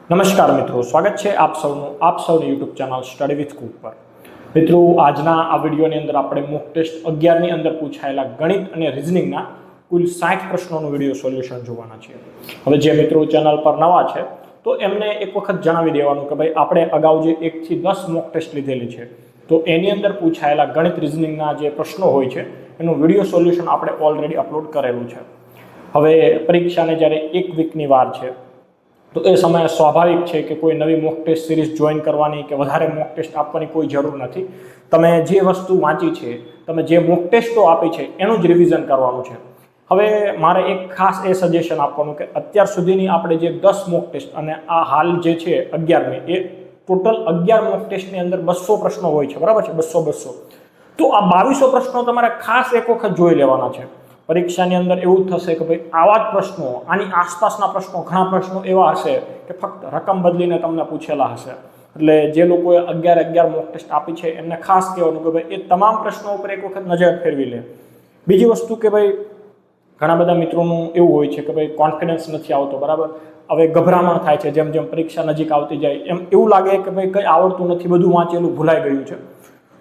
નમસ્કાર મિત્રો, સ્વાગત છે આપ સૌની YouTube channel study with Cook પર। મિત્રો, આજના આ વિડીયોની અંદર આપણે મોક ટેસ્ટ 11ની અંદર પૂછાયેલા ગણિત અને રિઝનિંગના કુલ 60 પ્રશ્નોનું વિડીયો સોલ્યુશન જોવાના છે। હવે જે મિત્રો ચેનલ પર નવા છે તો એમને એક વખત જણાવી દેવાનું કે ભાઈ આપણે અગાઉ જે 1 થી 10 મોક ટેસ્ટ લીધેલી છે તો એની અંદર પૂછાયેલા ગણિત રિઝનિંગના જે પ્રશ્નો હોય છે એનું વિડીયો સોલ્યુશન આપણે ઓલરેડી અપલોડ કરેલું છે। હવે પરીક્ષાને જ્યારે 1 વીકની વાર છે તો એ સમયે સ્વાભાવિક છે કે કોઈ નવી મોક ટેસ્ટ સિરીઝ જોઈન કરવાની કે વધારે મોક ટેસ્ટ આપવાની કોઈ જરૂર નથી। તમે જે વસ્તુ વાંચી છે, તમે જે મોક ટેસ્ટો આપી છે એનું જ રિવિઝન કરવાનું છે। હવે મારે એક ખાસ એ સજેશન આપવાનું કે અત્યાર સુધીની આપણે જે 10 મોક ટેસ્ટ અને આ હાલ જે છે 11મી, એ ટોટલ 11 મોક ટેસ્ટની અંદર 200 પ્રશ્નો હોય છે, બરાબર છે, 200 તો આ 2200 પ્રશ્નો તમારે ખાસ એક વખત જોઈ લેવાના છે। પરીક્ષાની અંદર એવું થશે કે ભાઈ આવા જ પ્રશ્નો, આની આસપાસના પ્રશ્નો, ઘણા પ્રશ્નો એવા હશે કે ફક્ત રકમ બદલીને તમને પૂછેલા હશે। એટલે જે લોકોએ 11 મોક ટેસ્ટ આપી છે એમને ખાસ કહેવાનું કે ભાઈ એ તમામ પ્રશ્નો ઉપર એક વખત નજર ફેરવી લે। બીજી વસ્તુ કે ભાઈ ઘણા બધા મિત્રોનું એવું હોય છે કે ભાઈ કોન્ફિડન્સ નથી આવતો, બરાબર, હવે ગભરામણ થાય છે, જેમ જેમ પરીક્ષા નજીક આવતી જાય એમ એવું લાગે કે ભાઈ કંઈ આવડતું નથી, બધું વાંચેલું ભૂલાઈ ગયું છે।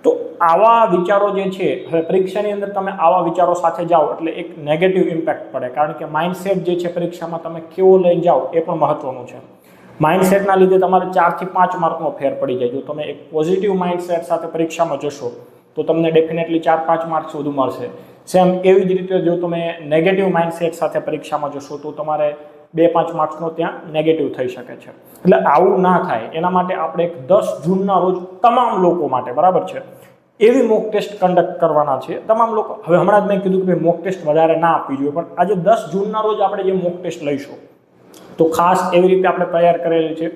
તો આવા વિચારો જે છે, હવે પરીક્ષાની અંદર તમે આવા વિચારો સાથે જાઓ એટલે એક નેગેટિવ ઇમ્પેક્ટ પડે, કારણ કે માઇન્ડસેટ જે છે પરીક્ષામાં તમે કેવો લઈને જાઓ એ પણ મહત્વનું છે। માઇન્ડસેટના લીધે તમારે 4 થી 5 માર્કનો ફેર પડી જાય। જો તમે એક પોઝિટિવ માઇન્ડસેટ સાથે પરીક્ષામાં જશો તો તમને ડેફિનેટલી 4-5 માર્ક્સ વધુ મળશે। સેમ એવી જ રીતે જો તમે નેગેટિવ માઇન્ડસેટ સાથે પરીક્ષામાં જશો તો તમારે 2-5 માર્ક્સનો ત્યાં નેગેટિવ થઈ શકે છે। એટલે આવું ના થાય એના માટે આપણે 10 જૂનના રોજ તમામ લોકો માટે, બરાબર છે, એવી મોક ટેસ્ટ કન્ડક્ટ કરવાના છે તમામ લોકો। હવે હમણાં જ મેં કીધું કે ભાઈ મોક ટેસ્ટ વધારે ના આપવી જોઈએ, પણ આજે 10 જૂનના રોજ આપણે જે મોક ટેસ્ટ લઈશું તો ખાસ એવી રીતે આપણે તૈયાર કરેલી છે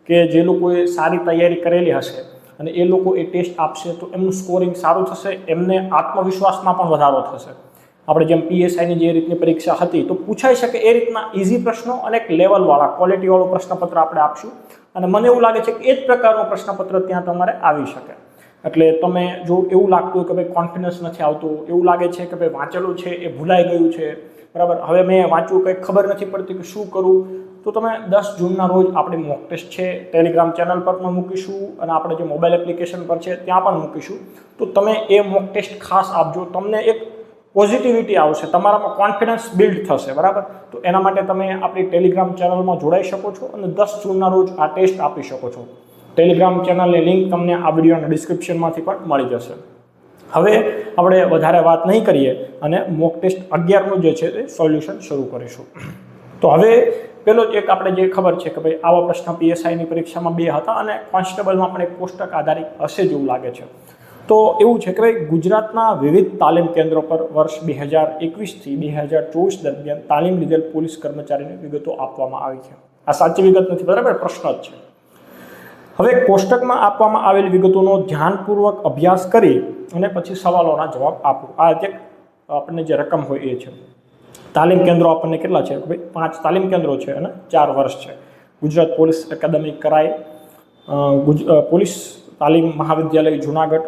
કે જે લોકોએ સારી તૈયારી કરેલી હશે અને એ લોકો એ ટેસ્ટ આપશે તો એમનું સ્કોરિંગ સારું થશે, એમને આત્મવિશ્વાસમાં પણ વધારો થશે। આપણે જેમ પીએસઆઈની જે રીતની પરીક્ષા હતી તો પૂછાઈ શકે એ રીતના ઇઝી પ્રશ્નો અને એક લેવલવાળા, ક્વોલિટીવાળું પ્રશ્નપત્ર આપણે આપશું અને મને એવું લાગે છે કે એ જ પ્રકારનું પ્રશ્નપત્ર ત્યાં તમારે આવી શકે। એટલે તમે જો એવું લાગતું હોય કે ભાઈ કોન્ફિડન્સ નથી આવતું, એવું લાગે છે કે ભાઈ વાંચેલું છે એ ભૂલાઈ ગયું છે, બરાબર, હવે મેં વાંચ્યું કંઈ ખબર નથી પડતી કે શું કરું, તો તમે 10 જૂનના રોજ આપણી મોક ટેસ્ટ છે ટેલિગ્રામ ચેનલ પર પણ મૂકીશું અને આપણે જે મોબાઈલ એપ્લિકેશન પર છે ત્યાં પણ મૂકીશું। તો તમે એ મોક ટેસ્ટ ખાસ આપજો, તમને એક પોઝિટિવિટી આવશે, તમારામાં કોન્ફિડન્સ બિલ્ડ થશે, બરાબર। તો એના માટે તમે આપણી ટેલિગ્રામ ચેનલમાં જોડાઈ શકો છો અને 10 જૂનના રોજ આ ટેસ્ટ આપી શકો છો। ટેલિગ્રામ ચેનલની લિંક તમને આ વિડીયોના ડિસ્ક્રિપ્શનમાંથી પણ મળી જશે। હવે આપણે વધારે વાત નહીં કરીએ અને મોક ટેસ્ટ 11નું જે છે એ સોલ્યુશન શરૂ કરીશું। તો હવે પેલો જ એક આપણે જે ખબર છે કે ભાઈ આવા પ્રશ્ન પીએસઆઈની પરીક્ષામાં 2 હતા અને કોન્સ્ટેબલમાં પણ એક કોષ્ટક આધારિત હશે જેવું લાગે છે। તો એવું છે કે ભાઈ ગુજરાતના વિવિધ તાલીમ કેન્દ્રો પર વર્ષ 2021 થી 2024 દરમિયાન તાલીમ લીધેલ પોલીસ કર્મચારીની વિગતો આપવામાં આવી છે। આ સાચી વિગત નથી, બરાબર, પ્રશ્ન જ છે। હવે કોષ્ટકમાં આપવામાં આવેલી વિગતોનો ધ્યાનપૂર્વક અભ્યાસ કરી અને પછી સવાલોના જવાબ આપો। આ જે આપણને જે રકમ હોય એ છે। તાલીમ કેન્દ્રો આપણને કેટલા છે? ભાઈ 5 તાલીમ કેન્દ્રો છે અને 4 વર્ષ છે। ગુજરાત પોલીસ એકેડમી કરાઈ, પોલીસ તાલીમ મહાવિદ્યાલય જુનાગઢ,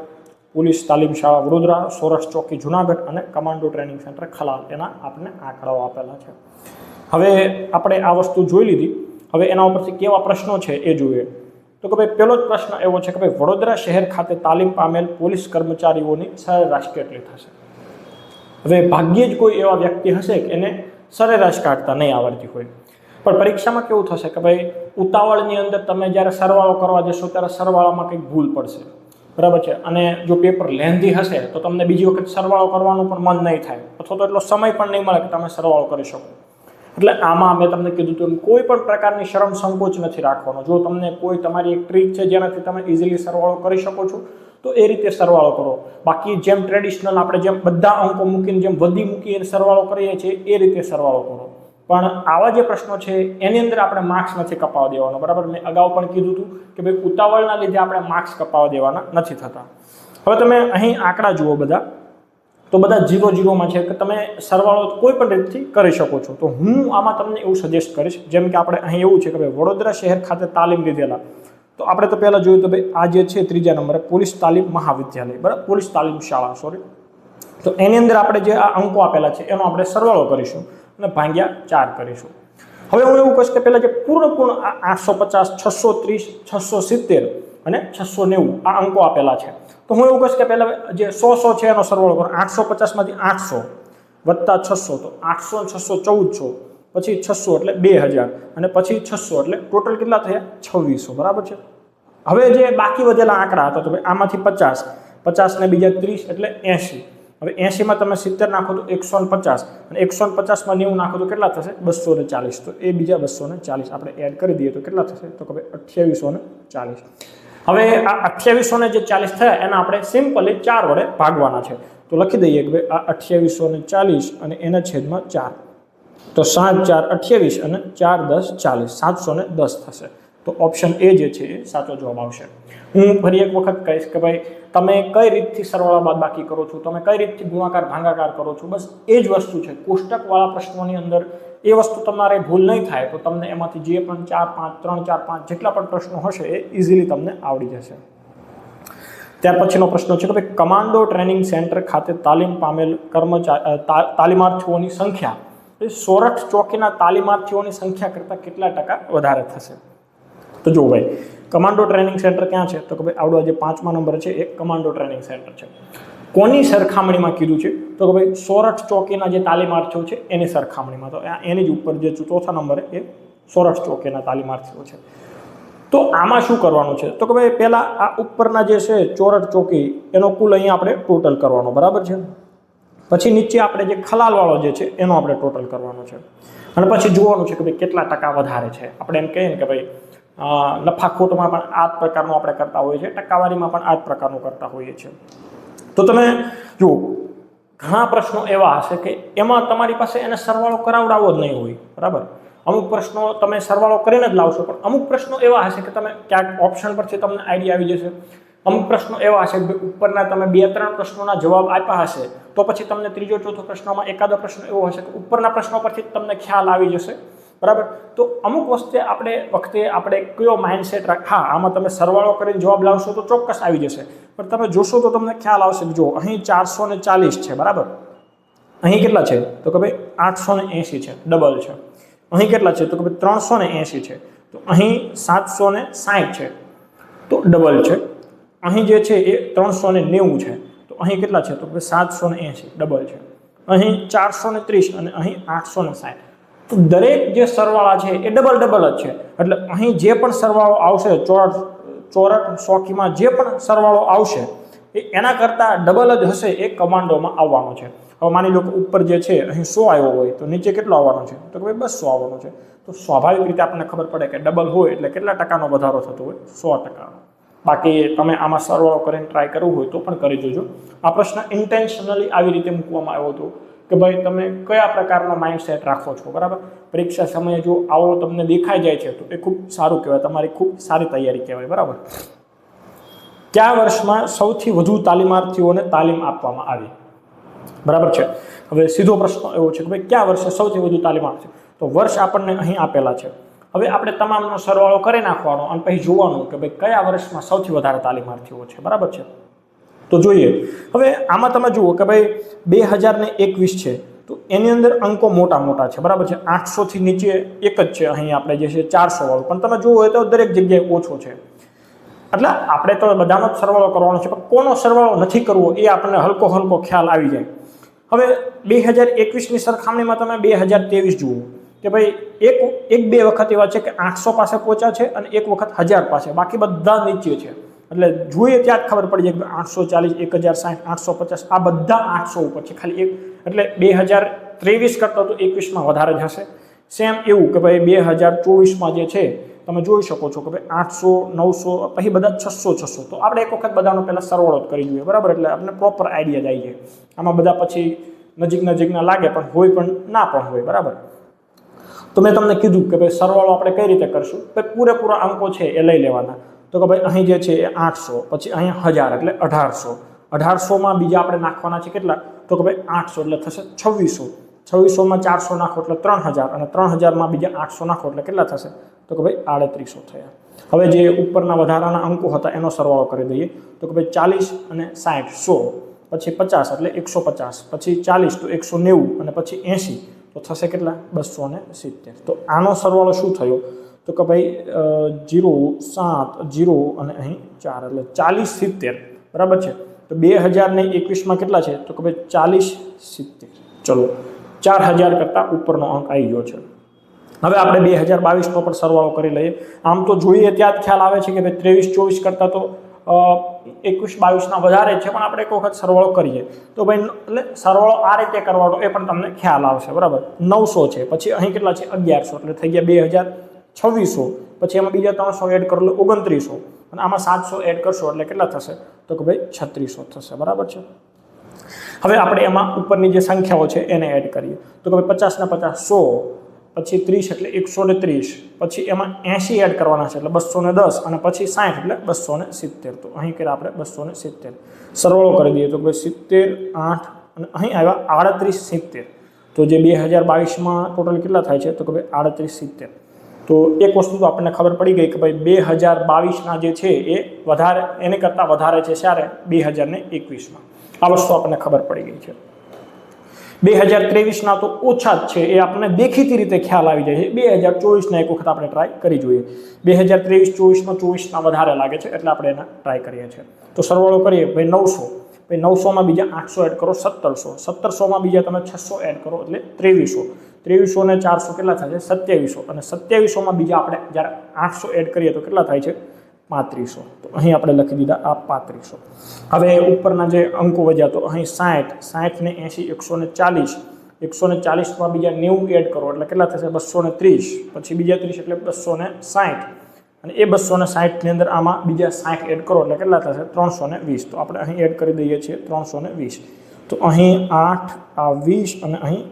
પોલીસ તાલીમ શાળા વડોદરા, સૌરાષ્ટ્ર ચોકી જુનાગઢ અને કમાન્ડો ટ્રેનિંગ સેન્ટર ખલાલ, એના આપણને આંકડાઓ આપેલા છે। હવે આપણે આ વસ્તુ જોઈ લીધી, હવે એના ઉપરથી કેવા પ્રશ્નો છે એ જોઈએ। તો કે ભાઈ પહેલો જ પ્રશ્ન એવો છે કે ભાઈ વડોદરા શહેર ખાતે તાલીમ પામેલ પોલીસ કર્મચારીઓની સરેરાશ કેટલી થશે? હવે ભાગ્યે જ કોઈ એવા વ્યક્તિ હશે કે એને સરેરાશ કાઢતા નહીં આવડતી હોય, પણ પરીક્ષામાં કેવું થશે કે ભાઈ ઉતાવળની અંદર તમે જ્યારે સરવાળો કરવા જશો ત્યારે સરવાળામાં કંઈક ભૂલ પડશે, બરાબર છે, અને જો પેપર લેન્ધી હશે તો તમને બીજી વખત સરવાળો કરવાનું પણ મન નહીં થાય અથવા તો એટલો સમય પણ નહીં મળે કે તમે સરવાળો કરી શકો। એટલે આમાં મેં તમને કીધું હતું કોઈ પણ પ્રકારની શરમ સંકોચ નથી રાખવાનો। જો તમને કોઈ તમારી એક ટ્રીક છે જેનાથી તમે ઇઝીલી સરવાળો કરી શકો છો તો એ રીતે સરવાળો કરો। બાકી જેમ ટ્રેડિશનલ આપણે જેમ બધા અંકો મૂકીને જેમ વધી મૂકીને સરવાળો કરીએ છીએ એ રીતે સરવાળો કરો। પણ આવા જે પ્રશ્નો છે એની અંદર આપણે માર્ક્સ નથી કપાવવા દેવાનો, બરાબર। મેં અગાઉ પણ કીધું હતું કે ભાઈ ઉતાવળના લીધે આપણે માર્ક્સ કપાવવા દેવાના નથી થતા। હવે તમે અહીં આંકડા જુઓ બધા, તો બધા 0-0માં છે કે તમે સરવાળો કોઈ પણ રીતથી કરી શકો છો। તો હું આમાં તમને એવું સજેસ્ટ કરીશ, જેમ કે આપણે અહીં એવું છે કે ભાઈ વડોદરા શહેર ખાતે તાલીમ લીધેલા, તો આપણે તો પહેલાં જોયું તો ભાઈ આ જે છે 3જા નંબરે પોલીસ તાલીમ મહાવિદ્યાલય, બરાબર, પોલીસ તાલીમ શાળા, સોરી, તો એની અંદર આપણે જે આ અંકો આપેલા છે એનો આપણે સરવાળો કરીશું અને ભાગ્યા 4 કરીશું। હવે હું એવું કહીશ કે પહેલાં જે પૂર્ણ 850, 630, 670 અને 690 આ અંકો આપેલા છે. તો હું એવું કહીશ કે પહેલાં જે 100 છે એનો સરવાળો કરો. 850માંથી 800 વત્તા 600 તો 800 અને 600 1400, પછી 600 એટલે 2000 અને પછી 600 એટલે ટોટલ કેટલા થયા 2600. બરાબર છે. હવે જે બાકી વધેલા આંકડા હતા તો ભાઈ આમાંથી 50 ને બીજા 30 એટલે 80. હવે 80માં તમે 70 નાખો તો 150 અને 150માં 90 નાખો તો કેટલા થશે 240. તો એ બીજા 240 આપણે એડ કરી દઈએ તો કેટલા થશે તો કે ભાઈ 2840. હવે આ 2840 થયા એના આપણે સિમ્પલી 4 વડે ભાગવાના છે. તો લખી દઈએ કે ભાઈ આ 2840 અને એના છેદમાં 4. તો 7 4 28 અને 4 10 40, 710 થશે. તો ઓપ્શન એ જે છે એ સાચો જવાબ આવશે. હું ફરી એક વખત કહીશ કે ભાઈ તમે કઈ રીતથી સરવાળા બાદબાકી કરો છો, તમે કઈ રીતથી ગુણાકાર ભાગાકાર કરો છો, બસ એ જ વસ્તુ છે. કોષ્ટકવાળા પ્રશ્નોની અંદર એ વસ્તુ તમારે ભૂલ નહીં થાય તો તમને એમાંથી જે પણ 4 5 3 4 5 જેટલા પણ પ્રશ્નો હશે એ ઇઝીલી તમને આવડી જશે. ત્યાર પછીનો પ્રશ્ન છે કે ભાઈ કમાન્ડો ટ્રેનિંગ સેન્ટર ખાતે તાલીમ પામેલ તાલીમાર્થીઓની સંખ્યા સોરઠ ચોકીના તાલીમાર્થીઓની સંખ્યા કરતાં કેટલા ટકા વધારે થશે? તો જો ભાઈ કમાન્ડો ટ્રેનિંગ સેન્ટર ક્યાં છે તો કે ભાઈ આવડો જે 5મા નંબર છે એ કમાન્ડો ટ્રેનિંગ સેન્ટર છે. કોની સરખામણીમાં કીધું છે તો કે ભાઈ સોરઠ ચોકીના જે તાલીમાર્થીઓ છે એની સરખામણીમાં. તો એની જ ઉપર જે 4થા નંબરે એ સોરઠ ચોકીના તાલીમાર્થીઓ છે. તો આમાં શું કરવાનું છે તો કે ભાઈ પહેલાં આ ઉપરના જે છે સોરઠ ચોકી એનો કુલ અહીંયા આપણે ટોટલ કરવાનો. બરાબર છે. પછી નીચે આપણે જે ખલાલવાળો જે છે એનો આપણે ટોટલ કરવાનો છે અને પછી જોવાનું છે કે ભાઈ કેટલા ટકા વધારે છે. આપણે એમ કહીએ ને કે ભાઈ નફાખોટમાં પણ આ જ પ્રકારનું આપણે કરતા હોઈએ છીએ, ટકાવારીમાં પણ આ જ પ્રકારનું કરતા હોઈએ છીએ. તો તમે જુઓ ઘણા પ્રશ્નો એવા હશે કે એમાં તમારી પાસે એને સરવાળો કરાવડાવો જ નહીં હોય. બરાબર. અમુક પ્રશ્નો તમે સરવાળો કરીને જ લાવશો, પણ અમુક પ્રશ્નો એવા હશે કે તમે ક્યાંક ઓપ્શન પરથી તમને આઈડિયા આવી જશે. અમુક પ્રશ્નો એવા હશે કે ઉપરના તમે 2-3 પ્રશ્નોના જવાબ આપ્યા હશે તો પછી તમને ત્રીજો ચોથો પ્રશ્નમાં એકાદો પ્રશ્ન એવો હશે કે ઉપરના પ્રશ્નો પરથી તમને ખ્યાલ આવી જશે. બરાબર. તો અમુક વખતે આપણે કયો માઇન્ડસેટ હા આમાં તમે સરવાળો કરીને જવાબ લાવશો તો ચોક્કસ આવી જશે, પણ તમે જોશો તો તમને ખ્યાલ આવશે કે જો અહીં 440 છે. બરાબર. અહીં કેટલા છે તો કે ભાઈ 880 છે, ડબલ છે. અહીં કેટલા છે તો કે ભાઈ 380 છે. તો અહીં 760 છે તો ડબલ છે. અહીં જે છે એ 390 છે તો અહીં કેટલા છે તો કે 780 ડબલ છે. અહીં 430 અને અહીં 860. તો દરેક જે સરવાળા છે એ ડબલ જ છે. એટલે અહીં જે પણ સરવાળો આવશે ચોરઠ ચોકીમાં જે પણ સરવાળો આવશે એ એના કરતાં ડબલ જ હશે એ કમાન્ડોમાં આવવાનો છે. હવે માની લો કે ઉપર જે છે અહીં 100 આવ્યો હોય તો નીચે કેટલો આવવાનો છે તો કે ભાઈ 200 આવવાનો છે. તો સ્વાભાવિક રીતે આપણને ખબર પડે કે ડબલ હોય એટલે કેટલા ટકાનો વધારો થતો હોય 100%. બાકી તમે આમાં સરવાળો કરીને ટ્રાય કરવું હોય તો પણ કરી જોજો. આ પ્રશ્ન ઇન્ટેન્શનલી આવી રીતે મૂકવામાં આવ્યો હતો કે ભાઈ તમે કયા પ્રકારનો માઇન્ડસેટ રાખો છો. બરાબર. પરીક્ષા સમયે જો આવો તમને દેખાઈ જાય છે તો એ ખૂબ સારું કહેવાય, તમારી ખૂબ સારી તૈયારી કહેવાય. બરાબર. કયા વર્ષમાં સૌથી વધુ તાલીમાર્થીઓને તાલીમ આપવામાં આવી? બરાબર છે. હવે સીધો પ્રશ્ન એવો છે કે ભાઈ કયા વર્ષે સૌથી વધુ તાલીમાર્થીઓ? તો વર્ષ આપણને અહીં આપેલા છે. હવે આપણે તમામનો સરવાળો કરી નાખવાનો અને પછી જોવાનું કે ભાઈ કયા વર્ષમાં સૌથી વધારે તાલીમાર્થીઓ છે. બરાબર છે. તો જોઈએ હવે આમાં તમે જુઓ કે ભાઈ 2021 છે તો એની અંદર અંકો મોટા છે. બરાબર છે. 800 થી નીચે એક જ છે અહીં આપણે જે છે 400 વાળું, પણ તમે જુઓ તો દરેક જગ્યાએ ઓછો છે. એટલે આપણે તો બધાનો જ સરવાળો કરવાનો છે, પણ કોનો સરવાળો નથી કરવો એ આપણને હલકો ખ્યાલ આવી જાય. હવે 2021ની સરખામણીમાં તમે 2023 જુઓ કે ભાઈ એક બે વખત એવા છે કે 800 પાસે પહોંચ્યા છે અને એક વખત 1000 પાસે, બાકી બધા નીચે છે. એટલે જોઈએ ત્યાં જ ખબર પડી જાય કે 840, 1060, 850 આ બધા 800 ઉપર છે ખાલી એક. એટલે 2023 કરતાં તો 21માં વધારે જ હશે. સેમ એવું કે ભાઈ 2024માં જે છે તમે જોઈ શકો છો કે ભાઈ 800, 900 પછી બધા 600. તો આપણે એક વખત બધાનો પહેલાં સરવાળો જ કરી જોઈએ. બરાબર. એટલે આપણે પ્રોપર આઈડિયા જ આવી જાય. આમાં બધા પછી નજીકના લાગે પણ હોય પણ ના પણ હોય. બરાબર. તો મેં તમને કીધું કે ભાઈ સરવાળો આપણે કઈ રીતે કરશું? ભાઈ પૂરેપૂરા અંકો છે એ લઈ લેવાના. તો કે ભાઈ અહીં જે છે એ 800, પછી અહીંયા 1000 એટલે 1800. 1800માં બીજા આપણે નાખવાના છે કેટલા તો કે ભાઈ 800 એટલે થશે 2600. 2600માં 400 નાખો એટલે 3000 અને 3000માં બીજા 800 નાખો એટલે કેટલા થશે તો કે ભાઈ 3800 થયા. હવે જે ઉપરના વધારાના અંકો હતા એનો સરવાળો કરી દઈએ તો કે ભાઈ 40 અને 60 100, પછી 50 એટલે 150, પછી 40 તો 190 અને પછી 80 તો થશે કેટલા 270. તો આનો સરવાળો શું થયો તો કે ભાઈ 0 7 0 અને અહીં 4 એટલે 40 70 બરાબર છે. તો 2021માં કેટલા છે તો કે ભાઈ 40 70. ચલો 4000 કરતાં ઉપરનો અંક આવી ગયો છે. હવે આપણે 2022નો પણ સરવાળો કરી લઈએ. આમ તો જોઈએ ત્યાં જ ખ્યાલ આવે છે કે ભાઈ 23 24 કરતાં તો 21 22ના વધારે છે, પણ આપણે એક વખત સરવાળો કરીએ તો ભાઈ એટલે સરવાળો આ રીતે કરવાનો એ પણ તમને ખ્યાલ આવશે બરાબર. 900 છે, પછી અહીં કેટલા છે 1100 એટલે થઈ ગયા 2600. પછી એમાં બીજા 300 એડ કરો એટલે 2900 અને આમાં 700 એડ કરશો એટલે કેટલા થશે તો કે ભાઈ 3600 થશે બરાબર છે. હવે આપણે એમાં ઉપરની જે સંખ્યાઓ છે એને એડ કરીએ તો કે ભાઈ 50 ને 50 100, પછી 30 એટલે 130, પછી એમાં 80 એડ કરવાના છે એટલે 210 અને પછી 60 એટલે 270. તો અહીં કર્યા આપણે 270. સરવાળો કરી દઈએ તો ભાઈ 70 8 અને અહીં આવ્યા 38 70. તો જે 2022માં ટોટલ કેટલા થાય છે તો કે ભાઈ 38 70. તો એક વસ્તુ તો આપણને ખબર પડી ગઈ કે ભાઈ 2022ના જે છે એ વધારે એને કરતાં વધારે છે જ્યારે 2021માં. આ વસ્તુ આપણને ખબર પડી ગઈ છે. 2023ના તો ઓછા જ છે એ આપણને દેખીતી રીતે ખ્યાલ આવી જાય છે. 2024ના એક વખત આપણે ટ્રાય કરી જોઈએ. 2023 24માં 24ના વધારે લાગે છે એટલે આપણે એના ટ્રાય કરીએ છીએ. તો સરવાળો કરીએ ભાઈ 900, ભાઈ 900માં બીજા 800 એડ કરો 1700, 1700માં બીજા તમે 600 એડ કરો એટલે 2300, 2300 ને 400 કેટલા થાય છે 2700 અને 2700માં બીજા આપણે જ્યારે 800 એડ કરીએ તો કેટલા થાય છે 3500. તો અહીં આપણે લખી દીધા આ 3500. હવે ઉપરના જે અંકો વધ્યા તો અહીં 60, 60 ને 80 140, 140માં બીજા 90 એડ કરો એટલે કેટલા થશે 230, પછી બીજા 30 એટલે 260 અને એ 260ની અંદર આમાં બીજા 60 એડ કરો એટલે કેટલા થશે 320. તો આપણે અહીં એડ કરી દઈએ છીએ 320. તો અહીં 8 આ 20 અને અહીં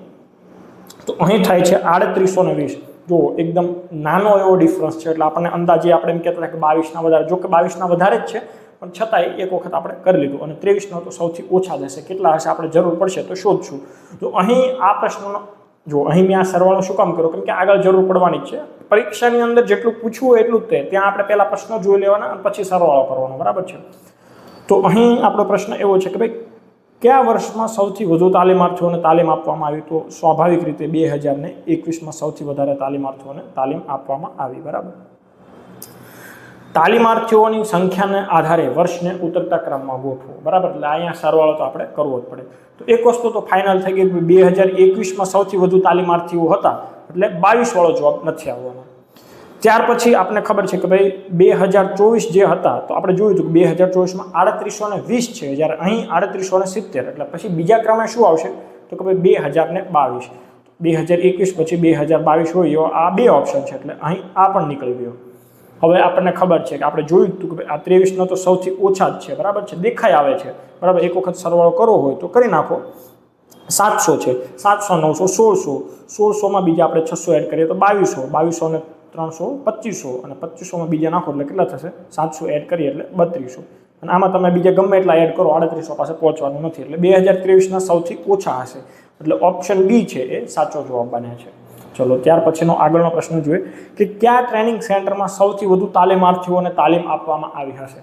તો અહીં થાય છે 3820. જો એકદમ નાનો એવો ડિફરન્સ છે એટલે આપણને અંદાજે આપણે એમ કહેતા હતા કે 22ના વધારે, જો કે 22ના વધારે જ છે પણ છતાંય એક વખત આપણે કરી લીધું. અને 23ના તો સૌથી ઓછા જ હશે. કેટલા હશે આપણે જરૂર પડશે તો શોધશું. તો અહીં આ પ્રશ્નનો જો અહીં મેં આ સરવાળો શું કામ કર્યો કેમ કે આગળ જરૂર પડવાની જ છે. પરીક્ષાની અંદર જેટલું પૂછવું હોય એટલું જ તે ત્યાં આપણે પહેલાં પ્રશ્નો જોઈ લેવાના અને પછી સરવાળો કરવાનો બરાબર છે. તો અહીં આપણો પ્રશ્ન એવો છે કે ભાઈ કયા વર્ષમાં સૌથી વધુ તાલીમાર્થીઓને તાલીમ આપવામાં આવી? તો સ્વાભાવિક રીતે 2021માં સૌથી વધારે તાલીમાર્થીઓને તાલીમ આપવામાં આવી બરાબર. તાલીમાર્થીઓની સંખ્યાને આધારે વર્ષને ઉતરતા ક્રમમાં ગોઠવો બરાબર. એટલે અહીંયા સરવાળો તો આપણે કરવો જ પડે. તો એક વસ્તુ તો ફાઇનલ થઈ ગઈ કે 2021માં સૌથી વધુ તાલીમાર્થીઓ હતા એટલે 22 વાળો જવાબ નથી આવવાનો. ત્યાર પછી આપણને ખબર છે કે ભાઈ 2024 જે હતા તો આપણે જોયું હતું કે 2024માં 3820 છે જ્યારે અહીં 3870 એટલે પછી બીજા ક્રમે શું આવશે તો કે ભાઈ 2022. 2021 પછી 2022 હોય એવો આ બે ઓપ્શન છે એટલે અહીં આ પણ નીકળી ગયો. હવે આપણને ખબર છે કે આપણે જોયું હતું કે આ 23નો તો સૌથી ઓછા જ છે બરાબર છે, દેખાઈ આવે છે બરાબર. એક વખત સરવાળો કરવો હોય તો કરી નાખો. 700 છે, 700 900 1600માં બીજા આપણે 600 એડ કરીએ તો 2200, 2200 ને 300 2500 અને 2500માં બીજા નાખો એટલે કેટલા થશે 700 એડ કરીએ એટલે 3200 અને આમાં તમે બીજા ગમે એટલા એડ કરો 3800 પાસે પહોંચવાનું નથી એટલે 2023ના સૌથી ઓછા હશે એટલે ઓપ્શન બી છે એ સાચો જવાબ બને છે. ચલો ત્યાર પછીનો આગળનો પ્રશ્ન જોઈએ કે કયા ટ્રેનિંગ સેન્ટરમાં સૌથી વધુ તાલીમાર્થીઓને તાલીમ આપવામાં આવી હશે?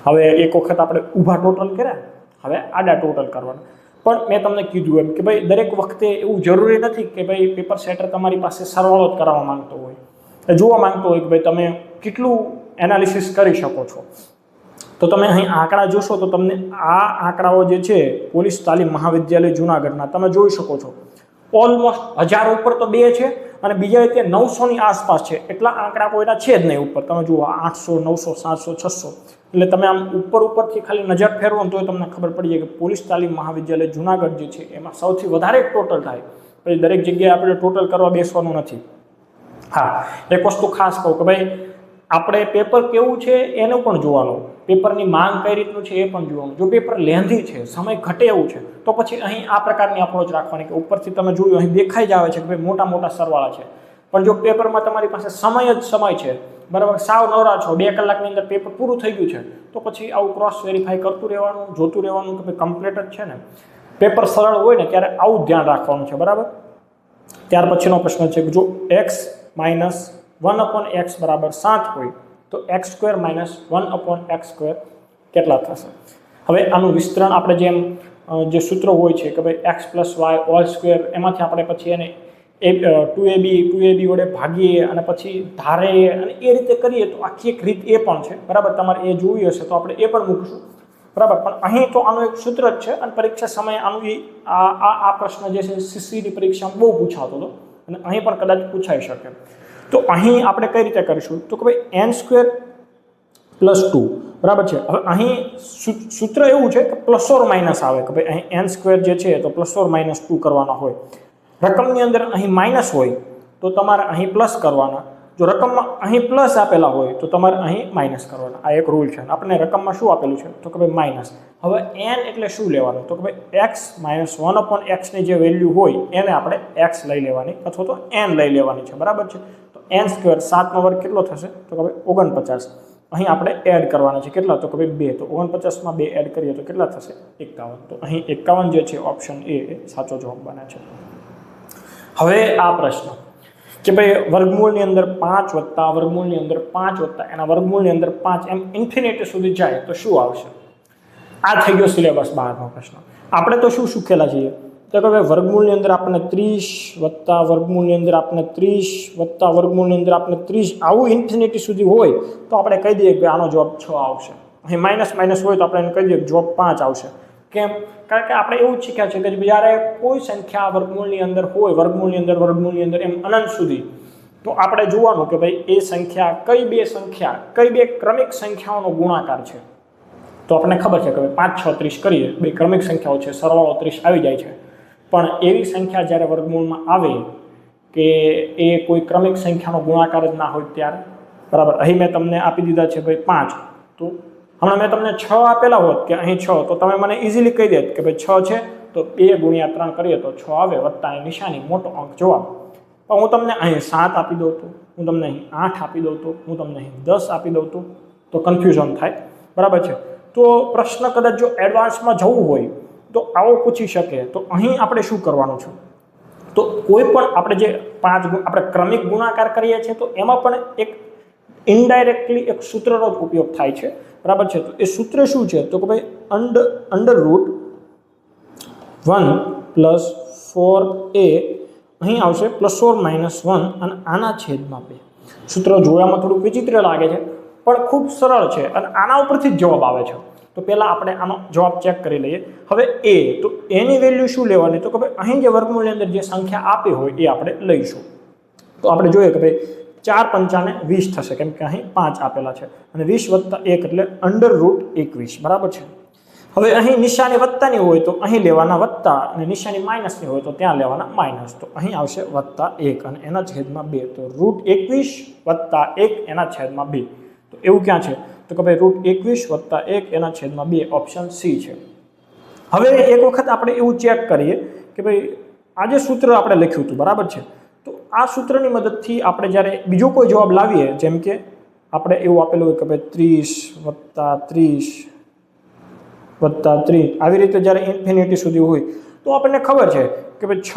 હવે એક વખત આપણે ઊભા ટોટલ કર્યા, હવે આડા ટોટલ કરવાના. પણ મેં તમને કીધું એમ કે ભાઈ દરેક વખતે એવું જરૂરી નથી કે ભાઈ પેપર સેટર તમારી પાસે સરવાળો જ કરાવવા માંગતો હોય, જોવા માંગતો હોય કે ભાઈ તમે કેટલું એનાલિસિસ કરી શકો છો. તો તમે અહીં આંકડા જોશો તો તમને આ આંકડાઓ જે છે પોલીસ તાલીમ મહાવિદ્યાલય જૂનાગઢના તમે જોઈ શકો છો. ઓલમોસ્ટ 1000 ઉપર તો બે છે અને બીજા રીતે 900ની આસપાસ છે. એટલા આંકડા કોઈના છે જ નહીં ઉપર. તમે જુઓ 800 900 700 600 એટલે તમે આમ ઉપરથી ખાલી નજર ફેરવો ને તો તમને ખબર પડી જાય કે પોલીસ તાલીમ મહાવિદ્યાલય જૂનાગઢ જે છે એમાં સૌથી વધારે ટોટલ થાય. પછી દરેક જગ્યાએ આપણે ટોટલ કરવા બેસવાનું નથી. હા, એક વસ્તુ ખાસ કહું કે ભાઈ આપણે પેપર કેવું છે એનું પણ જોવાનું, પેપરની માંગ કઈ રીતનું છે એ પણ જોવાનું. જો પેપર લેન્ધી છે, સમય ઘટે એવું છે તો પછી અહીં આ પ્રકારની અપ્રોચ રાખવાની કે ઉપરથી તમે જોયું અહીં દેખાઈ જ આવે છે કે ભાઈ મોટા મોટા સરવાળા છે. પણ જો પેપરમાં તમારી પાસે સમય જ સમય છે બરાબર, સાવ નવરા છો 2 કલાકની અંદર પેપર પૂરું થઈ ગયું છે તો પછી આવું ક્રોસ વેરીફાઈ કરતું રહેવાનું, જોતું રહેવાનું કે ભાઈ કમ્પ્લીટ જ છે ને. પેપર સરળ હોય ને ત્યારે આવું ધ્યાન રાખવાનું છે બરાબર. ત્યાર પછીનો પ્રશ્ન છે કે જો x - 1/x બરાબર 7 હોય તો x² - 1/x² કેટલા થશે? હવે આનું વિસ્તરણ આપણે જે સૂત્ર હોય છે કે ભાઈ x + y² એમાંથી આપણે પછી એને 2ab વડે ભાગીએ અને પછી ધારે અને એ રીતે કરીએ તો આખી એક રીત એ પણ છે બરાબર. તમારે એ જોવી હશે તો આપણે એ પણ મૂકશું બરાબર. પણ અહીં તો આનું એક સૂત્ર જ છે અને પરીક્ષા સમયે આનું આ પ્રશ્ન જે છે સીસીની પરીક્ષામાં બહુ પૂછાતો હતો અને અહીં પણ કદાચ પૂછાઈ શકે. તો અહીં આપણે કઈ રીતે કરીશું તો કે ભાઈ n² + 2 બરાબર છે. હવે અહીં સૂત્ર એવું છે કે પ્લસ ઓર માઇનસ આવે કે ભાઈ અહીં n² જે છે તો +or-2 કરવાના હોય. રકમની અંદર અહીં માઇનસ હોય તો તમારે અહીં પ્લસ કરવાના, જો રકમમાં અહીં પ્લસ આપેલા હોય તો તમારે અહીં માઇનસ કરવાના. આ એક રૂલ છે. આપણને રકમમાં શું આપેલું છે તો કે ભાઈ માઇનસ. હવે n એટલે શું લેવાનું તો કે ભાઈ x - 1/x ની જે વેલ્યુ હોય એને આપણે x લઈ લેવાની અથવા તો n લઈ લેવાની છે બરાબર છે. તો n² 7 નો વર્ગ કેટલો થશે તો કે ભાઈ 49. અહીં આપણે એડ કરવાના છે કેટલા તો કે ભાઈ 2. તો 49 માં 2 એડ કરીએ તો કેટલા થશે 51. તો અહીં 51 જે છે ઓપ્શન એ સાચો જવાબ બને છે. હવે આ પ્રશ્ન કે ભાઈ વર્ગમૂળની અંદર 5 વત્તા વર્ગમૂળની અંદર 5 વત્તા એના વર્ગમૂળની અંદર 5 એમ ઇન્ફિનિટી સુધી જાય તો શું આવશે? આ થઈ ગયો સિલેબસ બહારનો પ્રશ્ન. આપણે તો શું શીખેલા છીએ તો કે ભાઈ વર્ગમૂળની અંદર આપણને 30 વત્તા વર્ગમૂળની અંદર આપણને 30 વત્તા વર્ગમૂળની અંદર આપણને 30 આવું ઇન્ફિનિટી સુધી હોય તો આપણે કહી દઈએ કે આનો જવાબ 6 આવશે. અહીં માઇનસ હોય તો આપણે એને કહી દઈએ કે જવાબ 5 આવશે. કેમ? કારણ કે આપણે એવું જ શીખ્યા છે કે જ્યારે કોઈ સંખ્યા વર્ગમૂળની અંદર હોય વર્ગમૂળની અંદર એમ અનંત સુધી તો આપણે જોવાનું કે ભાઈ એ સંખ્યા કઈ બે ક્રમિક સંખ્યાઓનો ગુણાકાર છે. તો આપણને ખબર છે કે ભાઈ 5 6 30 કરીએ બે ક્રમિક સંખ્યાઓ છે, સરવાળો 30 આવી જાય છે. પણ એવી સંખ્યા જ્યારે વર્ગમૂળમાં આવે કે એ કોઈ ક્રમિક સંખ્યાનો ગુણાકાર જ ના હોય ત્યારે બરાબર. અહીં મેં તમને આપી દીધા છે ભાઈ 5, તો હમણાં મેં તમને 6 આપેલા હોત કે અહીં 6 તો તમે મને ઇઝીલી કહી દેત કે ભાઈ 6 છે તો 2 × 3 કરીએ તો 6 આવે વત્તાની નિશાની મોટો અંક જવાબ. પણ હું તમને અહીં 7 આપી દઉં તો, હું તમને અહીં 8 આપી દઉં તો, હું તમને અહીં 10 આપી દઉં તો કન્ફ્યુઝન થાય બરાબર છે. તો પ્રશ્ન કદાચ જો એડવાન્સમાં જવું હોય તો આવો પૂછી શકે. તો અહીં આપણે શું કરવાનું છે તો કોઈ પણ આપણે જે 5 આપણે ક્રમિક ગુણાકાર કરીએ છીએ તો એમાં પણ એક ઇનડાયરેક્ટલી એક સૂત્રનો જ ઉપયોગ થાય છે બરાબર છે. તો એ સૂત્ર શું છે તો કે ભાઈ √1 + 4a અહીં આવશે +or-1 અને આના છેદમાં 2. સૂત્ર જોવામાં થોડુંક વિચિત્ર લાગે છે પણ ખૂબ સરળ છે અને આના ઉપરથી જ જવાબ આવે છે. તો પહેલાં આપણે આનો જવાબ ચેક કરી લઈએ. હવે એ તો એની વેલ્યુ શું લેવાની તો કે ભાઈ અહીં જે વર્ગમૂળની અંદર જે સંખ્યા આપી હોય એ આપણે લઈશું. તો આપણે જોઈએ કે ભાઈ 4 × 5 = 20 થશે કેમ કે અહીં 5 આપેલા છે અને 20 + 1 એટલે √21 બરાબર છે. હવે અહીં નિશાની વત્તાની હોય તો અહીં લેવાના વત્તા અને નિશાની માઇનસની હોય તો ત્યાં લેવાના માઇનસ. તો અહીં આવશે +1 અને એના છેદમાં 2. તો √21 + 1 એના છેદમાં 2. તો એવું ક્યાં છે તો કે ભાઈ √21 + 1 એના છેદમાં 2 ઓપ્શન સી છે. હવે એક વખત આપણે એવું ચેક કરીએ કે ભાઈ આ જે સૂત્ર આપણે લખ્યું હતું બરાબર છે તો આ સૂત્રની મદદથી આપણે જ્યારે બીજો કોઈ જવાબ લાવીએ જેમ કે આપણે એવું આપેલું હોય કે ભાઈ 30 + 30 આવી રીતે જ્યારે ઇન્ફિનિટી સુધી હોય તો આપણને ખબર છે કે ભાઈ 6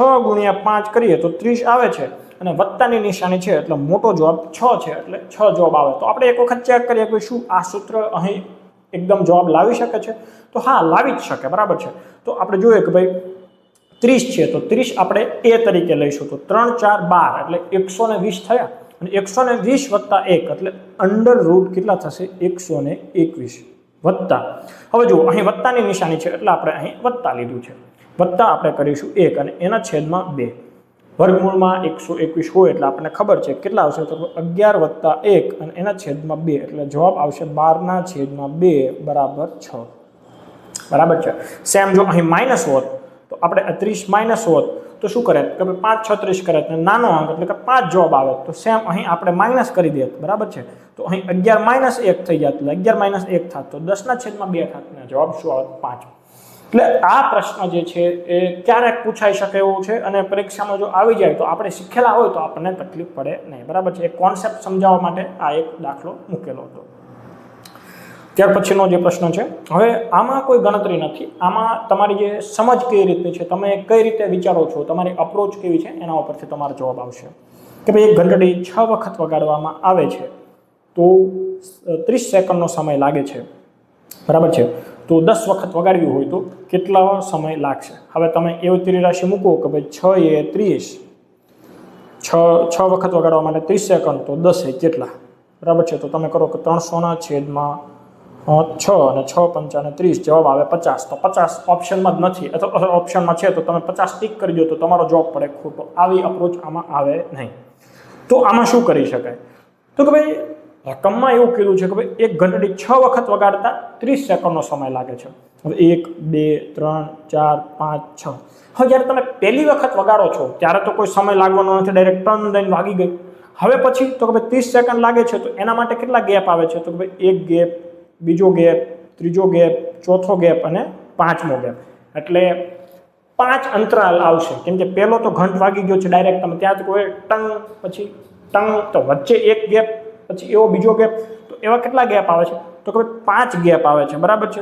× 5 કરીએ તો 30 આવે છે અને વત્તાની નિશાની છે એટલે મોટો જવાબ 6 છે એટલે 6 જવાબ આવે. તો આપણે એક વખત ચેક કરીએ કે શું આ સૂત્ર અહીં એકદમ જવાબ લાવી શકે છે તો હા લાવી જ શકે બરાબર છે. તો આપણે જોઈએ કે ભાઈ 30 છે તો 30 આપણે a તરીકે લઈશું તો 3 × 4 = 12 એટલે 120 થયા અને 120 + 1 એટલે √ કેટલા થશે 121 વત્તા. હવે જુઓ અહીં વત્તાની નિશાની છે એટલે આપણે અહીં વત્તા લીધું છે. વત્તા આપણે કરીશું 1 અને એના છેદમાં 2. વર્ગમૂળમાં 121 હોય એટલે આપણને ખબર છે કેટલા આવશે તો 11 + 1 અને એના છેદમાં 2 એટલે જવાબ આવશે 12/2 = 6 બરાબર છે. સેમ જો અહીં માઇનસ હોત તો આપણે 30 માઇનસ હોત તો શું કરે કે 5 × 36 કરે તો નાનો અંક એટલે કે 5 જવાબ આવે. તો સેમ અહીં આપણે માઇનસ કરી દઈએ બરાબર છે. તો અહીં 11 - 1 થઈ જાય એટલે 11 - 1 થાત તો 10/2 થાત ને જવાબ શું આવે 5. એટલે આ પ્રશ્ન જે છે એ ક્યારેક પૂછાઈ શકે એવું છે અને પરીક્ષામાં જો આવી જાય તો આપણે શીખેલા હોય તો આપણને તકલીફ પડે નહીં બરાબર છે. એક કોન્સેપ્ટ સમજાવવા માટે આ એક દાખલો મૂકેલો હતો. ત્યાર પછીનો જે પ્રશ્ન છે હવે આમાં કોઈ ગણતરી નથી, આમાં તમારી જે સમજ કઈ રીતની છે, તમે કઈ રીતે વિચારો છો, તમારી અપ્રોચ કેવી છે એના ઉપરથી તમારો જવાબ આવશે. કે ભાઈ એક ઘંટડી 6 વખત વગાડવામાં આવે છે તો 30 સેકન્ડનો સમય લાગે છે બરાબર છે. તો 10 વખત વગાડવી હોય તો કેટલો સમય લાગશે? હવે તમે એવી રાશિ મૂકો કે ભાઈ 6 × 30 છ વખત વગાડવા માટે 30 સેકન્ડ તો 10 કેટલા બરાબર છે. તો તમે કરો કે 300/6 અને 6 પંચાને 30 જવાબ આવે 50. તો 50 ઓપ્શનમાં જ નથી અથવા ઓપ્શનમાં છે તો તમે 50 ટીક કરી દો તો તમારો જવાબ પડે ખોટો. આવી અપ્રોચ આમાં આવે નહીં. તો આમાં શું કરી શકાય? તો કે ભાઈ રકમમાં એવું કીધું છે કે ભાઈ એક ઘંટડી 6 વખત વગાડતા 30 સેકન્ડનો સમય લાગે છે. હવે 1 2 3 4 5 6. હવે જ્યારે તમે પહેલી વખત વગાડો છો ત્યારે તો કોઈ સમય લાગવાનો નથી, ડાયરેક્ટ ટર્ન દઈને વાગી ગઈ. હવે પછી તો કે ભાઈ 30 સેકન્ડ લાગે છે તો એના માટે કેટલા ગેપ આવે છે? તો કે ભાઈ એક ગેપ, બીજો ગેપ, ત્રીજો ગેપ, ચોથો ગેપ અને પાંચમો ગેપ. એટલે 5 અંતરાલ આવશે. કેમ કે પહેલો તો ઘંટ વાગી ગયો છે ડાયરેક્ટ, તમે ત્યાં કોઈ ટંગ પછી ટંગ, તો વચ્ચે એક ગેપ, પછી એવો બીજો ગેપ, તો એવા કેટલા ગેપ આવે છે? તો કે 5 ગેપ આવે છે બરાબર છે.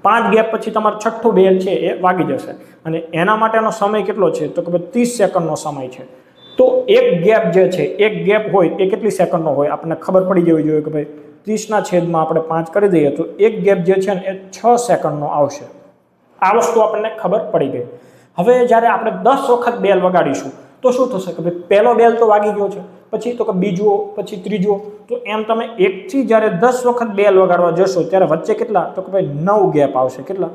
5 ગેપ પછી તમારો છઠ્ઠો બેલ છે એ વાગી જશે અને એના માટેનો સમય કેટલો છે? તો કે ભાઈ 30 સેકન્ડનો સમય છે. તો એક ગેપ જે છે, એક ગેપ હોય એ કેટલી સેકન્ડનો હોય આપણને ખબર પડી જવી જોઈએ કે ભાઈ 30/5 આપણે 5 કરી દઈએ તો એક ગેપ જે છે ને એ 6 સેકન્ડનો આવશે. આ વસ્તુ આપણને ખબર પડી ગઈ. હવે જ્યારે આપણે 10 વખત બેલ વગાડીશું તો શું થશે કે ભાઈ પહેલો બેલ તો વાગી ગયો છે, પછી તો કે બીજો, પછી ત્રીજો, તો એમ તમે એકથી જ્યારે 10 વખત બેલ વગાડવા જશો ત્યારે વચ્ચે કેટલા? તો કે ભાઈ 9 ગેપ આવશે. કેટલા?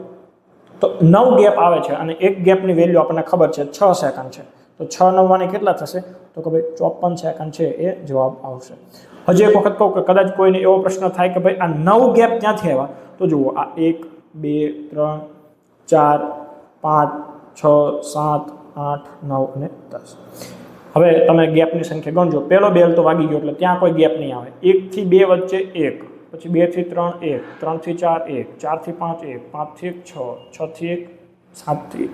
તો 9 ગેપ આવે છે અને એક ગેપની વેલ્યુ આપણને ખબર છે 6 સેકન્ડ છે. તો 6 9 કેટલા થશે? તો કે ભાઈ 54 સેકન્ડ છે એ જવાબ આવશે. હજી એક વખત કહું કે કદાચ કોઈને એવો પ્રશ્ન થાય કે ભાઈ આ 9 ગેપ ક્યાંથી આવ્યા? તો જુઓ, આ 1 2 3 4 5 6 7 8 9 અને 10. હવે તમે ગેપની સંખ્યા ગણજો. પહેલો બેલ તો વાગી ગયો એટલે ત્યાં કોઈ ગેપ નહીં આવે. 1 થી 2 વચ્ચે 1, પછી 2 થી 3 1, 3 થી 4 1, 4 થી 5 1, 5 થી 1 6, 6 થી 1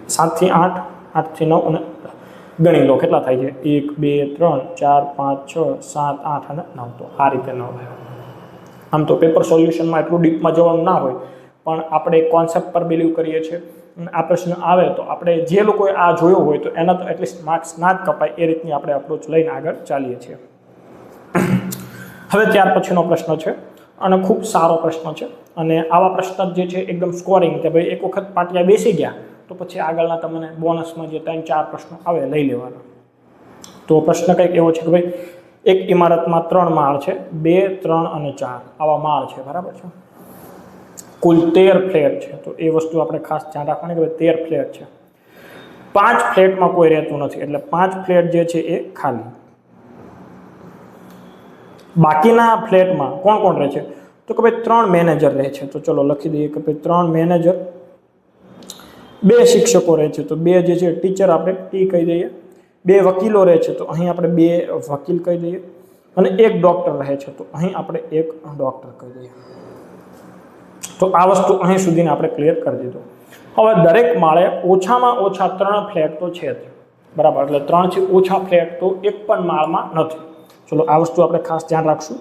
7 થી 8, 8 થી 9 અને 10. ગણી લો કેટલા થાય છે? 1 2 3 4 5 6 7 8 અને 9. તો આ રીતે 9 આવ્યો. આમ તો પેપર સોલ્યુશનમાં એટલું ડીપમાં જવાનું ના હોય, પણ આપણે કોન્સેપ્ટ પર બિલીવ કરીએ છીએ. આ પ્રશ્ન આવે તો આપણે જે લોકોએ આ જોયો હોય તો એના તો એટલીસ્ટ માર્ક્સ ના જ કપાય એ રીતની આપણે અપ્રોચ લઈને આગળ ચાલીએ છીએ. હવે ત્યાર પછીનો પ્રશ્ન છે અને ખૂબ સારો પ્રશ્ન છે અને આવા પ્રશ્ન જે છે એકદમ સ્કોરિંગ, કે ભાઈ એક વખત પાટિયા બેસી ગયા તો પછી આગળના તમને બોનસમાં જે 3-4 પ્રશ્નો આવે લઈ લેવાના. તો પ્રશ્ન કંઈક એવો છે કે ભાઈ એક ઇમારતમાં 3 માળ છે, 2 3 અને 4 આવા માળ છે બરાબર છે. કુલ 13 ફ્લેટ છે. તો એ વસ્તુ આપણે ખાસ ધ્યાન રાખવાની કે ભાઈ 13 ફ્લેટ છે. 5 ફ્લેટમાં કોઈ રહેતું નથી એટલે 5 ફ્લેટ જે છે એ ખાલી. બાકીના ફ્લેટમાં કોણ કોણ રહે છે? તો કે ભાઈ 3 મેનેજર રહે છે. તો ચલો લખી દઈએ કે ભાઈ 3 મેનેજર, 2 શિક્ષકો રહે છે તો 2 જે છે ટીચર આપણે ટી કહી દઈએ, 2 વકીલો રહે છે તો અહીં આપણે 2 વકીલ કહી દઈએ અને 1 ડૉક્ટર રહે છે તો અહીં આપણે 1 ડૉક્ટર કહી દઈએ. તો આ વસ્તુ અહીં સુધીને આપણે ક્લિયર કરી દીધું. હવે દરેક માળે ઓછામાં ઓછા 3 ફ્લેટ તો છે જ બરાબર, એટલે 3 થી ઓછા ફ્લેટ તો એક પણ માળમાં નથી. ચલો આ વસ્તુ આપણે ખાસ ધ્યાન રાખશું.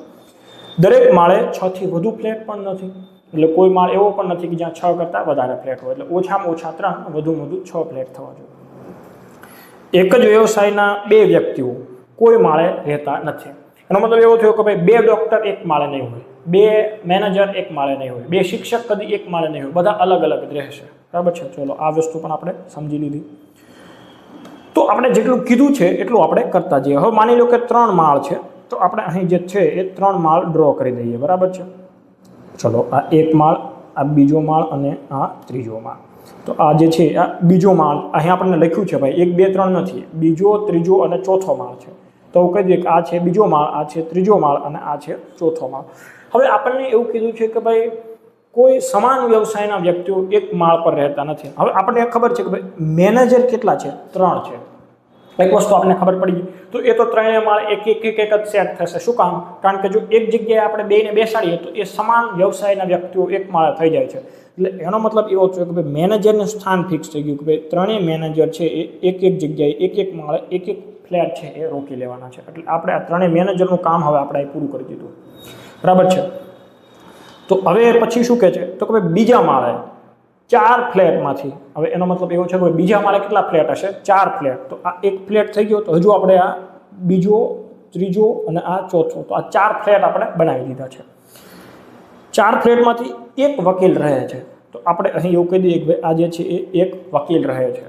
દરેક માળે 6 થી વધુ ફ્લેટ પણ નથી, એટલે કોઈ માળ એવો પણ નથી કે જ્યાં 6 કરતાં વધારે ફ્લેટ હોય. એટલે ઓછામાં ઓછા 3, વધુમાં વધુ 6 ફ્લેટ થવા જોઈએ. એક જ વ્યવસાયના 2 વ્યક્તિઓ કોઈ માળે રહેતા નથી. એનો મતલબ એવો થયો કે ભાઈ 2 ડૉક્ટર એક માળે નહીં હોય, 2 મેનેજર એક માળે નહીં હોય, 2 શિક્ષક કદી એક માળે નહીં હોય, બધા અલગ અલગ જ રહેશે બરાબર છે. ચલો આ વસ્તુ પણ આપણે સમજી લીધી. તો આપણે જેટલું કીધું છે એટલું આપણે કરતા જઈએ. હવે માની લો કે 3 માળ છે તો આપણે અહીં જે છે એ 3 માળ ડ્રો કરી દઈએ બરાબર છે. ચલો આ 1 માળ, આ બીજો માળ અને આ ત્રીજો માળ. તો આ જે છે આ બીજો માળ અહીં આપણને લખ્યું છે ભાઈ 1 2 3 નથી, બીજો, ત્રીજો અને ચોથો માળ છે. તો કહી દઈએ કે આ છે બીજો માળ, આ છે ત્રીજો માળ અને આ છે ચોથો માળ. હવે આપણને એવું કીધું છે કે ભાઈ કોઈ સમાન વ્યવસાયના વ્યક્તિઓ એક માળ પર રહેતા નથી. હવે આપણને ખબર છે કે ભાઈ મેનેજર કેટલા છે? 3 છે. એક વસ્તુ આપણને ખબર પડી ગઈ. તો એ તો 3 માળ એક જ સેટ થશે. શું કામ? કારણ કે જો એક જગ્યાએ આપણે 2ને બેસાડીએ તો એ સમાન વ્યવસાયના વ્યક્તિઓ એક માળે થઈ જાય છે. એટલે એનો મતલબ એવો થયો કે ભાઈ મેનેજરનું સ્થાન ફિક્સ થઈ ગયું કે ભાઈ 3 મેનેજર છે એ એક જગ્યાએ એક માળે એક ફ્લેટ છે એ રોકી લેવાના છે. એટલે આપણે આ 3 મેનેજરનું કામ હવે આપણે પૂરું કરી દીધું બરાબર છે. તો હવે પછી શું કહે છે? તો કે ભાઈ બીજા માળે 4 ફ્લેટમાંથી, હવે એનો મતલબ એવો છે કે બીજા માળે કેટલા ફ્લેટ હશે? 4 ફ્લેટ. તો આ એક ફ્લેટ થઈ ગયો, તો હજુ આપણે આ બીજો, ત્રીજો અને આ ચોથો, તો આ 4 ફ્લેટ આપણે બનાવી દીધા છે. 4 ફ્લેટમાંથી 1 વકીલ રહે છે. તો આપણે અહીં એવું કહી દઈએ કે ભાઈ આ જે છે એ 1 વકીલ રહે છે.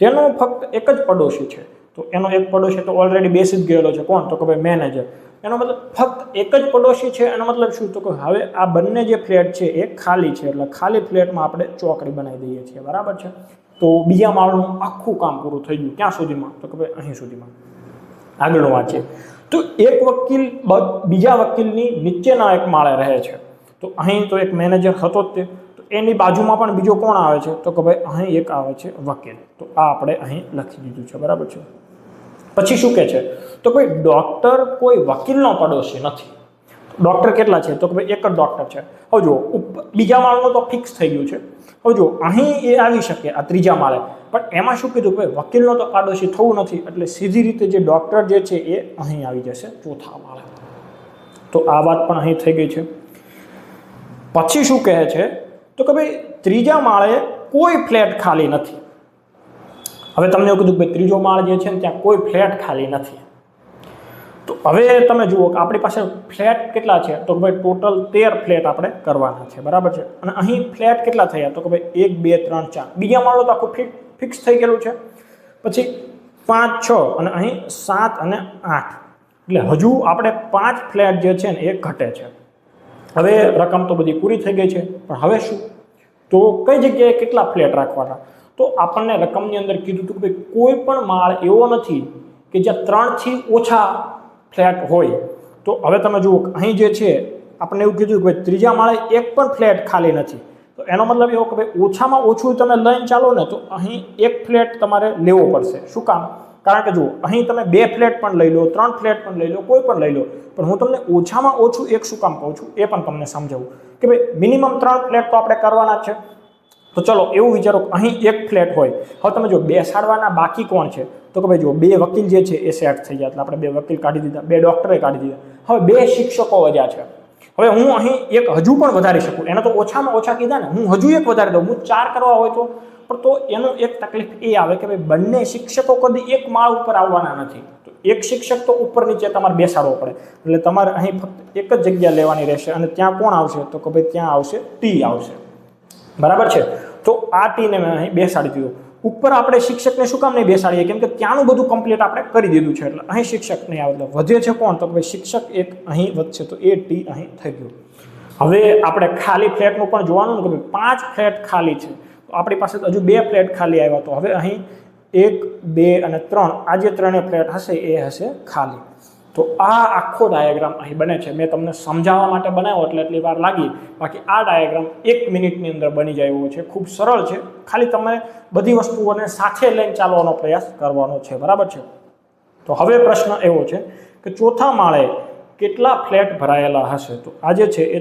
તેનો ફક્ત એક જ પડોશી છે. તો એનો એક પડોશી તો ઓલરેડી બેસી જ ગયેલો છે, કોણ? તો કે ભાઈ મેનેજર. એનો મતલબ ફક્ત એક જ પડોશી છે. એનો મતલબ શું? તો કે હવે આ બંને જે ફ્લેટ છે એ ખાલી છે, એટલે ખાલી ફ્લેટમાં આપણે ચોકડી બનાવી દઈએ છીએ, બરાબર છે. તો બીજા માળનું આખું કામ પૂરું થઈ ગયું. ક્યાં સુધીમાં? તો કે ભાઈ અહીં સુધીમાં. આગળનો વાંચીએ તો એક વકીલ બીજા વકીલની નીચેના એક માળે રહે છે. તો અહીં તો એક મેનેજર હતો જ તે, તો એની બાજુમાં પણ બીજો કોણ આવે છે? તો કે ભાઈ અહીં એક આવે છે વકીલ. તો આ આપણે અહીં લખી દીધું છે, બરાબર છે. પછી શું કહે છે? તો ભાઈ ડૉક્ટર કોઈ વકીલનો પડોશી નથી. ડૉક્ટર કેટલા છે? તો કે ભાઈ એક જ ડૉક્ટર છે. હવે જુઓ બીજા માળનું તો ફિક્સ થઈ ગયું છે. હવે જુઓ અહીં એ આવી શકે આ ત્રીજા માળે, પણ એમાં શું કીધું? ભાઈ વકીલનો તો પાડોશી થવું નથી, એટલે સીધી રીતે જે ડૉક્ટર જે છે એ અહીં આવી જશે ચોથા માળે. તો આ વાત પણ અહીં થઈ ગઈ છે. પછી શું કહે છે? તો કે ભાઈ ત્રીજા માળે કોઈ ફ્લેટ ખાલી નથી. હવે તમને એવું કીધું કે ત્રીજો માળ જે છે ને ત્યાં કોઈ ફ્લેટ ખાલી નથી. તો હવે તમે જુઓ કે આપણી પાસે ફ્લેટ કેટલા છે? તો કે ભાઈ ટોટલ 13 ફ્લેટ આપણે કરવાના છે, બરાબર છે. અને અહીં ફ્લેટ કેટલા થયા? તો કે ભાઈ 1 2 3 4. બીજા માળો તો આખું ફિક્સ થઈ ગયેલું છે. પછી 5 6 અને અહીં 7 અને 8, એટલે હજુ આપણે 5 ફ્લેટ જે છે ને એ ઘટે છે. હવે રકમ તો બધી પૂરી થઈ ગઈ છે, પણ હવે શું? તો કઈ જગ્યાએ કેટલા ફ્લેટ રાખવાના? તો આપણને રકમની અંદર કીધું હતું કે ભાઈ કોઈ પણ માળ એવો નથી કે જ્યાં 3 થી ઓછા ફ્લેટ હોય. તો હવે તમે જુઓ અહીં જે છે આપણને એવું કીધું કે ભાઈ ત્રીજા માળે એક પણ ફ્લેટ ખાલી નથી. તો એનો મતલબ એવો કે ભાઈ ઓછામાં ઓછું તમે લઈને ચાલો ને તો અહીં એક ફ્લેટ તમારે લેવો પડશે. શું કામ? કારણ કે જુઓ અહીં તમે 2 ફ્લેટ પણ લઈ લો, 3 ફ્લેટ પણ લઈ લો, કોઈ પણ લઈ લો, પણ હું તમને ઓછામાં ઓછું એક શું કામ કહું છું એ પણ તમને સમજાવું કે ભાઈ મિનિમમ 3 ફ્લેટ તો આપણે કરવાના જ છે. તો ચલો એવું વિચારો અહીં એક ફ્લેટ હોય. હવે તમે જો બેસાડવાના બાકી કોણ છે? તો કે ભાઈ જો 2 વકીલ જે છે એ સેટ થઈ ગયા, એટલે આપણે 2 વકીલ કાઢી દીધા, 2 ડૉક્ટરે કાઢી દીધા. હવે 2 શિક્ષકો વધ્યા છે. હવે હું અહીં એક હજુ પણ વધારી શકું. એને તો ઓછામાં ઓછા કીધા ને, હું હજુ એક વધારી દઉં. હું 4 કરવા હોય તો, પણ તો એનું એક તકલીફ એ આવે કે ભાઈ બંને શિક્ષકો કદી એક માળ ઉપર આવવાના નથી. તો એક શિક્ષક તો ઉપર નીચે તમારે બેસાડવો પડે, એટલે તમારે અહીં ફક્ત એક જ જગ્યા લેવાની રહેશે. અને ત્યાં કોણ આવશે? તો કે ભાઈ ત્યાં આવશે ટી આવશે, બરાબર છે. તો આ ટીને મેં અહીં બેસાડી દીધું. ઉપર આપણે શિક્ષકને શું કામ નહીં બેસાડીએ? કેમ કે ત્યાંનું બધું કમ્પ્લીટ આપણે કરી દીધું છે, એટલે અહીં શિક્ષક નહીં આવે. એટલે વધે છે કોણ? તો કે ભાઈ શિક્ષક એક અહીં વધશે, તો એ ટી અહીં થઈ ગયું. હવે આપણે ખાલી ફ્લેટનું પણ જોવાનું ને કે ભાઈ 5 ફ્લેટ ખાલી છે, તો આપણી પાસે હજુ 2 ફ્લેટ ખાલી આવ્યા. તો હવે અહીં 1 2 અને 3 આ જે 3 ફ્લેટ હશે એ હશે ખાલી. તો આ આખો ડાયાગ્રામ અહીં બને છે. મેં તમને સમજાવવા માટે બનાવ્યો એટલે એટલી વાર લાગી, બાકી આ ડાયાગ્રામ 1 મિનિટની અંદર બની જાય એવો છે. ખૂબ સરળ છે, ખાલી તમે બધી વસ્તુઓને સાથે લઈને ચાલવાનો પ્રયાસ કરવાનો છે, બરાબર છે. તો હવે પ્રશ્ન એવો છે કે ચોથા માળે કેટલા ફ્લેટ ભરાયેલા હશે? તો આ જે છે એ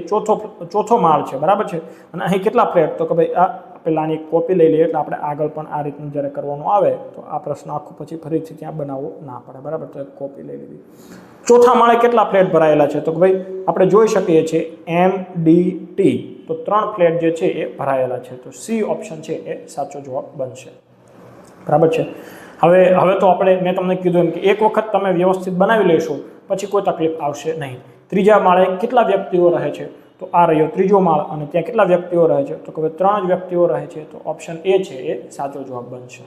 ચોથો માળ છે, બરાબર છે. અને અહીં કેટલા ફ્લેટ? તો કે ભાઈ આ પહેલાંની કોપી લઈ લઈએ, એટલે આપણે આગળ પણ આ રીતનું જ્યારે કરવાનું આવે તો આ પ્રશ્ન આખું પછી ફરીથી ત્યાં બનાવવો ના પડે, બરાબર. તો એક કોપી લઈ લીધી. ચોથા માળે કેટલા ફ્લેટ ભરાયેલા છે? તો કે ભાઈ આપણે જોઈ શકીએ છીએ MDT, તો 3 ફ્લેટ જે છે એ ભરાયેલા છે. તો સી ઓપ્શન છે એ સાચો જવાબ બનશે, બરાબર છે. હવે તો આપણે મેં તમને કીધું એમ કે એક વખત તમે વ્યવસ્થિત બનાવી લેશો પછી કોઈ તકલીફ આવશે નહીં. ત્રીજા માળે કેટલા વ્યક્તિઓ રહે છે? તો આ રહ્યો ત્રીજો માળ, અને ત્યાં કેટલા વ્યક્તિઓ રહે છે? તો કે ભાઈ 3 જ વ્યક્તિઓ રહે છે. તો ઓપ્શન એ છે એ સાચો જવાબ બનશે.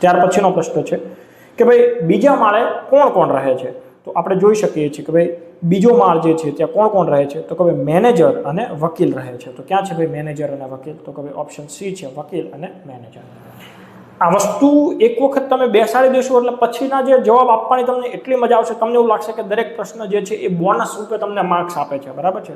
ત્યાર પછીનો પ્રશ્ન છે કે ભાઈ બીજા માળે કોણ કોણ રહે છે? તો આપણે જોઈ શકીએ છીએ કે ભાઈ બીજો માળ જે છે ત્યાં કોણ કોણ રહે છે? તો કે ભાઈ મેનેજર અને વકીલ રહે છે. તો ક્યાં છે ભાઈ મેનેજર અને વકીલ? તો કે ભાઈ ઓપ્શન સી છે, વકીલ અને મેનેજર. આ વસ્તુ એક વખત તમે બેસાડી દેશો એટલે પછીના જે જવાબ આપવાની તમને એટલી મજા આવશે, તમને એવું લાગશે કે દરેક પ્રશ્ન જે છે એ બોનસ રૂપે તમને માર્ક્સ આપે છે, બરાબર છે.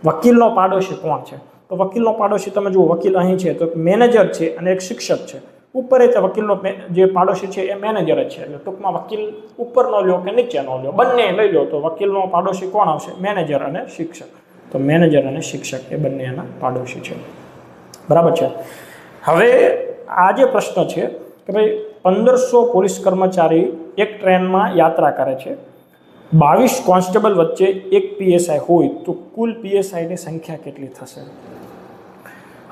વકીલનો પાડોશી કોણ છે? તો વકીલનો પાડોશી તમે જુઓ, વકીલ અહીં છે તો મેનેજર છે અને એક શિક્ષક છે. ઉપર એ વકીલનો જે પાડોશી છે એ મેનેજર જ છે, એટલે ટૂંકમાં વકીલ ઉપરનો લ્યો કે નીચેનો લ્યો બંને લઈ લો તો વકીલનો પાડોશી કોણ આવશે? મેનેજર અને શિક્ષક. તો મેનેજર અને શિક્ષક એ બંને એના પાડોશી છે, બરાબર છે. હવે આ જે પ્રશ્ન છે કે ભાઈ 1500 પોલીસ કર્મચારી એક ટ્રેનમાં યાત્રા કરે છે, 22 કોન્સ્ટેબલ વચ્ચે એક PSI હોય તો કુલ PSIની સંખ્યા કેટલી થશે?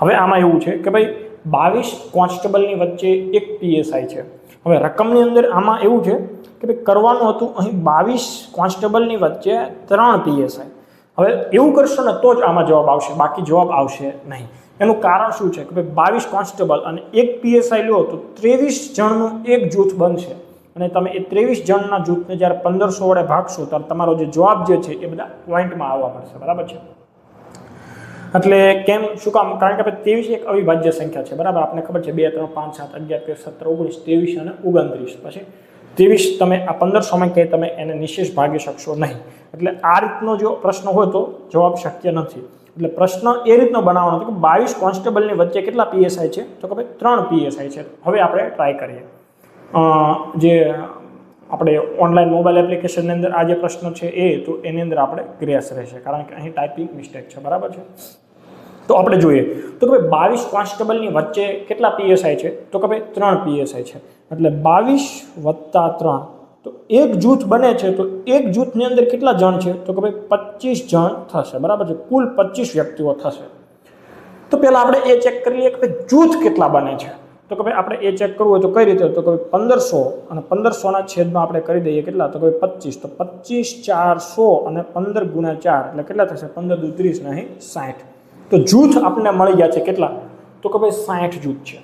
હવે આમાં એવું છે કે ભાઈ 22 કોન્સ્ટેબલની વચ્ચે એક PSI છે. હવે રકમની અંદર આમાં એવું છે કે ભાઈ કરવાનું હતું અહીં 22 કોન્સ્ટેબલની વચ્ચે 3 PSI. હવે એવું કરશો ને તો જ આમાં જવાબ આવશે, બાકી જવાબ આવશે નહીં. એનું કારણ શું છે કે ભાઈ 22 કોન્સ્ટેબલ અને એક PSI લો તો 23 જણનું એક જૂથ બનશે, અને તમે એ 23 જણના જૂથને જ્યારે 1500 વડે ભાગશો ત્યારે તમારો જે જવાબ જે છે એ બધા પોઈન્ટમાં આવવા મળશે, બરાબર છે। એટલે કેમ, શું કામ? કારણ કે 23 એક અવિભાજ્ય સંખ્યા છે, બરાબર। આપણને ખબર છે 2 3 5 7 11 13 17 19 23 અને 29, પછી 23 તમે આ 1500માં કે તમે એને નિશેષ ભાગી શકશો નહીં, એટલે આ રીતનો જો પ્રશ્ન હોય તો જવાબ શક્ય નથી। એટલે પ્રશ્ન એ રીતનો બનાવવાનો હતો કે 22 કોન્સ્ટેબલની વચ્ચે કેટલા પીએસઆઈ છે, તો કે ભાઈ 3 પીએસઆઈ છે। હવે આપણે ટ્રાય કરીએ, જે આપણે ઓનલાઈન મોબાઈલ એપ્લિકેશનની અંદર આ જે પ્રશ્ન છે એ, તો એની અંદર આપણે ગ્રેસ રહેશે કારણ કે અહીં ટાઈપિંગ મિસ્ટેક છે, બરાબર છે। તો આપણે જોઈએ તો કે ભાઈ 22 કોન્સ્ટેબલની વચ્ચે કેટલા પીએસઆઈ છે, તો કે ભાઈ 3 પીએસઆઈ છે, એટલે 22 વત્તા 3, તો એક જૂથ બને છે, તો એક જૂથની અંદર કેટલા જણ છે, તો કે ભાઈ 25 જણ થશે, બરાબર છે, કુલ 25 વ્યક્તિઓ થશે। તો પહેલા આપણે એ ચેક કરી લઈએ કે ભાઈ જૂથ કેટલા બને છે, તો કે ભાઈ આપણે એ ચેક કરવું હોય તો કઈ રીતે, તો કે 1500 અને 1500ના છેદમાં આપણે કરી દઈએ કેટલા, તો કે 25, તો 25 400 અને 15 ગુણ્યા 4 એટલે કેટલા થશે, 15 દુ 30 ને અહીં 60। તો જૂથ આપણને મળી ગયા છે કેટલા, તો કે ભાઈ 60 જૂથ છે।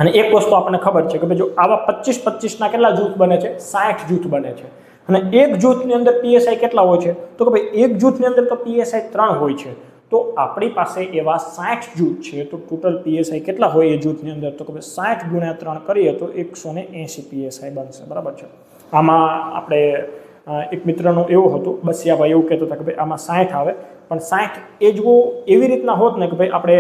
અને એક વસ્તુ આપણને ખબર છે કે ભાઈ જો આવા 25-25ના કેટલા જૂથ બને છે, 60 જૂથ બને છે, અને એક જૂથની અંદર પીએસઆઈ કેટલા હોય છે, તો કે ભાઈ એક જૂથની અંદર તો પીએસઆઈ 3 હોય છે, તો આપણી પાસે એવા 60 જૂથ છે, તો ટોટલ પીએસઆઈ કેટલા હોય એ જૂથની અંદર, તો કે ભાઈ 60 ગુણ્યા 3 કરીએ તો 180 પીએસઆઈ બનશે, બરાબર છે। આમાં આપણે એક મિત્રનું એવું હતું, બસિયાભાઈ એવું કહેતો હતા કે ભાઈ આમાં 60 આવે, પણ 60 એ જો એવી રીતના હોત ને કે ભાઈ આપણે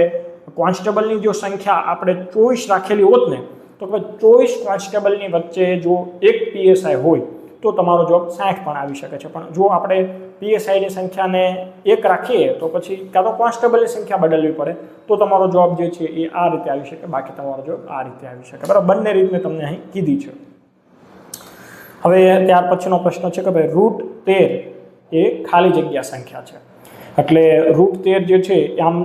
કોન્સ્ટેબલની જો સંખ્યા આપણે 24 રાખેલી હોત ને, તો કે 24 કોન્સ્ટેબલની વચ્ચે જો એક પીએસઆઈ હોય તો તમારો જવાબ 60 પણ આવી શકે છે, પણ જો આપણે પીએસઆઈની સંખ્યાને 1 રાખીએ તો પછી કાં તો કોન્સ્ટેબલની સંખ્યા બદલવી પડે તો તમારો જવાબ જે છે એ આ રીતે આવી શકે, બાકી તમારો જવાબ આ રીતે આવી શકે, બરાબર। બંને રીત મેં તમને અહીં કીધી છે। હવે ત્યાર પછીનો પ્રશ્ન છે કે ભાઈ રૂટ 13 એ ખાલી જગ્યા સંખ્યા છે, એટલે રૂટ 13 જે છે આમ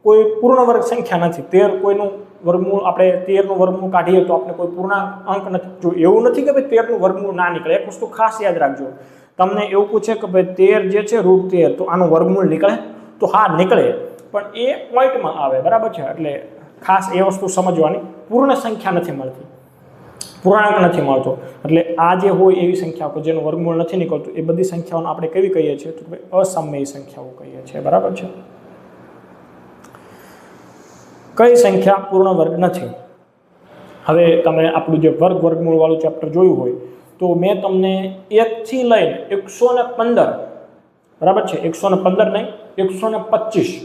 કોઈ પૂર્ણ વર્ગ સંખ્યા નથી, 13 કોઈનું વર્ગમૂળ, આપણે 13નું વર્ગમૂળ કાઢીએ તો આપણે કોઈ પૂર્ણાંક અંક નથી, જો એવું નથી કે ભાઈ 13નું વર્ગમૂળ ના નીકળે, એક વસ્તુ ખાસ યાદ રાખજો, તમને એવું પૂછે કે ભાઈ 13 જે છે રૂટ 13, તો આનું વર્ગમૂળ નીકળે, તો હા નીકળે, પણ એ પોઈન્ટમાં આવે, બરાબર છે, એટલે ખાસ એ વસ્તુ સમજવાની, પૂર્ણ સંખ્યા નથી મળતી, પૂર્ણાંક નથી મળતો, એટલે આ જે હોય એવી સંખ્યાઓ જેનું વર્ગમૂળ નથી નીકળતું એ બધી સંખ્યાઓને આપણે કેવી કહીએ છીએ, તો ભાઈ અસમયી સંખ્યાઓ કહીએ છીએ, બરાબર છે। કઈ સંખ્યા પૂર્ણ વર્ગ નથી? હવે તમે આપણું જે વર્ગમૂળ વાળું ચેપ્ટર જોયું હોય તો મેં તમને 1 થી લઈને 115, બરાબર છે, 115 નહીં 125,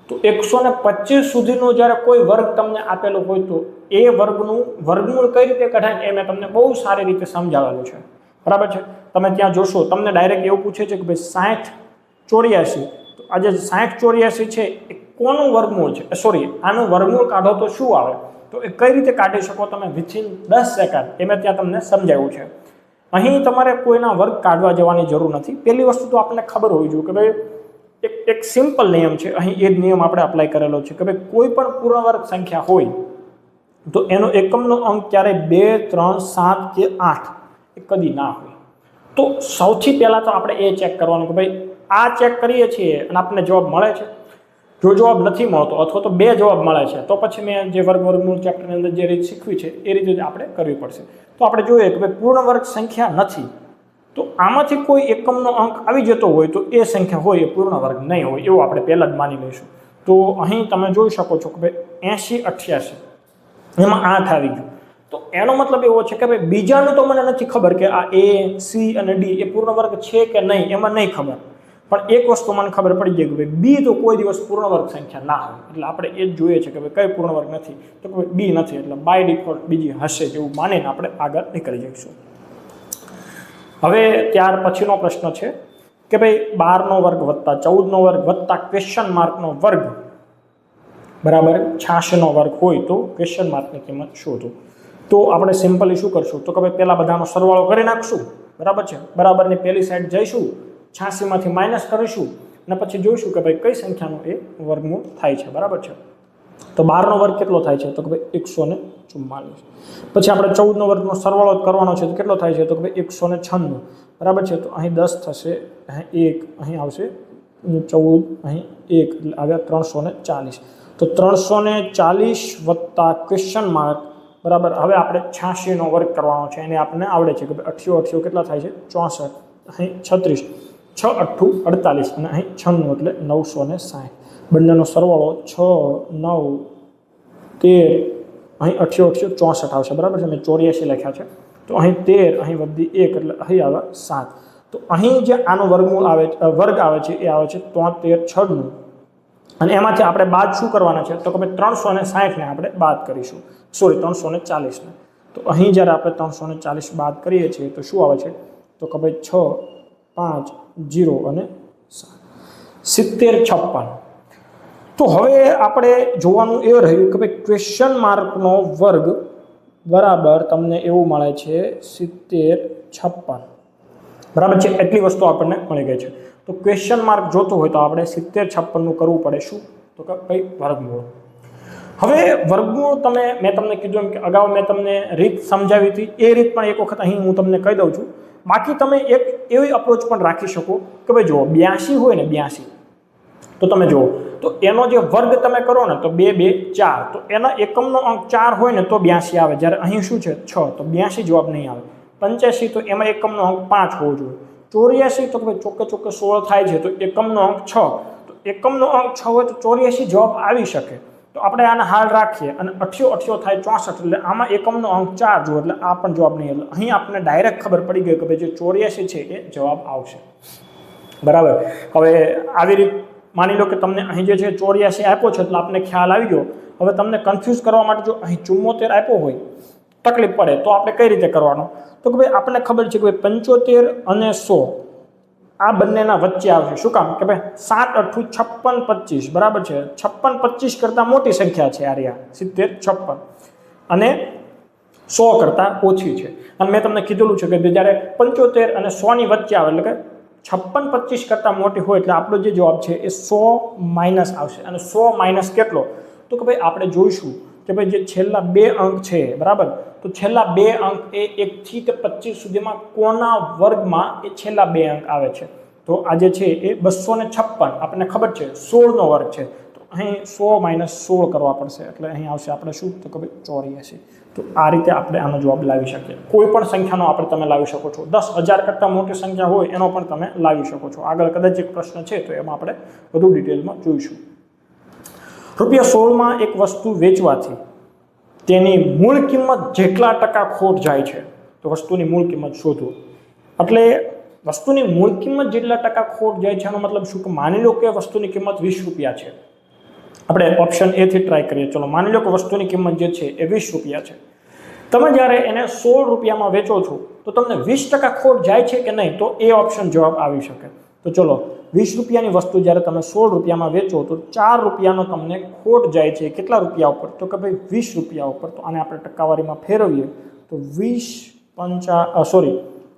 તો 125 સુધીનો જ્યારે કોઈ વર્ગ તમને આપેલો હોય તો એ વર્ગનું વર્ગમૂળ કઈ રીતે કઢાય એ મેં તમને બહુ સારી રીતે સમજાવેલું છે, બરાબર છે। તમે ત્યાં જોશો તમને ડાયરેક્ટ એવું પૂછે છે કે ભાઈ 60 84, તો આ જે 60 84 છે એ કોનું વર્ગમૂળ છે, સોરી આનું વર્ગમૂળ કાઢો તો શું આવે, તો એ કઈ રીતે કાઢી શકો તમે વિથિન 10 સેકન્ડ, એ મેં ત્યાં તમને સમજાવ્યું છે। અહીં તમારે કોઈના વર્ગ કાઢવા જવાની જરૂર નથી। પહેલી વસ્તુ તો આપણને ખબર હોવી જોઈએ કે ભાઈ એક સિમ્પલ નિયમ છે, અહીં એ જ નિયમ આપણે અપ્લાય કરેલો છે કે ભાઈ કોઈ પણ પૂર્ણ વર્ગ સંખ્યા હોય તો એનો એકમનો અંક ક્યારેય 2 3 7 કે 8 એ કદી ના હોય। તો સૌથી પહેલાં તો આપણે એ ચેક કરવાનું કે ભાઈ આ ચેક કરીએ છીએ અને આપણને જવાબ મળે છે, જો જવાબ નથી મળતો અથવા તો 2 જવાબ મળે છે તો પછી મેં જે વર્ગમૂળ ચેપ્ટરની અંદર જે રીત શીખવી છે એ રીતે આપણે કરવી પડશે। તો આપણે જોઈએ કે ભાઈ પૂર્ણ વર્ગ સંખ્યા નથી, તો આમાંથી કોઈ એકમનો અંક આવી જતો હોય તો એ સંખ્યા હોય એ પૂર્ણ વર્ગ નહીં હોય એવું આપણે પહેલાં જ માની લઈશું। તો અહીં તમે જોઈ શકો છો કે ભાઈ 80 88 એમાં 8 આવી ગયું, તો એનો મતલબ એવો છે કે ભાઈ બીજાનું તો મને નથી ખબર કે આ A C અને D એ પૂર્ણ વર્ગ છે કે નહીં, એમાં નહીં ખબર, પણ એક વસ્તુ મને ખબર પડી ગઈ કે ભાઈ B તો કોઈ દિવસ પૂર્ણ વર્ગ સંખ્યા ના હોય, એટલે આપણે એ જ જોઈએ છે કે ભાઈ કઈ પૂર્ણ વર્ગ નથી, તો કોઈ B નથી, એટલે બાય ડિફોલ્ટ બીજી હશે જેવું માનીને આપણે આગળ નીકળી જઈશું। હવે ત્યાર પછીનો પ્રશ્ન છે કે ભાઈ 12નો વર્ગ વત્તા 14નો વર્ગ વત્તા ક્વેશ્ચન માર્કનો વર્ગ બરાબર 86નો વર્ગ હોય તો ક્વેશ્ચન માર્કની કિંમત શોધો। તો આપણે સિમ્પલી શું કરશું, તો કે ભાઈ પહેલાં બધાનો સરવાળો કરી નાખશું, બરાબર છે, બરાબરની પહેલી સાઈડ જઈશું, 86માંથી માઇનસ કરીશું અને પછી જોઈશું કે ભાઈ કઈ સંખ્યાનો એ વર્ગમૂળ થાય છે, બરાબર છે। તો 12નો વર્ગ કેટલો થાય છે, તો કે ભાઈ 144, પછી આપણે 14નો વર્ગનો સરવાળો કરવાનો છે તો કેટલો થાય છે, તો કે ભાઈ 196, બરાબર છે, તો અહીં 10 થશે, અહીં 1 અહીં આવશે, 14 અહીં 1 એટલે આવ્યા 340, તો 340 વત્તા ક્વેશ્ચન માર્ક બરાબર. હવે આપણે 86 નો વર્ગ કરવાનો છે, એને આપણને આવડે છે કે 88 કેટલા થાય છે 64, અહીં 36, 6 8 48 અને અહીં 96 એટલે 960. બંનેનો સરવાળો 6 9 13, અહીં 88 64 આવશે, બરાબર છે. મેં 84 લખ્યા છે, તો અહીં 13, અહીં વધી 1 એટલે અહીં આવે 7. તો અહીં જે આનો વર્ગમૂળ આવે વર્ગ આવે છે એ આવે છે 73 6 અને એમાંથી આપણે બાદ શું કરવાના છે તો કે ભાઈ 360 ને આપણે બાદ કરીશું, સોરી 340 ને. તો અહીં જ્યારે આપણે 340 બાદ કરીએ છીએ તો શું આવે છે તો કે ભાઈ 6 5 0 અને 70 56. તો હવે આપણે જોવાનું એ રહ્યું કે ભાઈ ક્વેશ્ચન માર્કનો વર્ગ બરાબર તમને એવું મળે છે 70 56, બરાબર છે. એટલી વસ્તુ આપણને મળી ગઈ છે. તો ક્વેશ્ચન માર્ક જોતો હોય તો આપણે 70 56 નું કરવું પડે શું તો કે ભાઈ વર્ગમૂળ. હવે વર્ગમૂળ મેં તમને કીધું એમ કે અગાઉ મેં તમને રીત સમજાવી હતી, એ રીત પણ એક વખત અહીં હું તમને કહી દઉં છું. બાકી તમે એક એવી અપ્રોચ પણ રાખી શકો કે ભાઈ જુઓ 82 હોય ને 82, તો તમે જુઓ તો એનો જે વર્ગ તમે કરો ને તો 2 2 4, તો એના એકમનો અંક 4 હોય ને તો 82 આવે, જ્યારે અહીં શું છે 6, તો 82 જવાબ નહીં આવે. 85 તો એમાં એકમનો અંક 5 હોવો જોઈએ. 84 તો ભાઈ ચોક્કે 16 થાય છે, તો એકમનો અંક 6, તો એકમનો અંક 6 હોય તો 84 જવાબ આવી શકે. તો આપણે આને હાલ રાખીએ અને 88 થાય 64, એટલે આમાં એકમનો અંક 4 જુઓ એટલે આ પણ જવાબ નહીં. એટલે અહીં આપણને ડાયરેક્ટ ખબર પડી ગઈ કે ભાઈ જે 84 છે એ જવાબ આવશે, બરાબર. હવે આવી રીત માની લો કે તમને અહીં જે છે 84 આપ્યો છે એટલે આપણને ખ્યાલ આવી ગયો. હવે તમને કન્ફ્યુઝ કરવા માટે જો અહીં 74 આપ્યો હોય તકલીફ પડે તો આપણે કઈ રીતે કરવાનો તો કે ભાઈ આપણને ખબર છે કે 75 અને 100 આ બંનેના વચ્ચે આવશે. શું કામ કે ભાઈ 7 8 56 25, બરાબર છે. 56 25 કરતાં મોટી સંખ્યા છે આ 70 56 અને 100 કરતાં ઓછી છે. અને મેં તમને કીધેલું છે કે જ્યારે 75 અને 100 ની વચ્ચે આવે એટલે કે 56 25 કરતાં મોટી હોય એટલે આપણો જે જવાબ છે એ 100 માઇનસ આવશે. અને 100 માઇનસ કેટલો તો કે ભાઈ આપણે જોઈશું કે ભાઈ જે છેલ્લા 2 અંક છે, બરાબર, તો છેલ્લા 2 અંક એ 1 થી 25 સુધીમાં કોના વર્ગમાં એ છેલ્લા 2 અંક આવે છે. તો આ જે છે એ 256, આપણને ખબર છે 16 નો વર્ગ છે, તો અહીં 100 માઇનસ 16 કરવા પડશે એટલે અહીં આવશે આપણે શું તો કે ભાઈ 84. તો આ રીતે આપણે આનો જવાબ લાવી શકીએ. કોઈ પણ સંખ્યાનો આપણે તમે લાવી શકો છો. 10,000 કરતાં મોટી સંખ્યા હોય એનો પણ તમે લાવી શકો છો. આગળ કદાચ એક પ્રશ્ન છે તો એમાં આપણે વધુ ડિટેલમાં જોઈશું. ₹16 એક વસ્તુ વેચવાથી તેની મૂળ કિંમત જેટલા ટકા ખોટ જાય છે, તો વસ્તુની મૂળ કિંમત શોધો. એટલે વસ્તુની મૂળ કિંમત જેટલા ટકા ખોટ જાય છે એનો મતલબ શું કે માની લો કે વસ્તુની કિંમત ₹20 છે. આપણે ઓપ્શન એ થી ટ્રાય કરીએ. ચલો માની લો કે વસ્તુની કિંમત જે છે એ ₹20 છે. તમે જ્યારે એને ₹16 વેચો છો તો તમને 20% ખોટ જાય છે કે નહીં, તો એ ઓપ્શન જવાબ આવી શકે. તો ચલો ₹20 વસ્તુ જ્યારે તમે ₹16 વેચો તો ₹4 તમને ખોટ જાય છે. કેટલા રૂપિયા ઉપર તો કે ભાઈ ₹20 ઉપર. તો આને આપણે ટકાવારીમાં ફેરવીએ તો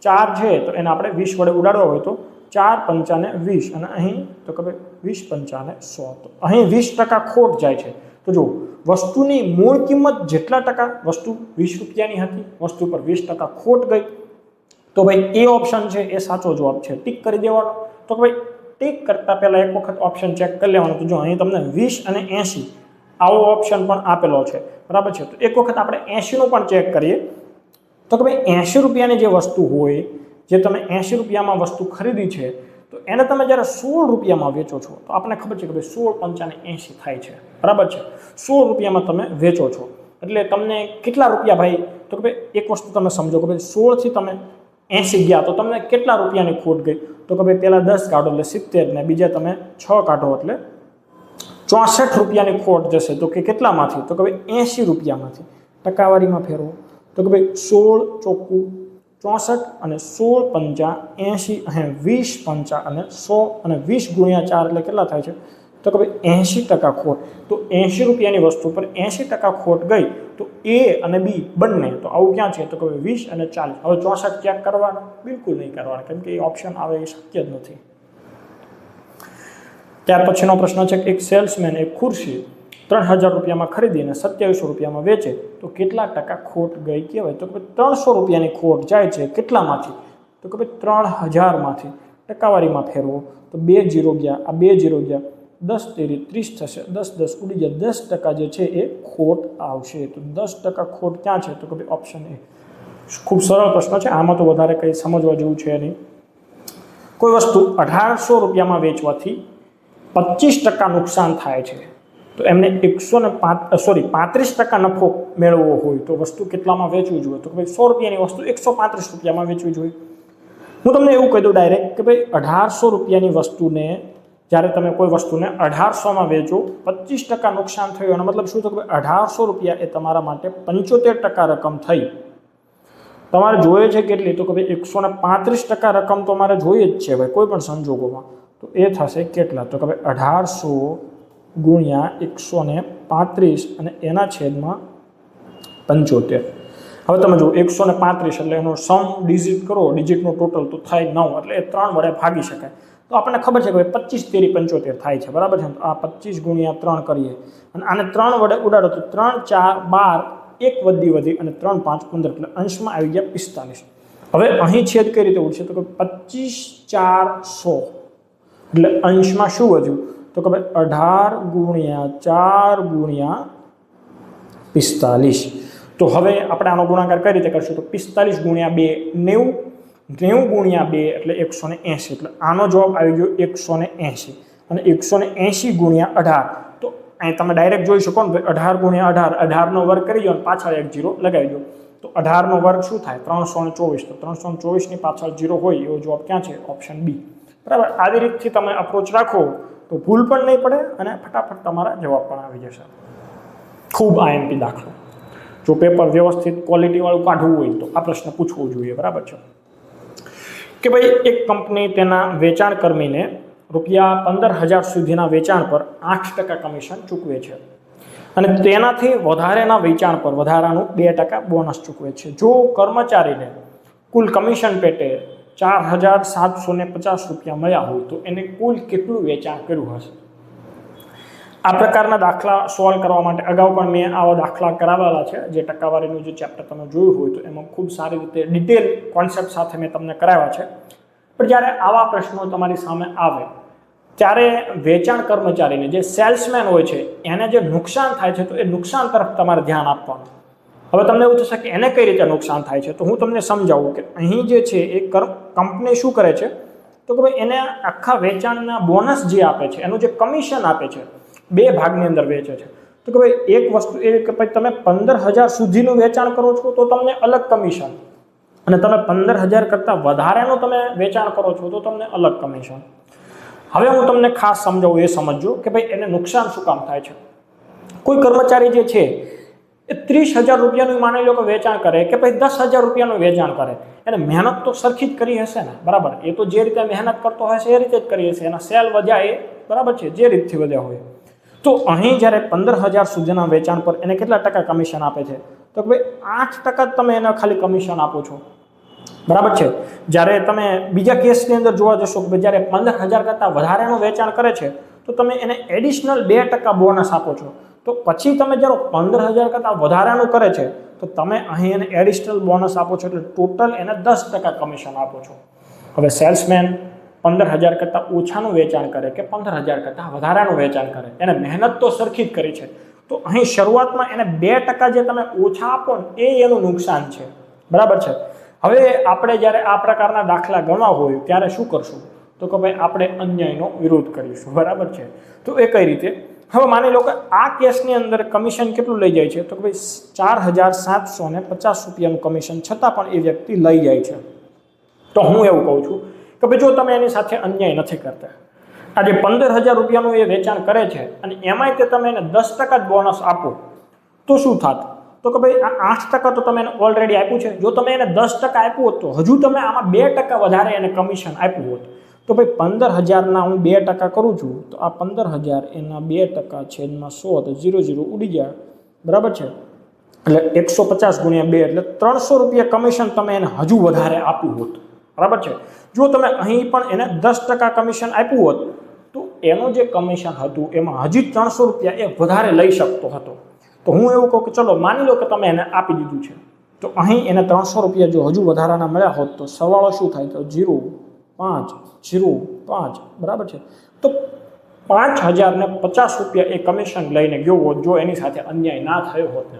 4 છે તો એને આપણે 20 વડે ઉડાડવા હોય તો 4 5 ને 20 અને અહીં તો કે ભાઈ 20 5 ને 100, તો અહીં 20% ખોટ જાય છે. તો જો વસ્તુની મૂળ કિંમત જેટલા ટકા, વસ્તુ ₹20 હતી, વસ્તુ પર 20% ખોટ ગઈ, તો ભાઈ એ ઓપ્શન છે એ સાચો જવાબ છે. ટીક કરી દેવાનો. તો ભાઈ ટીક કરતા પહેલા એક વખત ઓપ્શન ચેક કરી લેવાનું. તો જો અહીં તમને 20 અને 80 આવો ઓપ્શન પણ આપેલો છે, બરાબર છે. તો એક વખત આપણે 80 નું પણ ચેક કરીએ. તો કે ભાઈ ₹80 જે વસ્તુ હોય, જે તમે ₹80 વસ્તુ ખરીદી છે, તો એને તમે જ્યારે ₹16 વેચો છો તો આપણને ખબર છે કે ભાઈ 16 5 ને 80 થાય છે, બરાબર છે. ₹16 તમે વેચો છો એટલે તમને કેટલા રૂપિયા ભાઈ તો કે ભાઈ એક વસ્તુ તમે સમજો કે ભાઈ 16 થી તમે 80 ગયા તો તમને કેટલા રૂપિયાની ખોટ ગઈ તો કે ભાઈ પહેલા 10 કાઢો એટલે 70 ને બીજા તમે 6 કાઢો એટલે ₹64 ખોટ જશે. તો કે કેટલામાંથી તો કે ભાઈ ₹80 ટકાવારીમાં ફેરવો તો કે ભાઈ 16 ચોખ્ખું 64 અને 16 5 80 અને 20 5 અને 100 અને 20 ગુણ્યા 4 એટલે કેટલા થાય છે તો કે ભાઈ 80% ખોટ. તો ₹80 વસ્તુ પર 80% ખોટ ગઈ તો એ અને બી બંને તો આવું ક્યાં છે તો કે 20 અને 40. હવે 64 ચેક કરવાના બિલકુલ નહીં કરવાના, કેમ કે એ ઓપ્શન આવે એ શક્ય જ નથી. ત્યાર પછીનો પ્રશ્ન છે કે એક સેલ્સમેન એક ખુરશી ₹3000 ખરીદીને ₹2700 વેચે તો કેટલા ટકા ખોટ ગઈ કહેવાય તો કે ₹300 ખોટ જાય છે. કેટલામાંથી તો કે ભાઈ 3000 માંથી. ટકાવારીમાં ફેરવો તો 2 0 ગયા, આ 2 0 ગયા, 10 તેરી 30 થશે, 10 10 ઉડી જાય, 10% જે છે એ ખોટ આવશે. તો 10% ખોટ ક્યાં છે? તો કે ભાઈ ઓપ્શન એ. ખૂબ સરળ પ્રશ્ન છે, આમાં તો વધારે કંઈ સમજવા જેવું છે નહીં. કોઈ વસ્તુ 1800 રૂપિયામાં વેચવાથી 25% નુકસાન થાય છે, તો એમને 35% નફો મેળવવો હોય તો વસ્તુ કેટલામાં વેચવી જોઈએ? તો કે ભાઈ 100 રૂપિયાની વસ્તુ 135 રૂપિયામાં વેચવી જોઈએ. હું તમને એવું કહી દઉં ડાયરેક્ટ કે ભાઈ 1800 રૂપિયાની વસ્તુને જ્યારે તમે કોઈ વસ્તુને 1800માં વેચો, 25% નુકસાન થયું, એનો મતલબ શું? તો કે 1800 રૂપિયા એ તમારા માટે 75% રકમ થઈ. તમારે જોઈએ છે કેટલી? તો કે ભાઈ 135% રકમ તો મારે જોઈએ જ છે ભાઈ કોઈ પણ સંજોગોમાં. તો એ થશે કેટલા? તો કે ભાઈ 1800 ગુણ્યા 135 અને એના છેદમાં 75. હવે તમે જુઓ 135 એટલે એનો સમ ડિજિટ કરો, ડિજિટનું ટોટલ તો થાય 9, એટલે એ 3 વડે ભાગી શકાય. તો આપણને ખબર છે કે ભાઈ 25 તેરી 75 થાય છે, બરાબર છે. તો આ 25 ગુણ્યા 3 કરીએ અને આને 3 વડે ઉડાડો તો 3 4 12, 1 વધી અને 3 5 15, એટલે અંશમાં આવી ગયા 45. હવે અહીં છેદ કઈ રીતે ઉડશે? તો કે 25 4 100, એટલે અંશમાં શું વધ્યું? તો કે ભાઈ 18 ગુણ્યા 4 ગુણ્યા 45. તો હવે આપણે આનો ગુણાકાર કઈ રીતે કરશું? તો 45 ગુણ્યા 2 90, 90 ગુણ્યા 2 એટલે 180, એટલે આનો જવાબ આવી ગયો 180. અને 180 ગુણ્યા 18, તો અહીં તમે ડાયરેક્ટ જોઈ શકો ને, 18 ગુણ્યા 18, 18નો વર્ગ કરી દો અને પાછળ એક 0 લગાવી દો. તો 18નો વર્ગ શું થાય? 324. તો 324ની પાછળ 0 હોય એવો જવાબ ક્યાં છે? Option B. બરાબર. આવી રીતથી તમે અપ્રોચ રાખો તો ભૂલ પણ નહીં પડે અને ફટાફટ તમારા જવાબ પણ આવી જશે. ખૂબ આઈએમપી દાખલો. જો પેપર વ્યવસ્થિત ક્વોલિટીવાળું કાઢવું હોય તો આ પ્રશ્ન પૂછવો જોઈએ, બરાબર છે. કે ભાઈ એક કંપની તેના વેચાણ કર્મીને રૂપિયા 15,000 સુધીના વેચાણ પર 8% કમિશન ચૂકવે છે અને તેનાથી વધારેના વેચાણ પર વધારાનું 2% બોનસ ચૂકવે છે. જો કર્મચારીને કુલ કમિશન પેટે 4,750 રૂપિયા મળ્યા હોય તો એને કુલ કેટલું વેચાણ કર્યું હશે? આ પ્રકારના દાખલા સોલ્વ કરવા માટે અગાઉ પણ મેં આવા દાખલા કરાવેલા છે. જે ટકાવારીનું જે ચેપ્ટર તમે જોયું હોય તો એમાં ખૂબ સારી રીતે ડિટેલ કોન્સેપ્ટ સાથે મેં તમને કરાવ્યા છે. પણ જ્યારે આવા પ્રશ્નો તમારી સામે આવે ત્યારે વેચાણ કર્મચારીને, જે સેલ્સમેન હોય છે, એને જે નુકસાન થાય છે તો એ નુકસાન તરફ તમારે ધ્યાન આપવાનું. હવે તમને એવું થશે કે એને કઈ રીતે નુકસાન થાય છે, તો હું તમને સમજાવું કે અહીં જે છે એ કંપની શું કરે છે? તો કે ભાઈ એને આખા વેચાણના બોનસ જે આપે છે, એનું જે કમિશન આપે છે, 2 ભાગની અંદર વેચે છે. તો કે ભાઈ એક વસ્તુ એ કે ભાઈ તમે 15,000 સુધીનું વેચાણ કરો છો તો તમને અલગ કમિશન, અને તમે 15,000 કરતાં વધારેનું તમે વેચાણ કરો છો તો તમને અલગ કમિશન. હવે હું તમને ખાસ સમજાવું, એ સમજજો કે ભાઈ એને નુકસાન શું કામ થાય છે. કોઈ કર્મચારી જે છે એ 30,000 રૂપિયાનું માની લો કે વેચાણ કરે, કે ભાઈ 10,000 રૂપિયાનું વેચાણ કરે, એને મહેનત તો સરખી જ કરી હશે ને, બરાબર. એ તો જે રીતે મહેનત કરતો હશે એ રીતે જ કરી હશે, એના સેલ વધ્યા એ બરાબર છે, જે રીતથી વધ્યા હોય. તો અહીં જ્યારે 15,000 સુધીના વેચાણ પર એને કેટલા ટકા કમિશન આપે છે? તો ભાઈ 8% જ તમે એને ખાલી કમિશન આપો છો, બરાબર છે. જ્યારે તમે બીજા કેસની અંદર જોવા જશો કે જ્યારે 15,000 કરતાં વધારેનું વેચાણ કરે છે તો તમે એને એડિશનલ 2% બોનસ આપો છો. તો પછી તમે જ્યારે 15,000 કરતાં વધારાનું કરે છે તો તમે અહીં એને એડિશનલ બોનસ આપો છો, એટલે ટોટલ એને 10% કમિશન આપો છો. હવે સેલ્સમેન 15,000 કરતાં ઓછાનું વેચાણ કરે કે 15,000 કરતાં વધારાનું વેચાણ કરે, એને મહેનત તો સરખી જ કરી છે, તો અહીં શરૂઆતમાં એને 2% જે તમે ઓછા આપો ને એ એનું નુકસાન છે, બરાબર છે. હવે આપણે જ્યારે આ પ્રકારના દાખલા ગણવા હોય ત્યારે શું કરશું? તો કે ભાઈ આપણે અન્યાયનો વિરોધ કરીશું, બરાબર છે. તો એ કઈ રીતે? હવે માની લો કે આ કેસની અંદર કમિશન કેટલું લઈ જાય છે? તો કે ભાઈ 4,750 રૂપિયાનું કમિશન છતાં પણ એ વ્યક્તિ લઈ જાય છે. તો હું એવું કહું છું કે ભાઈ જો તમે એની સાથે અન્યાય નથી કરતા, આજે 15,000 રૂપિયાનું એ વેચાણ કરે છે અને એમાંય તે તમે એને 10% જ બોનસ આપો તો શું થાત? તો કે ભાઈ આ 8% તો તમે એને ઓલરેડી આપ્યું છે. જો તમે એને 10% આપ્યું હોત તો હજુ તમે આમાં 2% વધારે એને કમિશન આપ્યું હોત. તો ભાઈ 15,000ના હું 2% કરું છું તો આ 15,000 એના 2% છેદમાં 100 તો 0 0 ઉડી જાય, બરાબર છે. એટલે 150 ગુણ્યા 2 એટલે 300 રૂપિયા કમિશન તમે એને હજુ વધારે આપ્યું હોત, બરાબર છે. જો તમે અહીં પણ એને 10% કમિશન આપ્યું હોત તો એનું જે કમિશન હતું એમાં હજી 300 રૂપિયા એ વધારે લઈ શકતો હતો. તો હું એવું કહું કે ચલો માની લો કે તમે એને આપી દીધું છે, તો અહીં એને 300 રૂપિયા જો હજુ વધારાના મળ્યા હોત તો સરવાળો શું થાય? તો 0 5 0 5, બરાબર છે. તો ₹5050 એ કમિશન લઈને ગયો હોત જો એની સાથે અન્યાય ના થયો હોત ને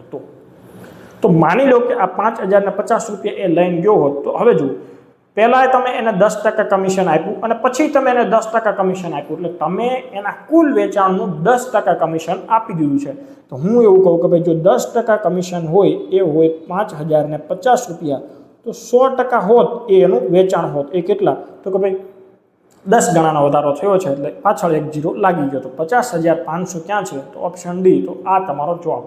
તો માની લો કે આ ₹5050 એ લઈને ગયો હોત તો હવે જુઓ પહેલાં તમે એને 10% કમિશન આપ્યું અને પછી તમે એને 10% કમિશન આપ્યું એટલે તમે એના કુલ વેચાણનું 10% કમિશન આપી દીધું છે. તો હું એવું કહું કે ભાઈ જો 10% કમિશન હોય એ હોય ₹5050 તો 100% હોત એ એનું વેચાણ હોત એ કેટલા તો કે ભાઈ 10 ગણાનો વધારો થયો છે એટલે પાછળ એક 0 લાગી ગયો તો 50,500 ક્યાં છે તો ઓપ્શન ડી. તો આ તમારો જવાબ.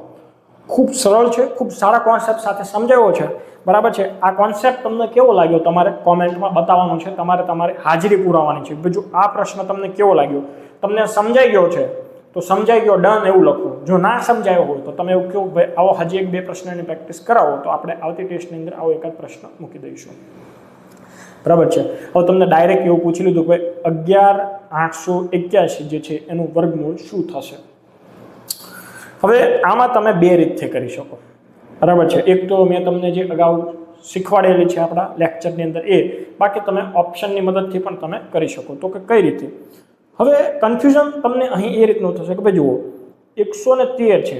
ખૂબ સરળ છે, ખૂબ સારા કોન્સેપ્ટ સાથે સમજાવ્યો છે, બરાબર છે. આ કોન્સેપ્ટ તમને કેવો લાગ્યો તમારે કોમેન્ટમાં બતાવવાનું છે, તમારે હાજરી પુરાવવાની છે. જો આ પ્રશ્ન તમને કેવો લાગ્યો, તમને સમજાઈ ગયો છે તો સમજાઈ ગયો ડન એવું લખો. જો ના સમજાયો હોય તો તમે એવું કહો ભાઈ આવો હજી 1-2 પ્રશ્નની પ્રેક્ટિસ કરાવો તો આપણે આવતી ટેસ્ટની અંદર આવો એક જ પ્રશ્ન મૂકી દઈશું, બરાબર છે. હવે તમને ડાયરેક્ટ એવું પૂછી લીધું કે 11,881 જે છે એનું વર્ગમૂળ શું થશે. હવે આમાં તમે 2 રીતથી કરી શકો, બરાબર છે. એક તો મેં તમને જે અગાઉ શીખવાડેલી છે આપણા લેક્ચરની અંદર એ, બાકી તમે ઓપ્શનની મદદથી પણ તમે કરી શકો. તો કે કઈ રીતે? હવે કન્ફ્યુઝન તમને અહીં એ રીતનું થશે કે ભાઈ જુઓ 113 છે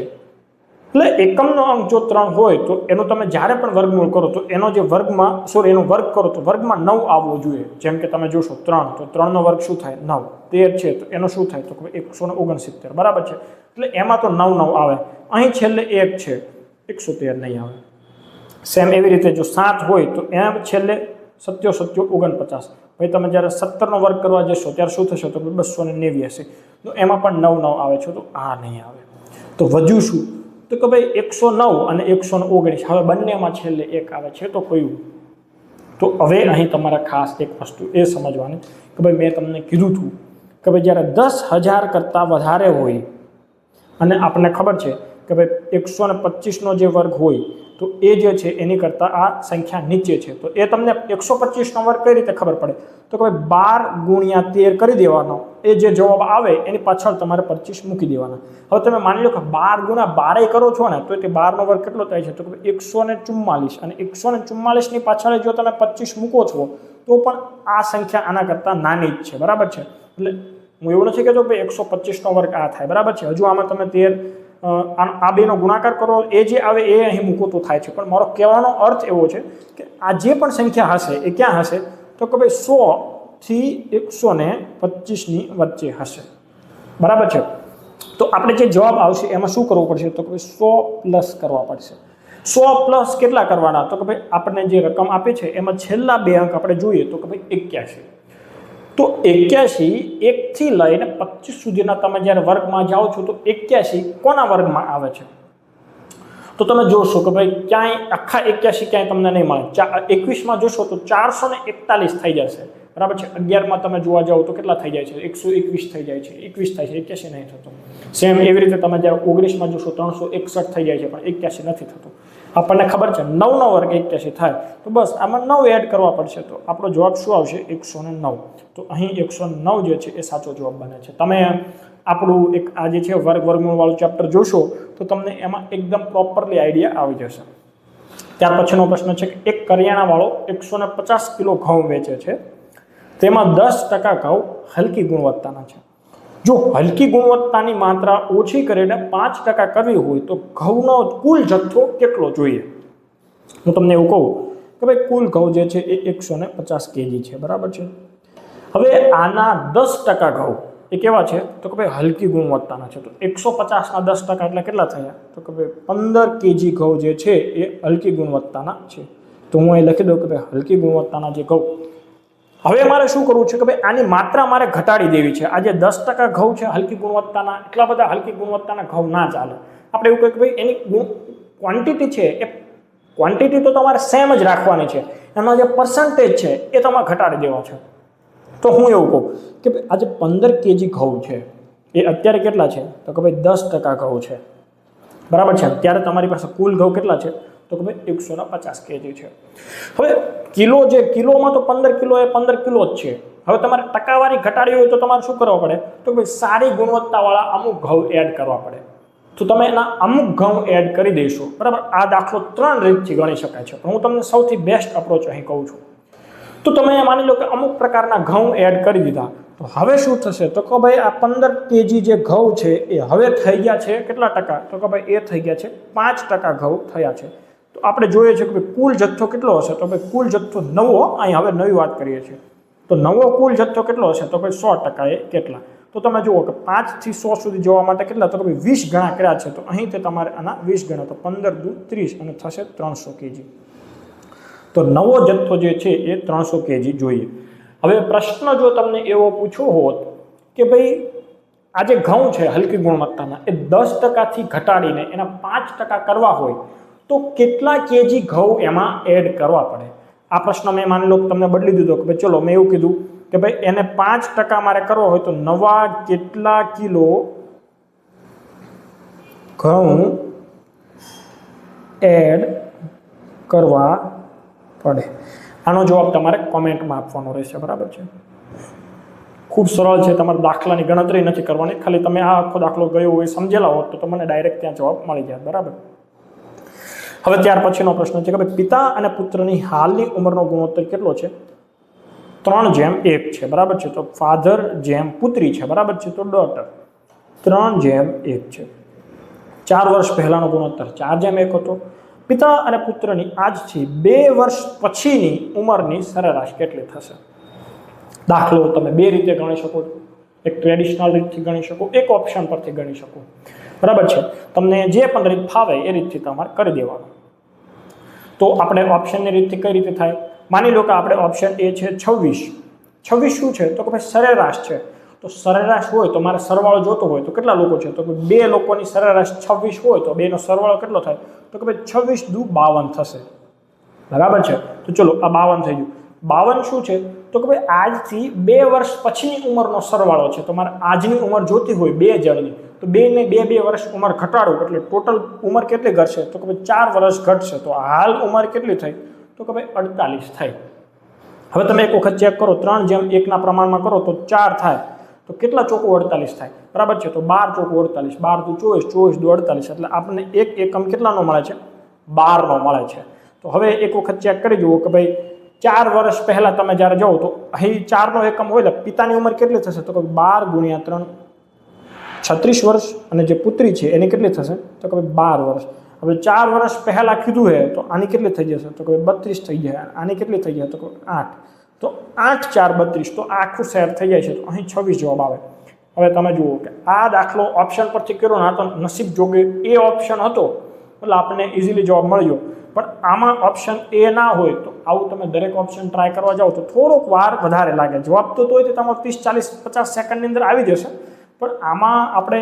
એટલે એકમનો અંક જો 3 હોય તો એનો તમે જ્યારે પણ વર્ગમૂળ કરો તો એનો જે એનો વર્ગ કરો તો વર્ગમાં 9 આવવો જોઈએ. જેમ કે તમે જોશો 3 તો 3 નો વર્ગ શું થાય 9, 13 છે તો એનો શું થાય તો 169, બરાબર છે. એટલે એમાં તો 9 આવે. અહીં છેલ્લે 1 છે 113 નહીં આવે. સેમ એવી રીતે જો 7 હોય તો એમ છેલ્લે 7 49. ભાઈ તમે જ્યારે 17 નો વર્ગ કરવા જશો ત્યારે શું થશે તો 289. તો એમાં પણ 9 આવે છે તો આ નહીં આવે. તો વધ્યું શું તો કે ભાઈ 109 અને 119. હવે બંનેમાં છેલ્લે 1 આવે છે તો કયું? તો હવે અહીં તમારે ખાસ એક વસ્તુ એ સમજવાની કે ભાઈ મેં તમને કીધું હતું કે ભાઈ જ્યારે 10,000 કરતાં વધારે હોય અને આપણને ખબર છે કે ભાઈ 125 નો જે વર્ગ હોય તો એ જે છે એની કરતાં આ સંખ્યા નીચે છે. તો એ તમને 125 નો વર્ગ કઈ રીતે ખબર પડે તો કે ભાઈ 12 × 13 કરી દેવાનો. એ જે જવાબ આવે એની પાછળ તમારે 25 મૂકી દેવાના. હવે તમે માની લો કે 12 × 12 કરો છો ને તો તે 12 નો વર્ગ કેટલો થાય છે તો કે 144 અને 144 ની પાછળ જો તમે 25 મૂકો છો તો પણ આ સંખ્યા આના કરતાં નાની જ છે, બરાબર છે. એટલે હું એવું નથી કહેતો કે 125 નો વર્ગ આ થાય, બરાબર છે. હજુ આમાં તમે 13 આ બેનો ગુણાકાર કરો એ જે આવે એ અહીં મૂકો તો થાય છે. પણ મારો કહેવાનો અર્થ એવો છે કે આ જે પણ સંખ્યા હશે એ ક્યાં હશે તો કે ભાઈ 100 થી 125 ની વચ્ચે હશે, બરાબર છે. તો આપણે જે જવાબ આવશે એમાં શું કરવું પડશે તો કે ભાઈ 100 પ્લસ કરવા પડશે. 100 પ્લસ કેટલા કરવાના તો કે ભાઈ આપણને જે રકમ આપી છે એમાં છેલ્લા 2 અંક આપણે જોઈએ તો કે ભાઈ 81. તો 81 1 થી લઈને 25 સુધીના તમે જ્યારે વર્ગમાં જાઓ છો તો 81 કોના વર્ગમાં આવે છે તો તમે જોશો કે ભાઈ ક્યાંય આખા 81 ક્યાંય તમને નહીં મળે. 21માં જોશો તો 441 થઈ જશે, બરાબર છે. 11માં તમે જોવા જાઓ તો કેટલા થઈ જાય છે 121 થઈ જાય છે, 21 થાય છે, 81 નહીં થતો. સેમ એવી રીતે તમે જ્યારે 19માં જોશો 361 થઈ જાય છે પણ 81 નથી થતો. આપણને ખબર છે 9 નો વર્ગ 81 થાય તો બસ આમાં 9 એડ કરવા પડશે તો આપણો જવાબ શું આવશે 109. તો અહીં 109 જે છે એ સાચો જવાબ બને છે. તમે આપણું એક આ જે છે વર્ગમૂળ વાળું ચેપ્ટર જોશો તો તમને એમાં એકદમ પ્રોપરલી આઈડિયા આવી જશે. ત્યાર પછીનો પ્રશ્ન છે કે એક કરિયાણાવાળો 150 કિલો ઘઉં વેચે છે, તેમાં 10% ઘઉં હલકી ગુણવત્તાના છે. જો હલકી ગુણવત્તાની માત્રા ઓછી કરીને 5% કરવી હોય તો ઘઉંનો કુલ જથ્થો કેટલો જોઈએ? હું તમને એવું કહું કે ભાઈ કુલ ઘઉં જે છે એ 150 kg છે, બરાબર છે. હવે આના 10% ઘઉં એ કેવા છે તો કે ભાઈ હલકી ગુણવત્તાના છે. તો 150 ના 10% એટલે કેટલા થયા તો કે ભાઈ 15 kg ઘઉં જે છે એ હલકી ગુણવત્તાના છે. તો હું અહીં લખી દઉં કે ભાઈ હલકી ગુણવત્તાના જે ઘઉં. હવે મારે શું કરવું છે કે ભાઈ આની માત્રા મારે ઘટાડી દેવી છે. આ જે 10% ઘઉં છે હલકી ગુણવત્તાના, એટલા બધા હલકી ગુણવત્તાના ઘઉં ના ચાલે. આપણે એવું કહીએ કે ભાઈ એની ક્વોન્ટિટી છે એ ક્વોન્ટિટી તો તમારે સેમ જ રાખવાની છે, એનો જે પર્સન્ટેજ છે એ તમારે ઘટાડી દેવા છે. તો હું એવું કહું કે ભાઈ આજે 15 kg ઘઉં છે એ અત્યારે કેટલા છે તો કે ભાઈ 10% ઘઉં છે, બરાબર છે. ત્યારે તમારી પાસે કુલ ઘઉં કેટલા છે તો કે ભાઈ 150 kg છે. હવે કિલોમાં તો 15 કિલો એ 15 કિલો જ છે. હવે તમારે ટકાવારી ઘટાડવી હોય તો તમારે શું કરવું પડે તો ભાઈ સારી ગુણવત્તાવાળા અમુક ઘઉં એડ કરવા પડે. તો તમે એના અમુક ઘઉં એડ કરી દઈશું, બરાબર. આ દાખલો 3 રીતથી ગણી શકાય છે પણ હું તમને સૌથી બેસ્ટ અપ્રોચ અહીં કહું છું. તો તમે માની લો કે અમુક પ્રકારના ઘઉં એડ કરી દીધા, તો હવે શું થશે? તો કે ભાઈ આ 15 kg જે ઘઉં છે એ હવે થઈ ગયા છે કેટલા ટકા? તો કે ભાઈ એ થઈ ગયા છે 5% ઘઉં થયા છે. તો આપણે જોઈએ છે કે ભાઈ કુલ જથ્થો કેટલો હશે? તો ભાઈ કુલ જથ્થો નવો, અહીં હવે નવી વાત કરીએ છીએ, તો નવો કુલ જથ્થો કેટલો હશે? તો ભાઈ 100% એ કેટલા? તો તમે જુઓ કે 5 થી 100 સુધી જવા માટે કેટલા? તો ભાઈ 20 ગણા કર્યા છે, તો અહીં તે તમારે આના 20 ગણા, તો 15 દુ 30 અને થશે 300 kg. તો નવો જથ્થો જે છે એ 300 kg જોઈએ. હવે પ્રશ્ન જો તમને એવો પૂછવો હોત કે ભાઈ આ જે ઘઉં છે હલકી ગુણવત્તાના એ 10% થી ઘટાડીને એના 5% કરવા હોય તો કેટલા કેજી ઘઉં એમાં એડ કરવા પડે? આ પ્રશ્ન મેં માની લો તમને બદલી દીધો કે ભાઈ ચલો મેં એવું કીધું કે ભાઈ એને 5% મારે કરવો હોય તો નવા કેટલા કિલો ઘઉં એડ કરવા પડે? આનો જવાબ તમારે કોમેન્ટમાં આપવાનો રહેશે, બરાબર છે? ખૂબ સરળ છે, તમારે દાખલાની ગણતરી નથી કરવાની, ખાલી તમે આ આખો દાખલો ગયો હોય સમજેલા હોત તો તમને ડાયરેક્ટ ત્યાં જવાબ મળી જાય, બરાબર? હવે ત્યાર પછીનો પ્રશ્ન છે કે ભાઈ પિતા અને પુત્રની હાલની ઉંમરનો ગુણોત્તર કેટલો છે? 3:1 છે, બરાબર છે? તો ફાધર જેમ પુત્રી છે, બરાબર છે? તો ડોટર 3:1 છે. 4 વર્ષ પહેલાનો ગુણોત્તર 4:1 હતો. પિતા અને પુત્રની આજથી 2 વર્ષ પછીની ઉંમરની સરેરાશ કેટલી થશે? દાખલો તમે બે રીતે ગણી શકો છો, એક ટ્રેડિશનલ રીતથી ગણી શકો, એક ઓપ્શન પરથી ગણી શકો, બરાબર છે? તમને જે પણ રીત ફાવે એ રીતથી તમારે કરી દેવાનું. તો આપણે ઓપ્શનની રીતથી કઈ રીતે થાય? માની લો કે આપણે ઓપ્શન એ છે 26. 26 શું છે? તો કે ભાઈ સરેરાશ છે. તો સરેરાશ હોય તો મારે સરવાળો જોતો હોય તો કેટલા લોકો છે? તો કે 2 લોકોની સરેરાશ 26 હોય તો 2 નો સરવાળો કેટલો થાય? તો કે ભાઈ 26 દુ 52 થશે, બરાબર છે? તો ચલો આ 52 થઈ ગયું. 52 શું છે? તો કે ભાઈ આજથી 2 વર્ષ પછીની ઉંમરનો સરવાળો છે. તો મારે આજની ઉંમર જોતી હોય 2 જણની, તો 2 ને 2 વર્ષ ઉંમર ઘટાડું એટલે ટોટલ ઉંમર કેટલી ઘટશે? તો કે ભાઈ 4 વર્ષ ઘટશે. તો હાલ ઉંમર કેટલી થઈ? તો કે ભાઈ 48 થઈ. હવે તમે એક વખત ચેક કરો, 3:1 ના પ્રમાણમાં કરો તો 4 થાય, તો કેટલા ચોકું 48 થાય, બરાબર છે? તો 12 ચોકું 48, 12 દુ 24, 24 દુ 48, એટલે આપણને એક એકમ કેટલાનો મળે છે? 12 નો મળે છે. તો હવે એક વખત ચેક કરી જુઓ કે ભાઈ 4 વર્ષ પહેલા તમે જ્યારે જાઓ તો અહીં 4 નો એકમ હોય એટલે પિતાની ઉંમર કેટલી થશે? તો કે 12 × 3 36 વર્ષ, અને જે પુત્રી છે એની કેટલી થશે? તો કે 12 વર્ષ. હવે 4 વર્ષ પહેલા કીધું હે તો આની કેટલી થઈ જશે? તો કે 32 થઈ જાય. આની કેટલી થઈ જાય? તો કે 8. તો 8 4 32, તો આખું શેર થઈ જાય છે. તો અહીં 26 જવાબ આવે. હવે તમે જુઓ કે આ દાખલો ઓપ્શન પરથી કર્યો ને, આ તો નસીબ જોગે એ ઓપ્શન હતો એટલે આપણને ઇઝીલી જવાબ મળ્યો. પણ આમાં ઓપ્શન એ ના હોય તો આવું તમે દરેક ઓપ્શન ટ્રાય કરવા જાઓ તો થોડોક વાર વધારે લાગે. જવાબ તો હોય તો તમારો 30 40 50 સેકન્ડની અંદર આવી જશે, પણ આમાં આપણે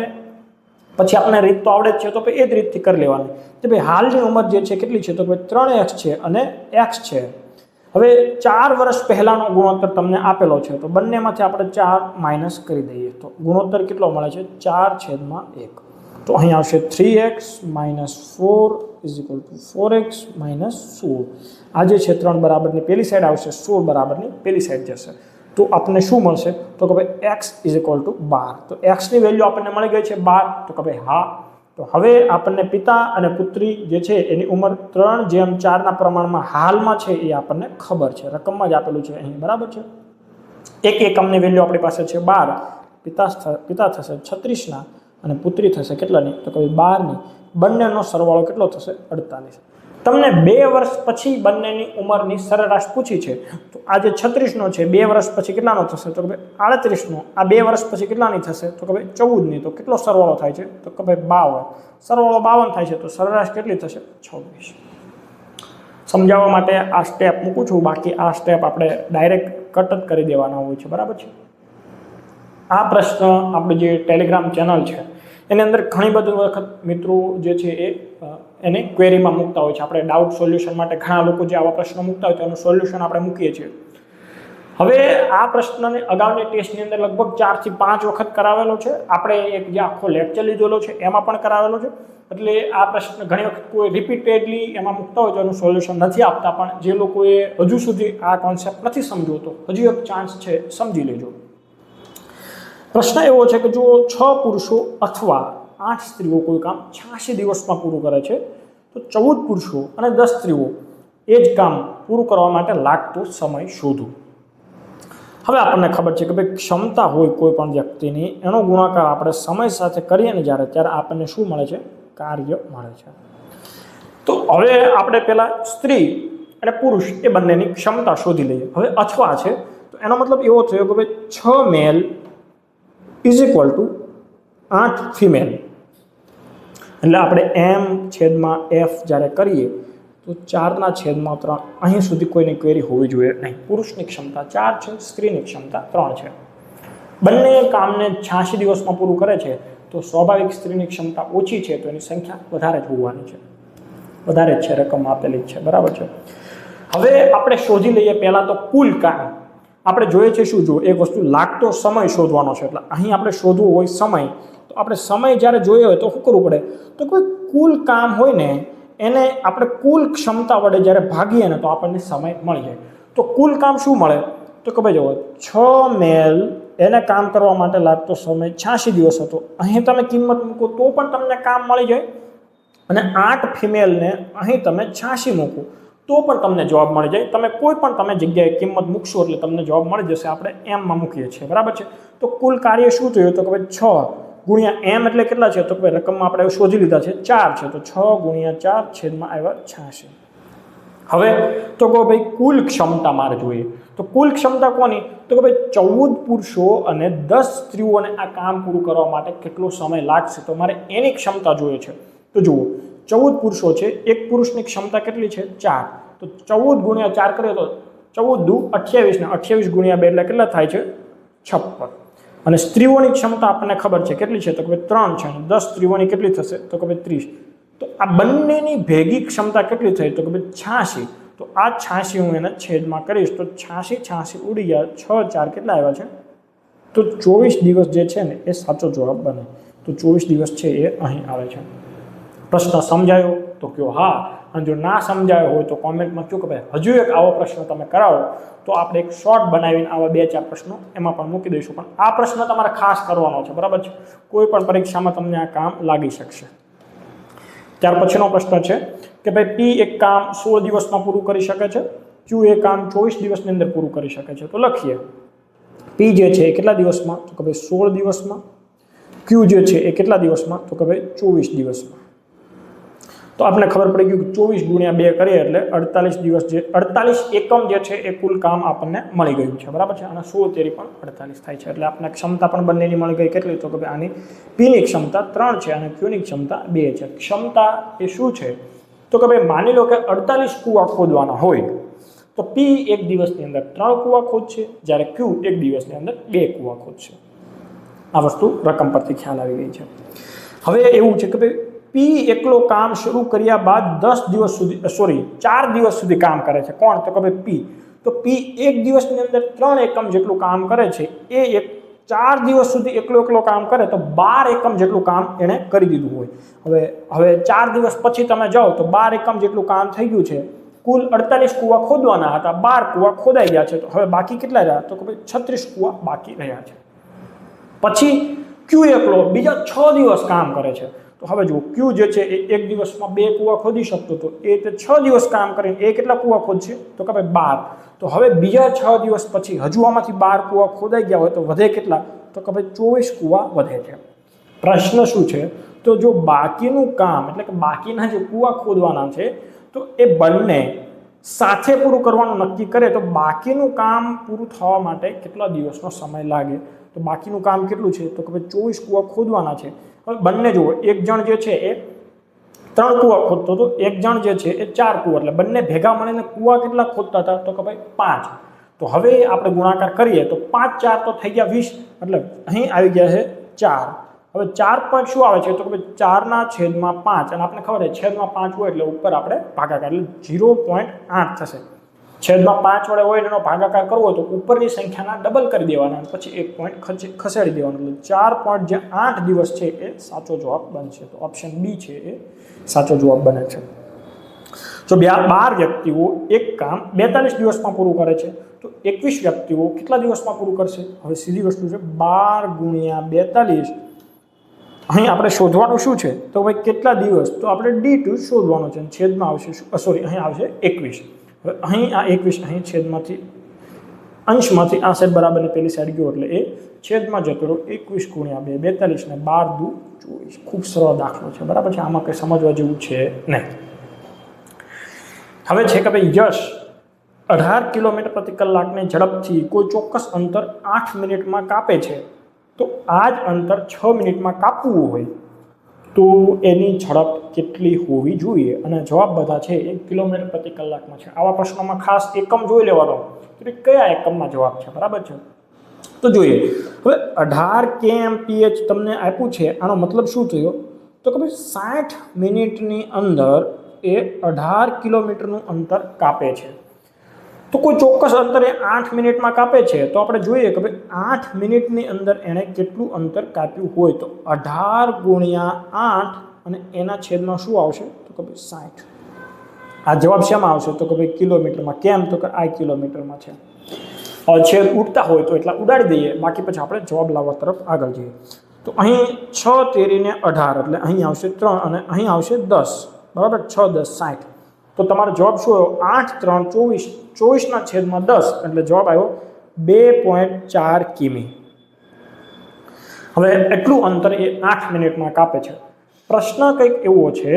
પછી આપણને રીત તો આવડે જ છે, તો એ જ રીતથી કરી લેવાની કે ભાઈ હાલની ઉંમર જે છે કેટલી છે? તો ભાઈ 3x છે અને x છે. હવે 4 વર્ષ પહેલાનો ગુણોત્તર તમને આપેલો છે, તો બંનેમાંથી આપણે 4 માઇનસ કરી દઈએ તો ગુણોત્તર કેટલો મળે છે? 4/1. તો અહીં આવશે 3x - 4 = 4x - 16. આ જે છે 3 બરાબરની પેલી સાઈડ આવશે, 16 બરાબરની પેલી સાઈડ જશે. તો આપણને શું મળશે? તો કે ભાઈ x = 12. તો x ની વેલ્યુ આપણને મળી ગઈ છે 12. તો કે ભાઈ હા. તો હવે આપણને પિતા અને પુત્રી જે છે એની ઉંમર 3:4 ના પ્રમાણમાં હાલમાં છે એ આપણને ખબર છે, રકમમાં જ આપેલું છે અહીં, બરાબર છે? એક એકમની વેલ્યુ આપણી પાસે છે 12. પિતા થશે 36 ના અને પુત્રી થશે કેટલાની? તો કે 12 ની. બંનેનો સરવાળો કેટલો થશે? 48. તમને 2 વર્ષ પછી બંનેની ઉંમરની સરેરાશ પૂછી છે, તો આ જે 36 નો છે 2 વર્ષ પછી કેટલાનો થશે? તો કે ભાઈ 38 નો. આ 2 વર્ષ પછી કેટલાની થશે? તો કે ભાઈ 14 ની. તો કેટલો સરવાળો થાય છે? તો કે ભાઈ 52. સરવાળો 52 થાય છે, તો સરેરાશ કેટલી થશે? 26. સમજાવવા માટે આ સ્ટેપ મૂકું છું, બાકી આ સ્ટેપ આપણે ડાયરેક્ટ કટ જ કરી દેવાના હોય છે, બરાબર છે? આ પ્રશ્ન આપણે જે ટેલિગ્રામ ચેનલ છે એની અંદર ઘણી બધી વખત મિત્રો જે છે એને ક્વેરીમાં મૂકતા હોય છે. આપણે ડાઉટ સોલ્યુશન માટે ઘણા લોકો જે આવા પ્રશ્નો મૂકતા હોય તો એનું સોલ્યુશન આપણે મૂકીએ છીએ. હવે આ પ્રશ્નને અગાઉની ટેસ્ટની અંદર લગભગ 4 થી 5 વખત કરાવેલો છે. આપણે એક જે આખો લેક્ચર લીધેલો છે એમાં પણ કરાવેલો છે. એટલે આ પ્રશ્ન ઘણી વખત કોઈ રિપીટેડલી એમાં મૂકતા હોય તો એનું સોલ્યુશન નથી આપતા, પણ જે લોકોએ હજુ સુધી આ કોન્સેપ્ટ નથી સમજ્યો તો હજુ એક ચાન્સ છે, સમજી લેજો. પ્રશ્ન એવો છે કે જો 6 પુરુષો અથવા 8 સ્ત્રીઓ કોઈ કામ 86 દિવસમાં પૂરું કરે છે, તો 14 પુરુષો અને 10 સ્ત્રીઓ એ જ કામ પૂરું કરવા માટે લાગતો સમય શોધો. હવે આપણને ખબર છે કે ભાઈ ક્ષમતા હોય કોઈ પણ વ્યક્તિની, એનો ગુણાકાર આપણે સમય સાથે કરીએ ને ત્યારે આપણને શું મળે છે? કાર્ય મળે છે. તો હવે આપણે પહેલા સ્ત્રી અને પુરુષ એ બંનેની ક્ષમતા શોધી લઈએ. હવે અથવા છે તો એનો મતલબ એવો થયો કે ભાઈ 6 મેલ ઇઝ ઇક્વલ ટુ 8 ફિમેલ. એટલે આપણે M/F જ્યારે કરીએ તો 4/3 અહીં સુધી કોઈની ક્વેરી હોવી જોઈએ નહીં. પુરુષની ક્ષમતા 4 છે, સ્ત્રીની ક્ષમતા 3 છે. બંને કામને 86 દિવસમાં પૂરું કરે છે તો સ્વાભાવિક સ્ત્રીની ક્ષમતા ઓછી છે તો એની સંખ્યા વધારે જ હોવાની છે. વધારે જ છે, રકમ આપેલી જ છે, બરાબર છે. હવે આપણે શોધી લઈએ પહેલાં તો કુલ કામ. આપણે જોઈએ છે શું, જો એક વસ્તુ લાગતો સમય શોધવાનો છે. એટલે અહીં આપણે શોધવું હોય સમય, તો આપણે સમય જ્યારે જોઈએ હોય તો શું કરવું પડે? તો કોઈ કુલ કામ હોય ને એને આપણે કુલ ક્ષમતા વડે જ્યારે ભાગીએ ને તો આપણને સમય મળી જાય. તો કુલ કામ શું મળે? તો કે ભાઈ જુઓ, 6 મેલ એને કામ કરવા માટે લાગતો સમય 86 દિવસ હતો. અહીં તમે કિંમત મૂકો તો પણ તમને કામ મળી જાય. અને 8 ફિમેલને અહીં તમે 86 મૂકો તો પણ તમને જવાબ મળી જાય. તમે કોઈ પણ તમે જગ્યાએ કિંમત મૂકશો એટલે તમને જવાબ મળી જશે. આપણે એમમાં મૂકીએ છીએ, બરાબર છે. તો કુલ કાર્ય શું થયું? તો કે ભાઈ 6 ગુણ્યા m એટલે કેટલા છે? તો કે ભાઈ રકમમાં આપણે શોધી લીધા છે 4 છે. તો 6 ગુણ્યા 4 છેદમાં આવ્યા 86. હવે તો કહો ભાઈ કુલ ક્ષમતા મારે જોઈએ. તો કુલ ક્ષમતા કોની? તો કે ભાઈ 14 પુરુષો અને 10 સ્ત્રીઓને આ કામ પૂરું કરવા માટે કેટલો સમય લાગશે? તો મારે એની ક્ષમતા જોઈએ છે. તો જુઓ, 14 પુરુષો છે, એક પુરુષની ક્ષમતા કેટલી છે? 4. તો 14 ગુણ્યા 4 કરીએ તો 14 દુ 28 ને 28 ગુણ્યા 2 એટલે કેટલા થાય છે? 56. અને સ્ત્રીઓની ક્ષમતા આપણને ખબર છે કેટલી છે? તો કે 3 છે. અને 10 સ્ત્રીઓની કેટલી થશે? તો કે 30. તો આ બંનેની ભેગી ક્ષમતા કેટલી થઈ? તો કે 86. તો આ 86 હું એને છેદમાં કરીશ તો 86 ઉડી ગયા. 6 4 કેટલા આવ્યા છે? તો 24 દિવસ જે છે ને એ સાચો જવાબ બને. તો 24 દિવસ છે એ અહીં આવે છે. પ્રશ્ન સમજાયો તો કયો હા, અને જો ના સમજાયો હોય તો કોમેન્ટમાં કહો કે ભાઈ હજુ એક આવો પ્રશ્ન તમે કરાવો તો આપણે એક શોર્ટ બનાવીને આવા 2-4 પ્રશ્નો એમાં પણ મૂકી દઈશું. પણ આ પ્રશ્ન તમારે ખાસ કરવાનો છે, બરાબર છે. કોઈ પણ પરીક્ષામાં તમને આ કામ લાગી શકશે. ત્યાર પછીનો પ્રશ્ન છે કે ભાઈ P એક કામ 16 દિવસમાં પૂરું કરી શકે છે, Q એ કામ 24 દિવસની અંદર પૂરું કરી શકે છે. તો લખીએ P જે છે એ કેટલા દિવસમાં? તો કે ભાઈ 16 દિવસમાં. Q જે છે એ કેટલા દિવસમાં? તો કે ભાઈ 24 દિવસમાં. તો આપણે ખબર પડી ગયું કે 24 ગુણ્યા 2 કરીએ એટલે 48 દિવસ, જે 48 એકમ જે છે એ કુલ કામ આપણને મળી ગયું છે, બરાબર છે. અને 16 તેરી પણ 48 થાય છે. એટલે આપણને ક્ષમતા પણ બંનેની મળી ગઈ. કેટલી? તો કે ભાઈ આની Pની ક્ષમતા 3 છે અને Qની ક્ષમતા 2 છે. ક્ષમતા એ શું છે? તો કે ભાઈ માની લો કે 48 કૂવા ખોદવાના હોય તો P એક દિવસની અંદર 3 કૂવા ખોદશે, જ્યારે Q એક દિવસની અંદર 2 કૂવા ખોદશે. આ વસ્તુ રકમ પરથી ખ્યાલ આવી ગઈ છે. હવે એવું છે કે ભાઈ P એકલો કામ શરૂ કર્યા બાદ 4 દિવસ સુધી કામ કરે છે. કોણ? તો કે ભાઈ P. તો P એક દિવસની અંદર 3 એકમ જેટલું કામ કરે છે. એ 4 દિવસ સુધી એકલો કામ કરે તો 12 એકમ જેટલું કામ એણે કરી દીધું હોય. હવે 4 દિવસ પછી તમે જાઓ તો 12 એકમ જેટલું કામ થઈ ગયું છે. કુલ 48 કૂવા ખોદવાના હતા, 12 કૂવા ખોદાઈ ગયા છે. તો હવે બાકી કેટલા રહ્યા? તો કે ભાઈ 36 કૂવા બાકી રહ્યા છે. પછી Q એકલો બીજા 6 દિવસ કામ કરે છે. તો હવે જુઓ, Q જે છે એ એક દિવસમાં 2 કૂવા ખોદી શકતો હતો, એ 6 દિવસ કામ કરીને એ કેટલા કૂવા ખોદશે? તો કે ભાઈ 12. તો હવે બીજા 6 દિવસ પછી હજુ આમાંથી 12 કૂવા ખોદાઈ ગયા હોય તો વધે કેટલા? તો કે ભાઈ 24 કૂવા વધે છે. પ્રશ્ન શું છે? તો જો બાકીનું કામ એટલે કે બાકીના જે કૂવા ખોદવાના છે તો એ બંને સાથે પૂરું કરવાનું નક્કી કરે તો બાકીનું કામ પૂરું થવા માટે કેટલા દિવસનો સમય લાગે? તો બાકીનું કામ કેટલું છે? તો કે ભાઈ 24 કૂવા ખોદવાના છે. હવે બંને જુઓ, એક જણ જે છે એ 3 કૂવા ખોદતો હતો, એક જણ જે છે એ 4 કૂવા, એટલે બંને ભેગા મળીને કૂવા કેટલા ખોદતા હતા? તો કે ભાઈ 5. તો હવે આપણે ગુણાકાર કરીએ તો 5 4 તો થઈ ગયા 20, એટલે અહીં આવી ગયા છે 4. હવે 4 પોઈન્ટ શું આવે છે? તો કે ભાઈ 4/5, અને આપણે ખબર છે છેદમાં 5 હોય એટલે ઉપર આપણે ભાગાકાર એટલે 0.8 થશે. છેદમાં 5 વડે હોય એનો ભાગાકાર કરવો હોય તો ઉપરની સંખ્યાના ડબલ કરી દેવાના, પછી 1 પોઈન્ટ ખસેડી દેવાનું. એટલે 4.8 દિવસ છે એ સાચો જવાબ બનશે. તો ઓપ્શન બી છે એ સાચો જવાબ બને છે. જો 12 વ્યક્તિઓ એક કામ 42 દિવસમાં પૂરું કરે છે તો 21 વ્યક્તિઓ કેટલા દિવસમાં પૂરું કરશે? હવે સીધી વસ્તુ છે, 12 ગુણ્યા 42. અહીં આપણે શોધવાનું શું છે? તો ભાઈ કેટલા દિવસ? તો આપણે D2 શોધવાનું છે. છેદમાં આવશે અહીં આવશે 21. હવે અહીં આ 21 અહીં છેદમાંથી અંશમાંથી આ સાઈડ બરાબરની પેલી સાઈડ ગયો એટલે એ છેદમાં જતો રહ્યો 21 ગુણ્યા 2 42 ને 12 દુ 24. ખૂબ સરળ દાખલો છે બરાબર છે, આમાં કંઈ સમજવા જેવું છે નહીં. હવે છે કે ભાઈ યશ 18 કિલોમીટર પ્રતિ કલાકની ઝડપથી કોઈ ચોક્કસ અંતર 8 મિનિટમાં કાપે છે. તો આ જ અંતર 6 મિનિટમાં કાપવું હોય તો એની ઝડપ કેટલી હોવી જોઈએ? અને જવાબ બધા છે 1 કિલોમીટર પ્રતિ કલાકમાં છે. આવા પ્રશ્નોમાં ખાસ એકમ જોઈ લેવાનો કે કયા એકમમાં જવાબ છે બરાબર છે. તો જોઈએ હવે 18 kmph તમને આપ્યું છે, આનો મતલબ શું થયો? તો કે ભાઈ 60 મિનિટની અંદર એ 18 કિલોમીટરનું અંતર કાપે છે. તો કોઈ ચોક્કસ અંતર એ 8 મિનિટમાં કાપે છે તો આપણે જોઈએ કે ભાઈ 8 મિનિટની અંદર એણે કેટલું અંતર કાપ્યું હોય તો 18 ગુણ્યા 8 અને એના છેદમાં શું આવશે તો કે ભાઈ 60. આ જવાબ શેમાં આવશે તો કે ભાઈ કિલોમીટરમાં. કેમ તો કે આ કિલોમીટરમાં છે. છેદ ઉડતા હોય તો એટલા ઉડાડી દઈએ, બાકી પછી આપણે જવાબ લાવવા તરફ આગળ જઈએ. તો અહીં 6 તેરીને 18 એટલે અહીં આવશે 3 અને અહીં આવશે 10 બરાબર. 6 10 60. તો તમારો જવાબ શું આવ્યો? 8 3 24. 24ના છેદમાં 10 એટલે જવાબ આવ્યો 2.4 કિમી. હવે એટલું અંતર એ 8 મિનિટમાં કાપે છે. પ્રશ્ન કંઈક એવો છે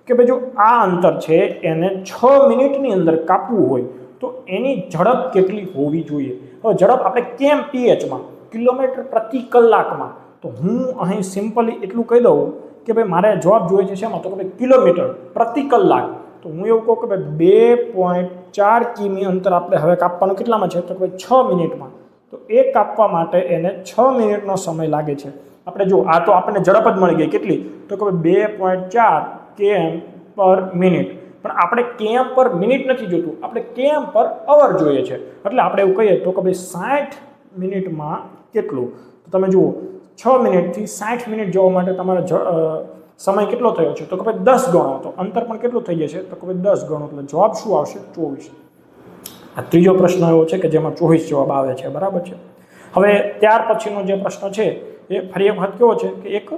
કે ભાઈ જો આ અંતર છે એને 6 મિનિટની અંદર કાપવું હોય તો એની ઝડપ કેટલી હોવી જોઈએ? હવે ઝડપ આપણે કેમ pHમાં કિલોમીટર પ્રતિ કલાકમાં, તો હું અહીં સિમ્પલી એટલું કહી દઉં કે ભાઈ મારે જવાબ જોઈએ છે શેમાં તો કે ભાઈ કિલોમીટર પ્રતિ કલાક. તો હું એવું કહું કે ભાઈ 2.4 કિમી અંતર આપણે હવે કાપવાનું કેટલામાં છે તો કે ભાઈ 6 મિનિટમાં. તો એ કાપવા માટે એને 6 મિનિટનો સમય લાગે છે. આપણે જો આ તો આપણને ઝડપ જ મળી ગઈ કેટલી તો કે ભાઈ 2.4 km પર મિનિટ. પણ આપણે કેમ પર મિનિટ નથી જોતું, આપણે કેમ પર અવર જોઈએ છે. એટલે આપણે એવું કહીએ તો કે ભાઈ 60 મિનિટમાં કેટલું? તો તમે જુઓ 6 મિનિટથી 60 મિનિટ જવા માટે તમારે સમય કેટલો થયો છે તો કે ભાઈ 10 ગણો. તો અંતર પણ કેટલું થઈ જશે તો કે ભાઈ 10 ગણો. એટલે જવાબ શું આવશે? 24. આ ત્રીજો પ્રશ્ન એવો છે કે જેમાં 24 જવાબ આવે છે બરાબર છે. હવે ત્યાર પછીનો જે પ્રશ્ન છે એ ફરી એક વખત કેવો છે કે એક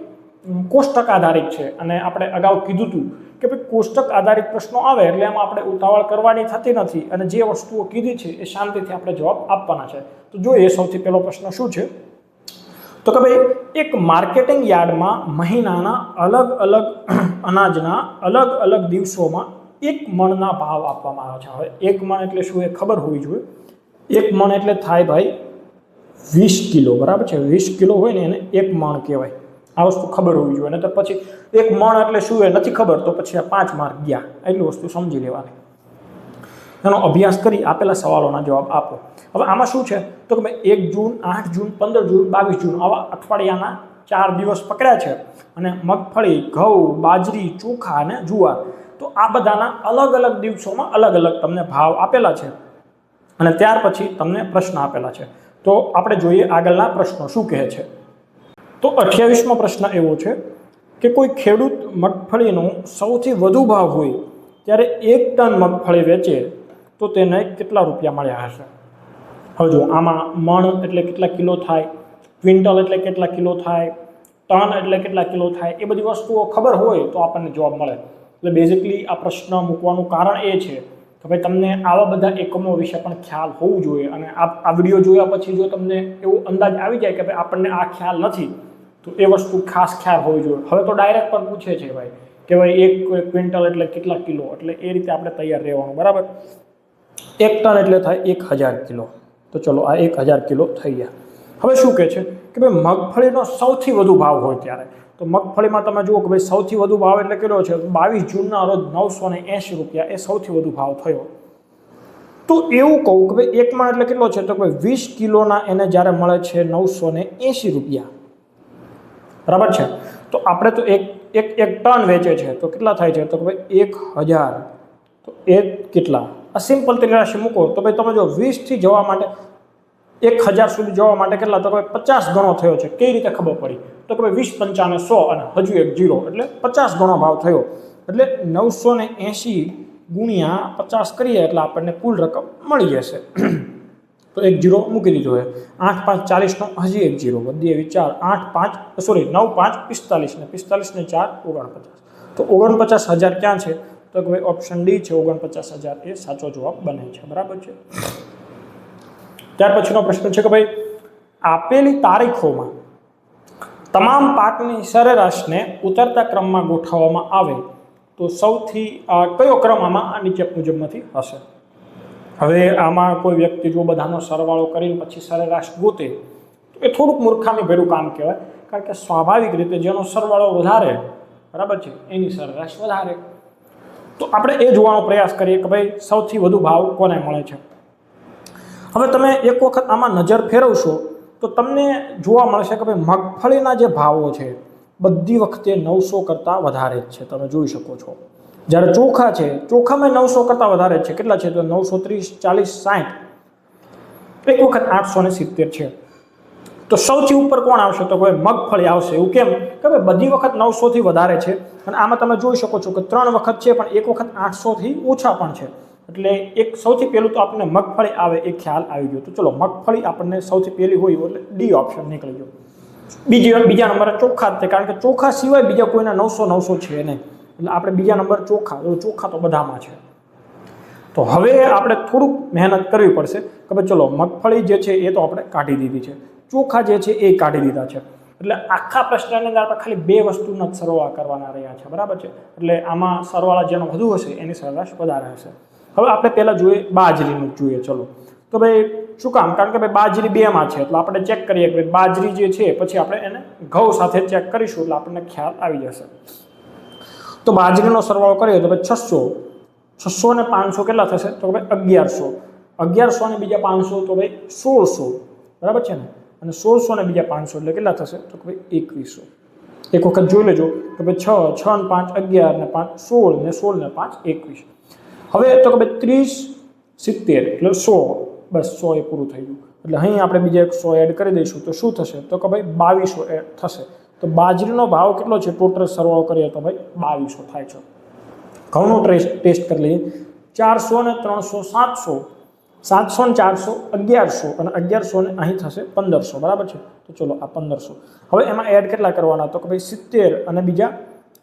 કોષ્ટક આધારિત છે. અને આપણે અગાઉ કીધું હતું કે ભાઈ કોષ્ટક આધારિત પ્રશ્નો આવે એટલે એમાં આપણે ઉતાવળ કરવાની થતી નથી અને જે વસ્તુઓ કીધી છે એ શાંતિથી આપણે જવાબ આપવાના છે. તો જોઈએ સૌથી પહેલો પ્રશ્ન શું છે તો કે ભાઈ એક માર્કેટિંગ યાર્ડમાં મહિનાના અલગ અલગ અનાજના અલગ અલગ દિવસોમાં 1 મણના ભાવ આપવામાં આવે છે. હવે 1 મણ એટલે શું એ ખબર હોવી જોઈએ. 1 મણ એટલે થાય ભાઈ 20 કિલો બરાબર છે. 20 કિલો હોય ને એને 1 મણ કહેવાય. આ વસ્તુ ખબર હોવી જોઈએ. અને તો પછી 1 મણ એટલે શું એ નથી ખબર તો પછી આ 5 માર્ક ગયા. એટલી વસ્તુ સમજી લેવાની. એનો અભ્યાસ કરી આપેલા સવાલોના જવાબ આપો. હવે આમાં શું છે તો કે ભાઈ 1 જૂન 8 જૂન 15 જૂન 22 જૂન આવા અઠવાડિયાના 4 દિવસ પકડ્યા છે. અને મગફળી, ઘઉં, બાજરી, ચોખા અને જુવાર તો આ બધાના અલગ અલગ દિવસોમાં અલગ અલગ તમને ભાવ આપેલા છે. અને ત્યાર પછી તમને પ્રશ્ન આપેલા છે. તો આપણે જોઈએ આગળના પ્રશ્નો શું કહે છે. તો 28મો પ્રશ્ન એવો છે કે કોઈ ખેડૂત મગફળીનો સૌથી વધુ ભાવ હોય ત્યારે 1 ટન મગફળી વેચે તો તેને કેટલા રૂપિયા મળ્યા હશે? હવે જો આમાં મણ એટલે કેટલા કિલો થાય, ક્વિન્ટલ એટલે કેટલા કિલો થાય, ટન એટલે કેટલા કિલો થાય, એ બધી વસ્તુઓ ખબર હોય તો આપણને જવાબ મળે. એટલે બેઝિકલી આ પ્રશ્ન મૂકવાનું કારણ એ છે કે ભાઈ તમને આવા બધા એકમો વિશે પણ ખ્યાલ હોવું જોઈએ. અને આ વિડીયો જોયા પછી જો તમને એવો અંદાજ આવી જાય કે ભાઈ આપણને આ ખ્યાલ નથી તો એ વસ્તુ ખાસ ખ્યાલ હોવી જોઈએ. હવે તો ડાયરેક્ટ પણ પૂછે છે ભાઈ કે ભાઈ 1 ક્વિન્ટલ એટલે કેટલા કિલો, એટલે એ રીતે આપણે તૈયાર રહેવાનું બરાબર. 1 ટન એટલે થાય 1000 કિલો. તો ચલો આ 1000 કિલો થઈ ગયા. હવે શું કહે છે કે ભાઈ મગફળીનો સૌથી વધુ ભાવ હોય ત્યારે તો મગફળીમાં તમે જુઓ કે ભાઈ સૌથી વધુ ભાવ એટલે કેટલો છે 22 જૂનના રોજ 980 રૂપિયા એ સૌથી વધુ ભાવ થયો. તો એવું કહું કે ભાઈ 1 મણ એટલે કેટલો છે તો ભાઈ 20 કિલોના એને જ્યારે મળે છે 980 રૂપિયા બરાબર છે. તો આપણે તો એક ટન વેચે છે તો કેટલા થાય છે તો કે ભાઈ 1000. તો એ કેટલા? આ સિમ્પલ ત્રિરાશિ મૂકો તો ભાઈ તમે જો 20 થી જવા માટે 1000 સુધી જવા માટે કેટલા તો ભાઈ 50 ગણો થયો છે. કઈ રીતે ખબર પડી તો કે ભાઈ 20 55 100 અને હજુ એક 0 એટલે 50 ગણો ભાવ થયો. એટલે 980 ગુણ્યા 50 કરીએ એટલે આપણને કુલ રકમ મળી જશે. તો એક 0 મૂકી દીધો છે. 8 5 40 નો હજી એક 0 વધી એવી 4 8 5 સોરી 9 5 45 ને 45 ને 4 49. તો 49000 ક્યાં છે તો કે ભાઈ ઓપ્શન ડી છે 49,000 એ સાચો જવાબ બને છે, બરાબર છે। ત્યાર પછીનો પ્રશ્ન છે કે ભાઈ આપેલી તારીખોમાં તમામ પાકની સરેરાશને ઉતરતા ક્રમમાં ગોઠવવામાં આવે તો સૌથી કયો ક્રમ આમાં નીચે મુજબમાંથી હશે। હવે આમાં કોઈ વ્યક્તિ જો બધાનો સરવાળો કરીને પછી સરેરાશ ગોતે તો એ થોડુંક મૂર્ખામી ભર્યું કામ કહેવાય, કારણ કે સ્વાભાવિક રીતે જેનો સરવાળો વધારે, બરાબર છે, એની સરેરાશ વધારે। તો આપણે એ જોવાનો પ્રયાસ કરીએ કે ભાઈ સૌથી વધુ ભાવ કોને મળે છે। હવે તમે એક વખત આમાં નજર ફેરવશો તો તમને જોવા મળશે કે ભાઈ મગફળીના જે ભાવો છે બધી વખતે 900 કરતાં વધારે જ છે, તમે જોઈ શકો છો। જ્યારે ચોખા છે, ચોખામાં 900 કરતાં વધારે છે, કેટલા છે તો 930, 40, 60, એક વખત 870 છે। તો સૌથી ઉપર કોણ આવશે તો ભાઈ મગફળી આવશે। એવું કેમ કે ભાઈ બધી વખત 900 થી વધારે છે અને આમાં તમે જોઈ શકો છો કે 3 વખત છે પણ એક વખત 800 થી ઓછા પણ છે, એટલે એક સૌથી પહેલું તો આપણને મગફળી આવે એ ખ્યાલ આવી ગયો। તો ચલો મગફળી આપણને સૌથી પહેલી હોય એટલે ડી ઓપ્શન નીકળી ગયો। બીજા નંબરે ચોખા જ છે, કારણ કે ચોખા સિવાય બીજા કોઈના 900 છે નહીં, એટલે આપણે બીજા નંબર ચોખા તો બધામાં છે। તો હવે આપણે થોડુંક મહેનત કરવી પડશે કે ભાઈ ચલો મગફળી જે છે એ તો આપણે કાઢી દીધી છે, ચોખા જે છે એ કાઢી દીધા છે, એટલે આખા પ્રશ્નની અંદર આપણે ખાલી 2 વસ્તુના જ સરવાળા કરવાના રહ્યા છે, બરાબર છે। એટલે આમાં સરવાળા જેનો વધુ હશે એની સરેરાશ વધારે હશે। હવે આપણે પહેલાં જોઈએ બાજરીનું જોઈએ, ચલો તો ભાઈ શું કામ, કારણ કે ભાઈ બાજરી 2માં છે એટલે આપણે ચેક કરીએ કે ભાઈ બાજરી જે છે પછી આપણે એને ઘઉં સાથે ચેક કરીશું એટલે આપણને ખ્યાલ આવી જશે। તો બાજરીનો સરવાળો કરીએ તો ભાઈ 600 ને 500 કેટલા થશે તો ભાઈ 1100 ને બીજા 500 તો ભાઈ 1600, બરાબર છે ને, અને 1600 ને બીજા 500 એટલે કેટલા થશે તો ભાઈ 2100। એક વખત જોઈ લેજો કે ભાઈ 6 ને 5 11 ને 5 16 ને 16 ને 5 21। હવે તો કે ભાઈ 30 70 એટલે 100, બસ 100 એ પૂરું થઈ ગયું, એટલે અહીં આપણે બીજા 100 એડ કરી દઈશું તો શું થશે તો કે ભાઈ 2200 એડ થશે। તો બાજરીનો ભાવ કેટલો છે ટોટલ સરવાળો કરીએ તો ભાઈ 2200 થાય છે। ઘઉંનો ટેસ્ટ કરી લઈએ, 400 ને 300 700, 700 ને 400 1100 અને 1100 ને અહીં થશે 1500, બરાબર છે। તો ચલો આ 1500, હવે એમાં એડ કેટલા કરવાના તો કે ભાઈ 70 અને બીજા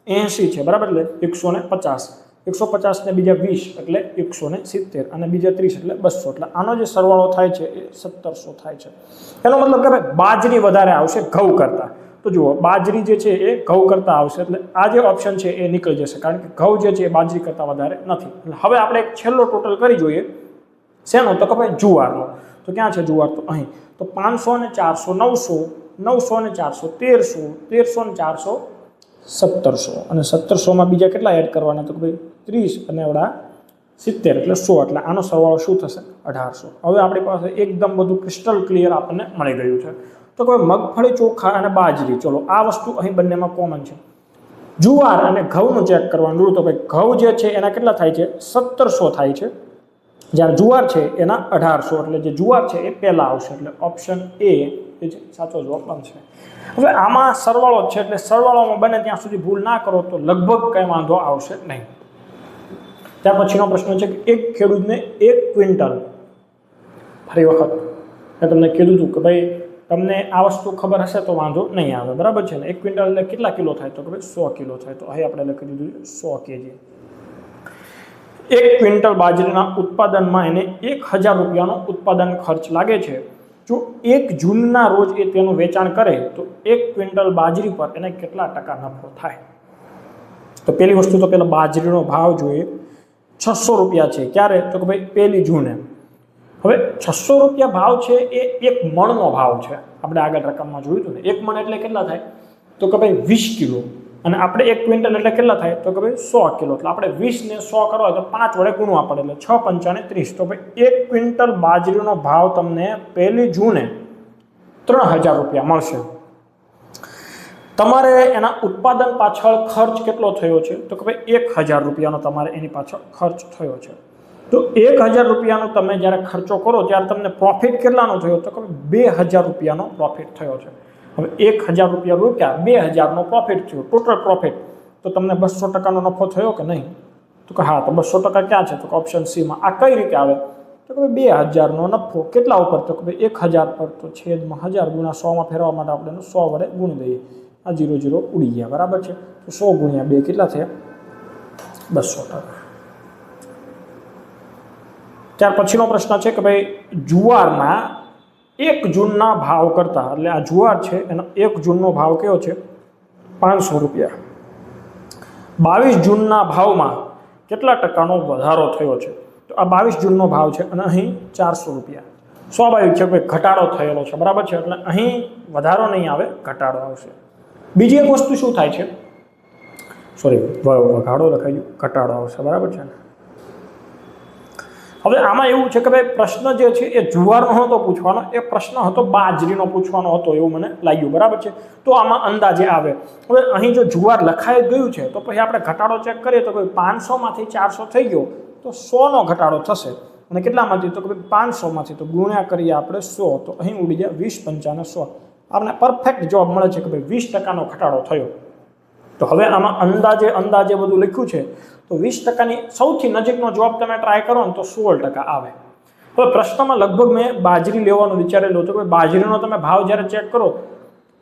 80 છે, બરાબર, એટલે 150, 150 ને બીજા 20 એટલે 170 અને બીજા 30 એટલે 200, એટલે આનો જે સરવાળો થાય છે એ 1700 થાય છે। એનો મતલબ કે ભાઈ બાજરી વધારે આવશે ઘઉં કરતાં। તો જુઓ બાજરી જે છે એ ઘઉં કરતાં આવશે, એટલે આ જે ઓપ્શન છે એ નીકળી જશે, કારણ કે ઘઉં જે છે એ બાજરી કરતાં વધારે નથી। એટલે હવે આપણે એક છેલ્લો ટોટલ કરી જોઈએ, શેનો તો કે ભાઈ જુવારનો। તો ક્યાં છે જુવાર તો અહીં, તો 500 ને 400 900, 900 ને 400 1300, 1300 ને 400 1700, અને 1700માં બીજા કેટલા એડ કરવાના તો કે ભાઈ 30 અને એવડા 70 એટલે 100, એટલે આનો સરવાળો શું થશે 1800। હવે આપણી પાસે એકદમ બધું ક્રિસ્ટલ ક્લિયર આપણને મળી ગયું છે। તો કે મગફળી ચોખા અને બાજરી, ચલો આ વસ્તુ અહીં બંનેમાં કોમન છે। જુવાર અને ઘઉંનું ચેક કરવાનું, તો ભાઈ ઘઉં જે છે એના કેટલા થાય છે 1700 થાય છે, જ્યારે જુવાર છે એના 1800, એટલે જે જુવાર છે એ પહેલાં આવશે, એટલે ઓપ્શન એ જે છે સાચો જવાબ બનશે। હવે આમાં સરવાળો છે એટલે સરવાળામાં બને ત્યાં સુધી ભૂલ ના કરો તો લગભગ કંઈ વાંધો આવશે નહીં। ત્યાર પછીનો પ્રશ્ન છે કે એક ખેડૂતને 1 ક્વિન્ટલ, ફરી વખત મેં તમને કીધું હતું કે ભાઈ તમને આ વસ્તુ ખબર હશે તો વાંધો નહીં આવે, બરાબર છે ને। 1 ક્વિન્ટલ એટલે કેટલા કિલો થાય તો કે ભાઈ 100 કિલો થાય, તો અહીં આપણે લખી દીધું 100 kg। 1 ક્વિન્ટલ બાજરીના ઉત્પાદનમાં એને 1000 રૂપિયાનો ઉત્પાદન ખર્ચ લાગે છે। જો 1 જૂનના રોજ એ તેનું વેચાણ કરે તો 1 ક્વિન્ટલ બાજરી પર એને કેટલા ટકા નફો થાય। તો પહેલી વસ્તુ તો પહેલાં બાજરીનો ભાવ જોઈએ, 600 રૂપિયા છે, ક્યારે તો કે ભાઈ 1 જૂને। હવે 600 રૂપિયા ભાવ છે એ 1 મણનો ભાવ છે, આપણે આગળ રકમમાં જોયું હતું ને, 1 મણ એટલે કેટલા થાય તો કે ભાઈ 20 કિલો, અને આપણે 1 ક્વિન્ટલ એટલે કેટલા થાય તો કે ભાઈ 100 કિલો, એટલે આપણે 20 ને 100 કરવા તો 5 વડે ગુણવા પડે, એટલે 6 પંચાને 30, તો ભાઈ 1 ક્વિન્ટલ બાજરીનો ભાવ તમને 1 જૂને 3000 રૂપિયા મળશે। તમારે એના ઉત્પાદન પાછળ ખર્ચ કેટલો થયો છે તો કે ભાઈ 1000 રૂપિયાનો તમારે એની પાછળ ખર્ચ થયો છે। તો 1000 રૂપિયાનો તમે જ્યારે ખર્ચો કરો ત્યારે તમને પ્રોફિટ કેટલાનો થયો તો કે 2000 રૂપિયાનો પ્રોફિટ થયો છે। હવે 1000 રૂપિયા રોક્યા, 2000નો પ્રોફિટ થયો, ટોટલ પ્રોફિટ, તો તમને 200% નફો થયો કે નહીં તો કે હા, તો 200% ક્યાં છે તો કે ઓપ્શન સીમાં। આ કઈ રીતે આવે તો કે 2000નો નફો કેટલા ઉપર તો કે 1000 પર, તો છેદમાં 1000 ગુણ્યા 100માં ફેરવવા માટે આપણે 100 વડે ગુણી દઈએ, આ 0 0 ઉડી ગયા, બરાબર છે। તો 100 ગુણ્યા 2 કેટલા થયા 200%. ત્યાર પછીનો પ્રશ્ન છે કે ભાઈ જુવારના 1 જૂનના ભાવ કરતાં, એટલે આ જુવાર છે એનો 1 જૂનનો ભાવ કયો છે? 500 રૂપિયા. 22 જૂનના ભાવમાં કેટલા ટકાનો વધારો થયો છે? તો આ 22 જૂનનો ભાવ છે અને અહીં 400 રૂપિયા. સ્વાભાવિક છે કે ઘટાડો થયેલો છે, બરાબર છે, એટલે અહીં વધારો નહીં આવે, ઘટાડો આવશે. બીજી એક વસ્તુ શું થાય છે, સોરી વઘાડો લખાઈ ગયું, ઘટાડો આવશે, બરાબર છે ને. હવે આમાં એવું છે કે ભાઈ પ્રશ્ન જે છે એ જુવારનો નહોતો પૂછવાનો, એ પ્રશ્ન હતો બાજરીનો પૂછવાનો હતો એવું મને લાગ્યું, બરાબર છે. તો આમાં અંદાજે આવે. હવે અહીં જો જુવાર લખાઈ ગયું છે તો પછી આપણે ઘટાડો ચેક કરીએ તો કોઈ 500માંથી 400 થઈ ગયો તો 100નો ઘટાડો થશે. અને કેટલામાંથી? તો કે 500માંથી, તો ગુણ્યા કરીએ આપણે 100, તો અહીં ઉડી જાય 20 × 100. આપણે પરફેક્ટ જવાબ મળે છે કે ભાઈ 20%નો ઘટાડો થયો. તો હવે આમાં અંદાજે બધું લખ્યું છે, તો 20%ની સૌથી નજીકનો જવાબ તમે ટ્રાય કરો ને તો 16% આવે. હવે પ્રશ્નમાં લગભગ મેં બાજરી લેવાનું વિચારેલું હતું કે બાજરીનો તમે ભાવ જ્યારે ચેક કરો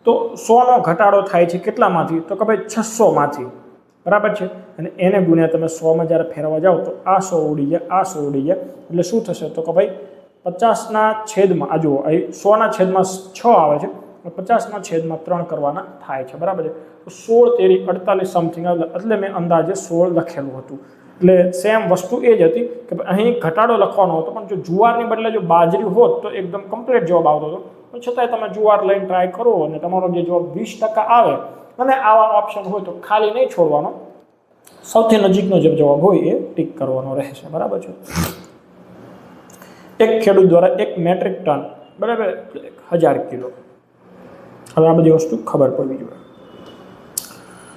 તો 100નો ઘટાડો થાય છે કેટલામાંથી? તો કે ભાઈ 600માંથી, બરાબર છે. અને એને ગુણ્યા તમે 100માં જ્યારે ફેરવા જાઓ તો આ 100 ઉડી જાય, આ 100 ઉડી જાય, એટલે શું થશે? તો કે ભાઈ 50ના છેદમાં, આ જુઓ અહીં 100ના છેદમાં 6 આવે છે, 50ના છેદમાં 3 કરવાના થાય છે, બરાબર છે. તો 16 તેરી 48 સમથિંગ આવે, એટલે મેં અંદાજે 16 લખેલું હતું. એટલે સેમ વસ્તુ એ જ હતી કે અહીં ઘટાડો લખવાનો હતો, પણ જો જુવારની બદલે જો બાજરી હોત તો એકદમ કમ્પ્લીટ જવાબ આવતો હતો. પણ છતાંય તમે જુવાર લઈને ટ્રાય કરો અને તમારો જે જવાબ 20% આવે અને આવા ઓપ્શન હોય તો ખાલી નહીં છોડવાનો, સૌથી નજીકનો જે જવાબ હોય એ ટીક કરવાનો રહેશે, બરાબર છે. એક ખેડૂત દ્વારા 1 મેટ્રિક ટન, બરાબર, 1000 કિલો. હવે આ બધી વસ્તુ ખબર પડવી જોઈએ.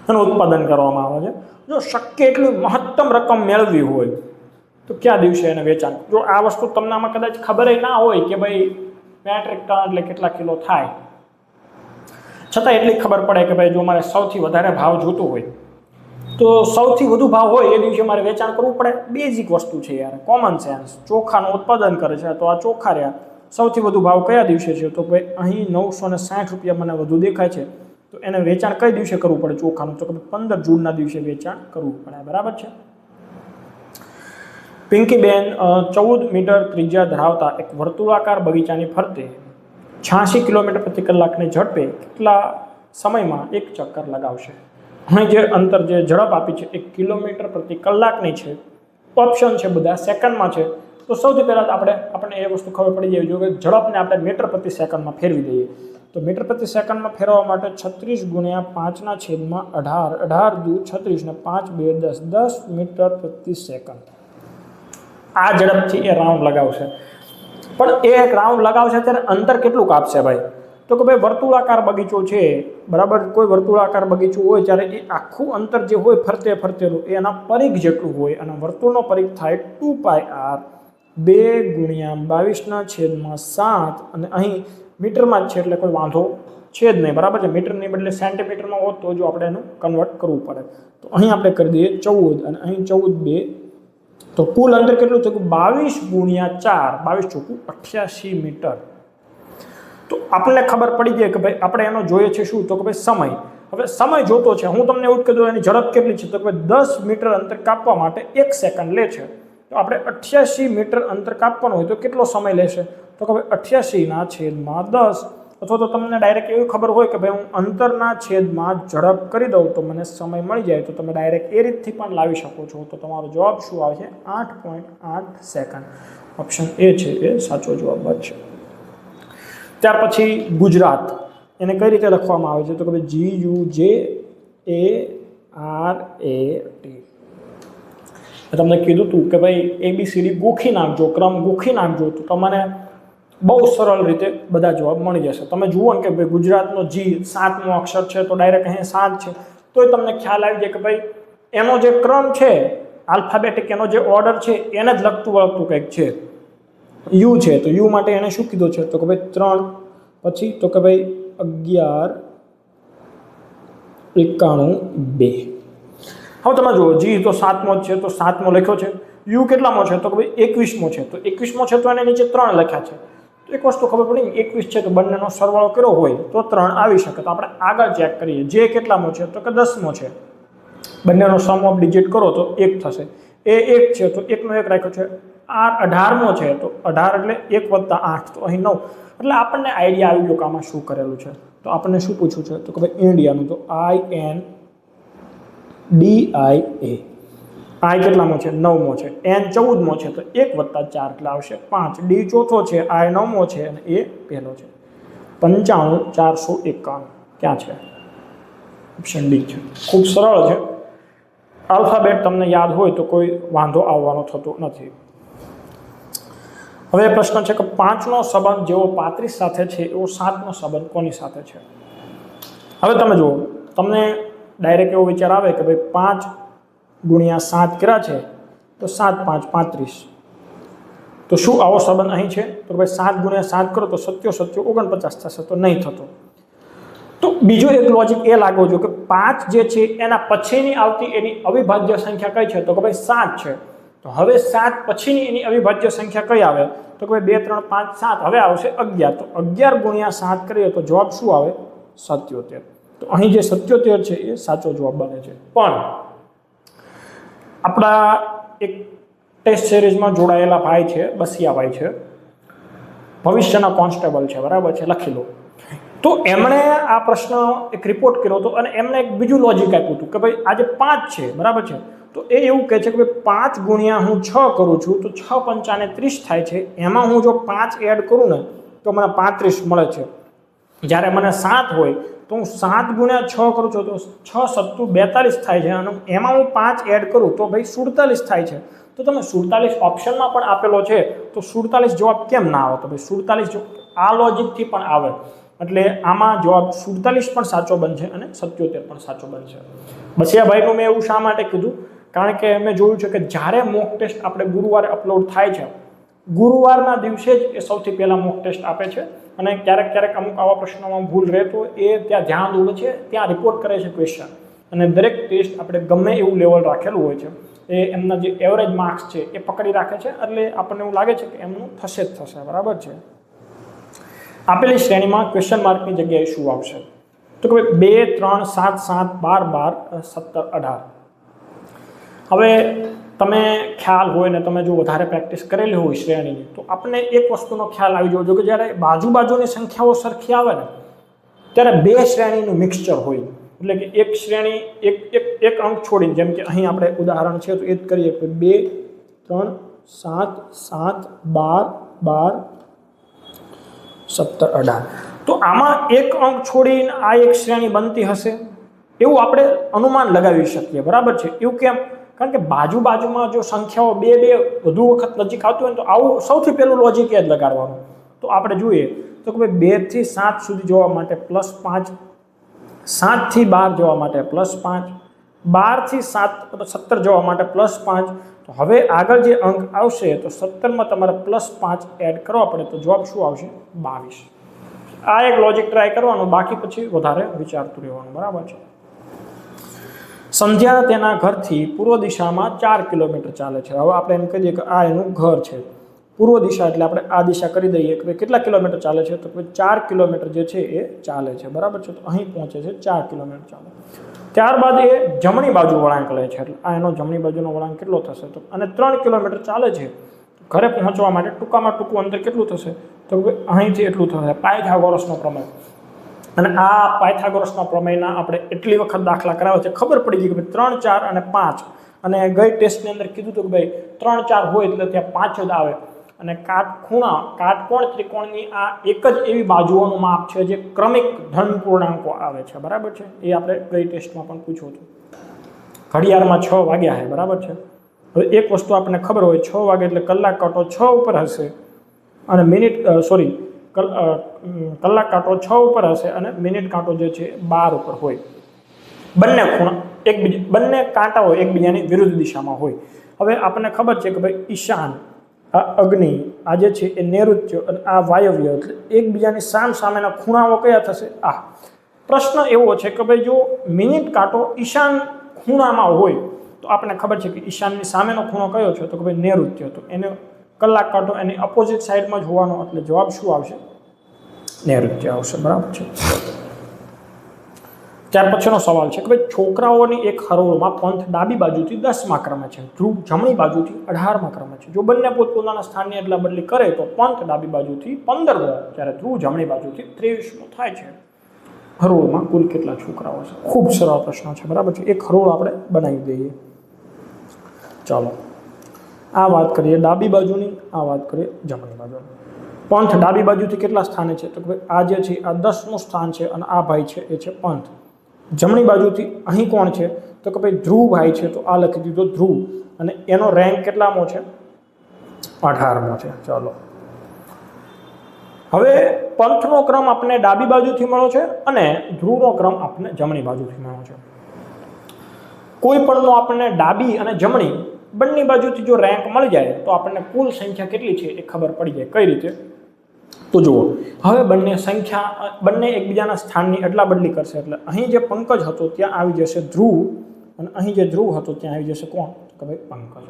એનું ઉત્પાદન કરવામાં આવે છે. જો શક્ય એટલી મહત્તમ રકમ મેળવવી હોય તો કયા દિવસે એને વેચાણ? જો આ વસ્તુ તમને આમાં કદાચ ખબર ના હોય કે ભાઈ મેટ્રિક ટન એટલે કેટલા કિલો થાય, છતાં એટલી ખબર પડે કે ભાઈ જો મારે સૌથી વધારે ભાવ જોતો હોય તો સૌથી વધુ ભાવ હોય એ દિવસે મારે વેચાણ કરવું પડે. બેઝિક વસ્તુ છે યાર, કોમન સેન્સ. ચોખાનું ઉત્પાદન કરે છે તો આ ચોખા રહ્યા, સૌથી વધુ ભાવ કયા દિવસે છે? તો ભાઈ અહીં 960 રૂપિયા મને વધુ દેખાય છે, તો એને વેચાણ કઈ દિવસે કરવું પડે ચોખાનું? તો કે 15 જૂનના દિવસે વેચાણ કરવું પડે, બરાબર છે. પિંકીબેન 14 મીટર ત્રિજ્યા ધરાવતા એક વર્તુળાકાર બગીચાની ફરતે 86 કિલોમીટર પ્રતિ કલાકની ઝડપે કેટલા સમયમાં 1 ચક્કર લગાવશે? અહીં જે અંતર જે ઝડપ આપી છે 1 કિલોમીટર પ્રતિ કલાકની છે, ઓપ્શન છે બધા સેકન્ડમાં છે. તો સૌથી પહેલાં આપણને એ વસ્તુ ખબર પડી જાય જો કે ઝડપને આપણે મીટર પ્રતિ સેકન્ડમાં ફેરવી દઈએ. તો મીટર પ્રતિ સેકન્ડમાં ફેરવવા માટે 36 × 5/18, 18 દુ 36 ને 5 2 10, 10 મીટર પ્રતિ સેકન્ડ. આ ઝડપથી એ રાઉન્ડ લગાવશે. પણ એ એક રાઉન્ડ લગાવશે ત્યારે અંતર કેટલું કાપશે ભાઈ? તો કે ભાઈ વર્તુળાકાર બગીચો છે, બરાબર. કોઈ વર્તુળાકાર બગીચો હોય ત્યારે એ આખું અંતર જે હોય ફરતેલું એ એના પરિઘ જેટલું હોય, અને વર્તુળનો પરિઘ થાય 2πr 2/22/7, અને અહીં મીટરમાં જ છે એટલે કોઈ વાંધો છે જ નહીં, બરાબર છે. મીટરની બદલે સેન્ટીમીટરમાં હોત તો જો આપણે એનું કન્વર્ટ કરવું પડે. તો અહીં આપણે કરી દઈએ 14 અને અહીં 14 2, તો કુલ અંતર કેટલું છે? 22 × 4, 22 ચોકું 88 મીટર. તો આપણને ખબર પડી ગઈ કે ભાઈ આપણે એનો જોઈએ છે શું? તો કે ભાઈ સમય. હવે સમય જોતો છે, હું તમને એવું જ કહી દઉં એની ઝડપ કેટલી છે? તો કે ભાઈ 10 મીટર અંતર કાપવા માટે 1 સેકન્ડ લે છે. તો આપણે 88 મીટર અંતર કાપવાનું હોય તો કેટલો સમય લેશે? તો કે ભાઈ 88/10, અથવા તો તમને ડાયરેક્ટ એવી ખબર હોય કે ભાઈ હું અંતરના છેદમાં ઝડપ કરી દઉં તો મને સમય મળી જાય, તો તમે ડાયરેક્ટ એ રીતથી પણ લાવી શકો છો. તો તમારો જવાબ શું આવશે? 8.8 સેકન્ડ. ઓપ્શન એ છે એ સાચો જવાબ છે. ત્યાર પછી ગુજરાત, એને કઈ રીતે લખવામાં આવે છે? તો કે ભાઈ GUJARAT. તમને કીધું હતું કે ભાઈ ABCD ગોખી નાખજો, ક્રમ ગોખી નાખજો, તો તમને બહુ સરળ રીતે બધા જવાબ મળી જશે. તમે જુઓ ને કે ભાઈ ગુજરાતનો G 7મો અક્ષર છે તો ડાયરેક્ટ અહીં 7 છે, તોય તમને ખ્યાલ આવી જાય કે ભાઈ એનો જે ક્રમ છે આલ્ફાબેટિક, એનો જે ઓર્ડર છે એને જ લગતું વળગતું કંઈક છે. યુ છે તો યુ માટે એને શું કીધું છે? તો કે ભાઈ 3, પછી તો કે ભાઈ 11 91 2. હવે તમે જુઓ G તો 7મો જ છે તો 7મો લખ્યો છે. યુ કેટલામો છે? તો કે ભાઈ 21મો છે, તો 21મો છે તો એને નીચે 3 લખ્યા છે. તો એક વસ્તુ ખબર પડી, 21 છે તો બંનેનો સરવાળો કર્યો હોય તો 3 આવી શકે. તો આપણે આગળ ચેક કરીએ. જે કેટલામો છે? તો કે 10મો છે. બંનેનો સમ ઓફ ડિજિટ કરો તો 1 થશે. એ 1 છે તો 1 નો 1 રાખ્યો છે. આ 18મો છે તો 18 એટલે 1 + 8 તો અહીં 9. એટલે આપણને આઈડિયા આવી ગયો કે આમાં શું કરેલું છે. તો આપણને શું પૂછ્યું છે તો કે ભાઈ ઇન્ડિયાનું, તો INDIA. I કેટલામો છે 9મો છે, N 14મો છે તો 1 + 4 એટલે આવશે 5. D ચોથો છે, I 9મો છે અને A પહેલો છે. 95,451 ક્યાં છે? ઓપ્શન ડી છે. ખૂબ સરળ છે. આલ્ફાબેટ તમને યાદ હોય તો કોઈ વાંધો આવવાનો થતો નથી. હવે પ્રશ્ન છે કે 5નો સંબંધ જેવો 35 સાથે છે એવો 7નો સંબંધ કોની સાથે છે? હવે તમે જુઓ, તમને ડાયરેક્ટ એવો વિચાર આવે કે ભાઈ 5 × 7 કર્યા છે તો 7 × 5 = 35. તો શું આવો સંબંધ અહીં છે? તો ભાઈ 7 × 7 કરો તો 7 × 7 = 49 થશે, તો નહીં થતો. તો બીજો એક લોજિક એ લાગવો જોઈએ કે 5 જે છે એના પછીની આવતી એની અવિભાજ્ય સંખ્યા કઈ છે? તો કે ભાઈ 7 છે. તો હવે 7 પછીની એની અવિભાજ્ય સંખ્યા કઈ આવે? તો કે ભાઈ 2 3 5 7, હવે આવશે 11. તો 11 × 7 કરીએ તો જવાબ શું આવે? 77. તો અહીં જે 77 છે એ સાચો જવાબ બને છે. પણ આપણા એક ટેસ્ટ સિરીઝમાં જોડાયેલા ભાઈ છે, બસિયાભાઈ છે, ભવિષ્યના કોન્સ્ટેબલ છે, બરાબર છે, લખી લો. તો એમણે આ પ્રશ્ન એક રિપોર્ટ કર્યો હતો અને એમણે એક બીજું લોજિક આપ્યું હતું કે ભાઈ આજે 5 છે, બરાબર છે, તો એ એવું કહે છે કે ભાઈ 5 × હું 6 કરું છું તો 6 × 5 = 30 થાય છે. એમાં હું જો 5 એડ કરું ને તો મને 35 મળે છે. જ્યારે મને 7 હોય તો હું 7 × 6 કરું છું તો 6 × 7 = 42 થાય છે અને એમાં હું 5 એડ કરું તો ભાઈ 47 થાય છે. તો તમે 47 ઓપ્શનમાં પણ આપેલો છે તો 47 જવાબ કેમ ના આવે? તો ભાઈ 47 આ લોજિકથી પણ આવે. એટલે આમાં જવાબ 47 પણ સાચો બનશે અને 77 પણ સાચો બનશે. બસિયાભાઈનું મેં એવું શા માટે કીધું? કારણ કે મેં જોયું છે કે જ્યારે મોક ટેસ્ટ આપણે ગુરુવારે અપલોડ થાય છે, ગુરુવારના દિવસે જ એ સૌથી પહેલાં મોક ટેસ્ટ આપે છે અને ક્યારેક ક્યારેક અમુક આવા પ્રશ્નોમાં ભૂલ રહેતો એ ત્યાં ધ્યાન દોરે છે, ત્યાં રિપોર્ટ કરે છે ક્વેશ્ચન. અને દરેક ટેસ્ટ આપણે ગમે એવું લેવલ રાખેલું હોય છે એ એમના જે એવરેજ માર્ક્સ છે એ પકડી રાખે છે. એટલે આપણને એવું લાગે છે કે એમનું થશે જ થશે, બરાબર છે. આપેલી શ્રેણીમાં ક્વેશ્ચન માર્કની જગ્યાએ શું આવશે? તો કે 2 3 7 7 12 12 17 18. હવે તમે ખ્યાલ હોય ને તમે જો વધારે પ્રેક્ટિસ કરેલી હોય શ્રેણીની તો આપણને એક વસ્તુનો ખ્યાલ આવી જવો જોઈએ કે જ્યારે બાજુની સંખ્યાઓ સરખી આવે ને ત્યારે 2 શ્રેણીનું મિક્સચર હોય. એટલે કે એક શ્રેણી એક અંક છોડીને, જેમ કે અહીં આપણે ઉદાહરણ છે તો એ જ કરીએ કે 2 3 7 7 12 12 17 18. તો આમાં એક અંક છોડીને આ એક શ્રેણી બનતી હશે એવું આપણે અનુમાન લગાવી શકીએ, બરાબર છે. એવું કેમ? કારણ કે બાજુમાં જો સંખ્યાઓ 2 વધુ વખત નજીક આવતી હોય તો આવું સૌથી પહેલું લોજિક એ જ લગાડવાનું. તો આપણે જોઈએ તો કે ભાઈ 2 થી 7 સુધી જવા માટે +5, 7 થી 12 જવા માટે +5, 12 થી 17 જવા માટે +5. તો હવે આગળ જે અંક આવશે તો 17માં તમારે +5 એડ કરવા પડે તો જવાબ શું આવશે? 22. આ એક લોજિક ટ્રાય કરવાનું, બાકી પછી વધારે વિચારતું રહેવાનું, બરાબર છે. સંધ્યા તેના ઘરથી પૂર્વ દિશામાં 4 કિલોમીટર ચાલે છે. હવે આપણે એમ કહીએ કે આ એનું ઘર છે, પૂર્વ દિશા એટલે આપણે આ દિશા કરી દઈએ કે કેટલા કિલોમીટર ચાલે છે? તો 4 કિલોમીટર જે છે એ ચાલે છે, બરાબર છે. તો અહીં પહોંચે છે 4 કિલોમીટર ચાલે. ત્યારબાદ એ જમણી બાજુ વળાંક લે છે, એટલે આ એનો જમણી બાજુનો વળાંક કેટલો થશે? તો અને 3 કિલોમીટર ચાલે છે. ઘરે પહોંચવા માટે ટૂંકામાં ટૂંકું અંતર કેટલું થશે? તો અહીંથી એટલું થશે. પાયથાગોરસનો પ્રમેય. અને આ પાયથાગોરસના પ્રમેયના આપણે એટલી વખત દાખલા કરાવે છે, ખબર પડી ગઈ કે 3 4 અને 5. અને ગઈ ટેસ્ટની અંદર કીધું હતું કે ભાઈ 3 4 હોય એટલે ત્યાં 5 જ આવે. અને કાટકોણ ત્રિકોણની આ એક જ એવી બાજુઓનું માપ છે જે ક્રમિક ધન પૂર્ણાંકો આવે છે, બરાબર છે. એ આપણે ગઈ ટેસ્ટમાં પણ પૂછ્યું હતું. ઘડિયાળમાં 6 વાગ્યા છે, બરાબર છે. હવે એક વસ્તુ આપણને ખબર હોય, 6 વાગે એટલે કલાક કાંટો 6 ઉપર હશે અને કલાક કાંટો 6 ઉપર હશે અને મિનિટ કાંટો જે છે 12 ઉપર હોય. બંને કાંટાઓ એકબીજાની વિરુદ્ધ દિશામાં હોય. હવે આપણને ખબર છે કે ભાઈ ઈશાન, આ અગ્નિ, આ જે છે એ નૈઋત્ય અને આ વાયવ્ય, એટલે એકબીજાની સામેના ખૂણાઓ કયા થશે? આ પ્રશ્ન એવો છે કે ભાઈ જો મિનિટ કાંટો ઈશાન ખૂણામાં હોય તો આપણને ખબર છે કે ઈશાનની સામેનો ખૂણો કયો છે? તો કે ભાઈ નૈઋત્ય. તો એને કલાક કાંટો એની અપોઝિટ સાઈડમાં જ હોવાનો, એટલે જવાબ શું આવશે? નૈઋત્ય આવશે, બરાબર છે. ત્યાર પછીનો સવાલ છે કે ભાઈ છોકરાઓની એક હરોળમાં પંથ ડાબી બાજુથી 10મા ક્રમે છે, ધ્રુવ જમણી બાજુથી 18મા ક્રમે છે. જો બંને પોતપોતાના સ્થાનની અદલા બદલી કરે તો પંથ ડાબી બાજુથી 15મો જ્યારે ધ્રુવ જમણી બાજુથી 23મો થાય છે. હરોળમાં કુલ કેટલા છોકરાઓ છે? ખૂબ સરળ પ્રશ્ન છે, બરાબર છે. એક હરોળ આપણે બનાવી દઈએ. ચાલો આ વાત કરીએ ડાબી બાજુની, આ વાત કરીએ જમણી બાજુની. પંથ ડાબી બાજુથી કેટલા સ્થાને છે? તો ભાઈ આ જે છે આ 10મું સ્થાન છે અને આ ભાઈ છે એ છે પંથ. જમણી બાજુથી અહીં કોણ છે? તો કે ભાઈ ધ્રુવ ભાઈ છે, તો આ લખી દીધો ધ્રુવ, અને એનો રેન્ક કેટલામો છે? 18મો છે. ચાલો હવે પંથનો ક્રમ આપણને ડાબી બાજુથી મળ્યો છે અને ધ્રુવનો ક્રમ આપણને જમણી બાજુથી મળ્યો છે. કોઈ પણનો આપણને ડાબી અને જમણી બંને બાજુથી જો રેન્ક મળી જાય તો આપણને કુલ સંખ્યા કેટલી છે એ ખબર પડી જાય. કઈ રીતે? તો જુઓ, હવે બંને એકબીજાના સ્થાનની અદલા બદલી કરશે, એટલે અહીં જે પંકજ હતો ત્યાં આવી જશે ધ્રુવ, અને અહીં જે ધ્રુવ હતો ત્યાં આવી જશે કોણ? કે ભાઈ પંકજ.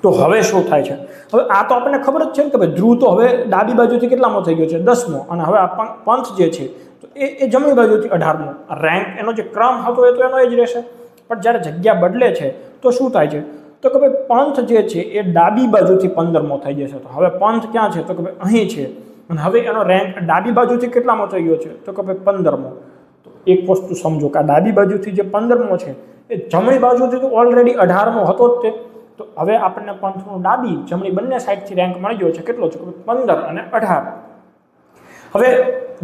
તો હવે શું થાય છે? હવે આ તો આપણને ખબર જ છે ને કે ભાઈ ધ્રુવ તો હવે ડાબી બાજુથી કેટલામો થઈ ગયો છે? 10મો, અને હવે આ પંથ જે છે તો એ જમણી બાજુથી 18મો. રેન્ક એનો જે ક્રમ હતો એ તો એનો જ રહેશે, પણ જ્યારે જગ્યા બદલે છે તો શું થાય છે? તો કે ભાઈ પંથ જે છે એ ડાબી બાજુથી 15મો થઈ જશે. તો હવે પંથ ક્યાં છે? તો કે ભાઈ અહીં છે, અને હવે એનો રેન્ક ડાબી બાજુથી કેટલામો થઈ ગયો છે? તો કે ભાઈ 15મો. તો એક વસ્તુ સમજો કે આ ડાબી બાજુથી જે 15મો છે એ જમણી બાજુથી તો ઓલરેડી 18મો હતો જ તે. તો હવે આપણને પંથનું ડાબી જમણી બંને સાઈડથી રેન્ક મળી ગયો છે. કેટલો છે? 15 અને 18. હવે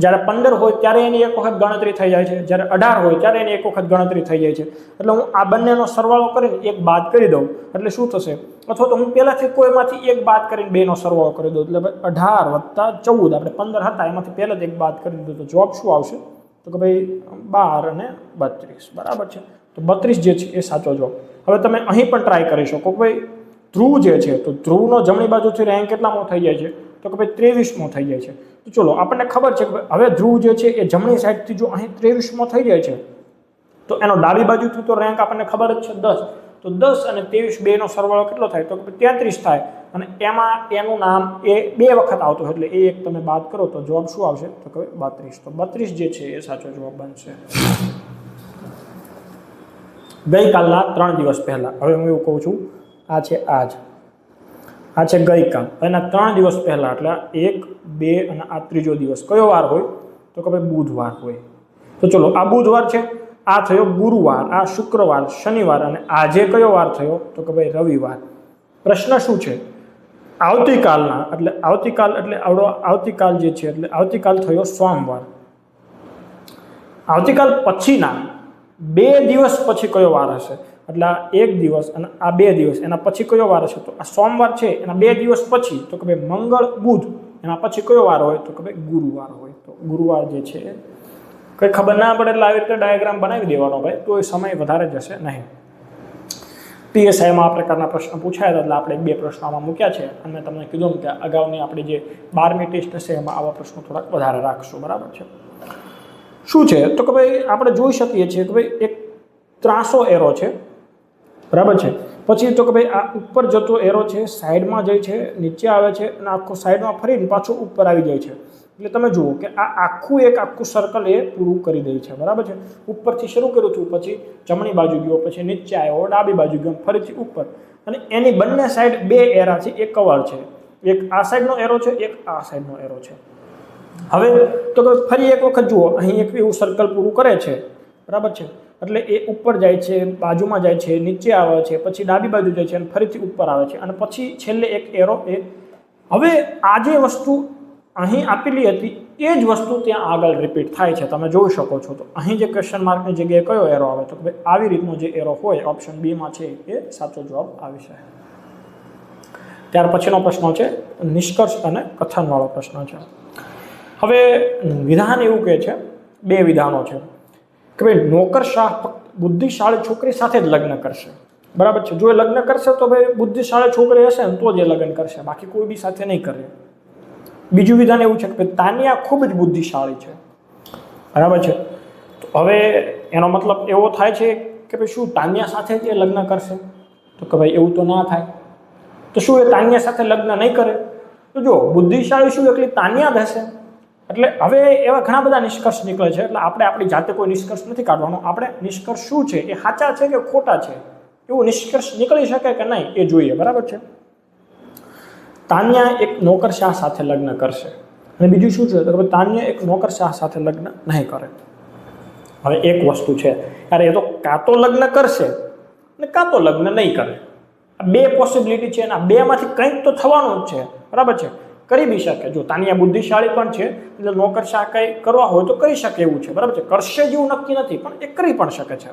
જ્યારે 15 હોય ત્યારે એની એક વખત ગણતરી થઈ જાય છે, જ્યારે 18 હોય ત્યારે એની એક વખત ગણતરી થઈ જાય છે. એટલે હું આ બંનેનો સરવાળો કરીને એક બાદ કરી દઉં એટલે શું થશે? અથવા તો હું પહેલાથી કોઈમાંથી એક બાદ કરીને બેનો સરવાળો કરી દઉં, એટલે ભાઈ 18 વત્તા 14, આપણે 15 હતા એમાંથી પહેલા જ એક બાદ કરી દીધું, તો જવાબ શું આવશે? તો કે ભાઈ 12 અને 32. બરાબર છે. તો 32 જે છે એ સાચો જવાબ. હવે તમે અહીં પણ ટ્રાય કરી શકો કે ભાઈ ધ્રુવ જે છે તો ધ્રુવનો જમણી બાજુથી રેન્ક કેટલામો થઈ જાય છે? તો કે ભાઈ 23મો થઈ જાય છે. તો ચલો આપણને ખબર છે કે હવે ધ્રુવ જે છે એ જમણી સાઈડથી જો અહીં 23મો થઈ જાય છે તો એનો ડાબી બાજુથી તો રેન્ક આપણને ખબર જ છે 10. તો 10 અને 23 બેનો સરવાળો કેટલો થાય? તો 33 થાય, અને એમાં એનું નામ એ 2 વખત આવતું, એટલે એ એક તમે બાદ કરો તો જવાબ શું આવશે? તો કે 32. તો 32 જે છે એ સાચો જવાબ બનશે. ગઈકાલના 3 દિવસ પહેલા, હવે હું એવું કહું છું આ છે આજ, આ છે ગઈકાલ, એના 3 દિવસ પહેલા, એટલે 1, 2 અને આ ત્રીજો દિવસ કયો વાર હોય? તો કે ભાઈ બુધવાર હોય. તો ચલો આ બુધવાર છે, આ થયો ગુરુવાર, આ શુક્રવાર, શનિવાર, અને આજે કયો વાર થયો? તો કે ભાઈ રવિવાર. પ્રશ્ન શું છે? આવતીકાલના, એટલે આવતીકાલ એટલે આવતીકાલ જે છે એટલે આવતીકાલ થયો સોમવાર. આવતીકાલ પછીના 2 દિવસ પછી કયો વાર હશે? એટલે આ 1 દિવસ અને આ 2 દિવસ, એના પછી કયો વાર હશે? તો આ સોમવાર છે એના 2 દિવસ પછી, તો કે ભાઈ મંગળ બુધ, એના પછી કયો વાર હોય? તો કે ભાઈ ગુરુવાર હોય. તો ગુરુવાર જે છે કંઈ ખબર ના પડે એટલે આવી રીતે ડાયાગ્રામ બનાવી દેવાનો ભાઈ, તો એ સમય વધારે જશે નહીં. પીએસઆઈમાં આ પ્રકારના પ્રશ્નો પૂછાયા હતા એટલે આપણે 2 પ્રશ્નો આમાં મૂક્યા છે, અને તમને કીધું કે અગાઉની આપણી જે 12મી ટેસ્ટ હશે એમાં આવા પ્રશ્નો થોડાક વધારે રાખશું. બરાબર છે. શું છે? તો કે ભાઈ આપણે જોઈ શકીએ છીએ કે ભાઈ એક ત્રાસો એરો છે, બરાબર છે. પછી તો કે ભાઈ આ ઉપર જતો એરો છે, સાઈડમાં જાય છે, નીચે આવે છે, અને આખું સાઈડમાં ફરીને પાછું ઉપર આવી જાય છે. એટલે તમે જુઓ કે આ આખું સર્કલ એ પૂરું કરી દે છે. બરાબર છે. ઉપરથી શરૂ કર્યું હતું, પછી જમણી બાજુ ગયો, પછી નીચે આવ્યો, ડાબી બાજુ ગયો, ફરીથી ઉપર, અને એની બંને સાઈડ 2 એરા છે, એ કવર છે. એક આ સાઈડનો એરો છે, એક આ સાઈડનો એરો છે. હવે તો ફરી એક વખત જુઓ, અહીં એક એવું સર્કલ પૂરું કરે છે. બરાબર છે. એટલે એ ઉપર જાય છે, બાજુમાં જાય છે, નીચે આવે છે, પછી ડાબી બાજુ જાય છે, અને ફરીથી ઉપર આવે છે, અને પછી છેલ્લે એક એરો એ. હવે આ જે વસ્તુ અહીં આપેલી હતી એ જ વસ્તુ ત્યાં આગળ રિપીટ થાય છે. તમે જોઈ શકો છો. તો અહીં જે ક્વેશ્ચન માર્કની જગ્યાએ કયો એરો આવે? તો ભાઈ આવી રીતનો જે એરો હોય ઓપ્શન બીમાં છે એ સાચો જવાબ આવી છે. ત્યાર પછીનો પ્રશ્ન છે નિષ્કર્ષ અને કથનવાળો પ્રશ્ન છે. હવે વિધાન એવું કહે છે, 2 વિધાનો છે કે ભાઈ નોકરશાહ ફક્ત બુદ્ધિશાળી છોકરી સાથે જ લગ્ન કરશે. બરાબર છે. જો એ લગ્ન કરશે તો ભાઈ બુદ્ધિશાળી છોકરી હશે ને તો જ એ લગ્ન કરશે, બાકી કોઈ બી સાથે નહીં કરે. બીજું વિધાન એવું છે કે તાનિયા ખૂબ જ બુદ્ધિશાળી છે. બરાબર છે. તો હવે એનો મતલબ એવો થાય છે કે ભાઈ શું તાનિયા સાથે જ એ લગ્ન કરશે? તો કે ભાઈ એવું તો ના થાય. તો શું એ તાનિયા સાથે લગ્ન નહીં કરે? તો જો બુદ્ધિશાળી શું એકલી તાનિયા જ હશે? એટલે હવે એવા ઘણા બધા નિષ્કર્ષ નીકળે છે, એટલે આપણે આપણી જાતે કોઈ નિષ્કર્ષ નથી કાઢવાનો, આપણે નિષ્કર્ષ શું છે એ સાચા છે કે ખોટા છે એવું નિષ્કર્ષ નીકળી શકે કે નહીં એ જોઈએ, બરાબર છે. તાન્યા એક નોકરશાહ સાથે લગ્ન કરશે, અને બીજું શું છે તો તાન્યા એક નોકરશાહ સાથે લગ્ન નહીં કરે. હવે એક વસ્તુ છે યાર, એ તો કાં તો લગ્ન કરશે ને કાં તો લગ્ન નહીં કરે, આ બે પોસિબિલિટી છે, અને આ બેમાંથી કંઈક તો થવાનું જ છે, બરાબર છે. કરી બી શકે, જો તાનિયા બુદ્ધિશાળી પણ છે એટલે નોકરશાહ કંઈ કરવા હોય તો કરી શકે એવું છે, બરાબર છે. કરશે જેવું નક્કી નથી પણ એ કરી પણ શકે છે,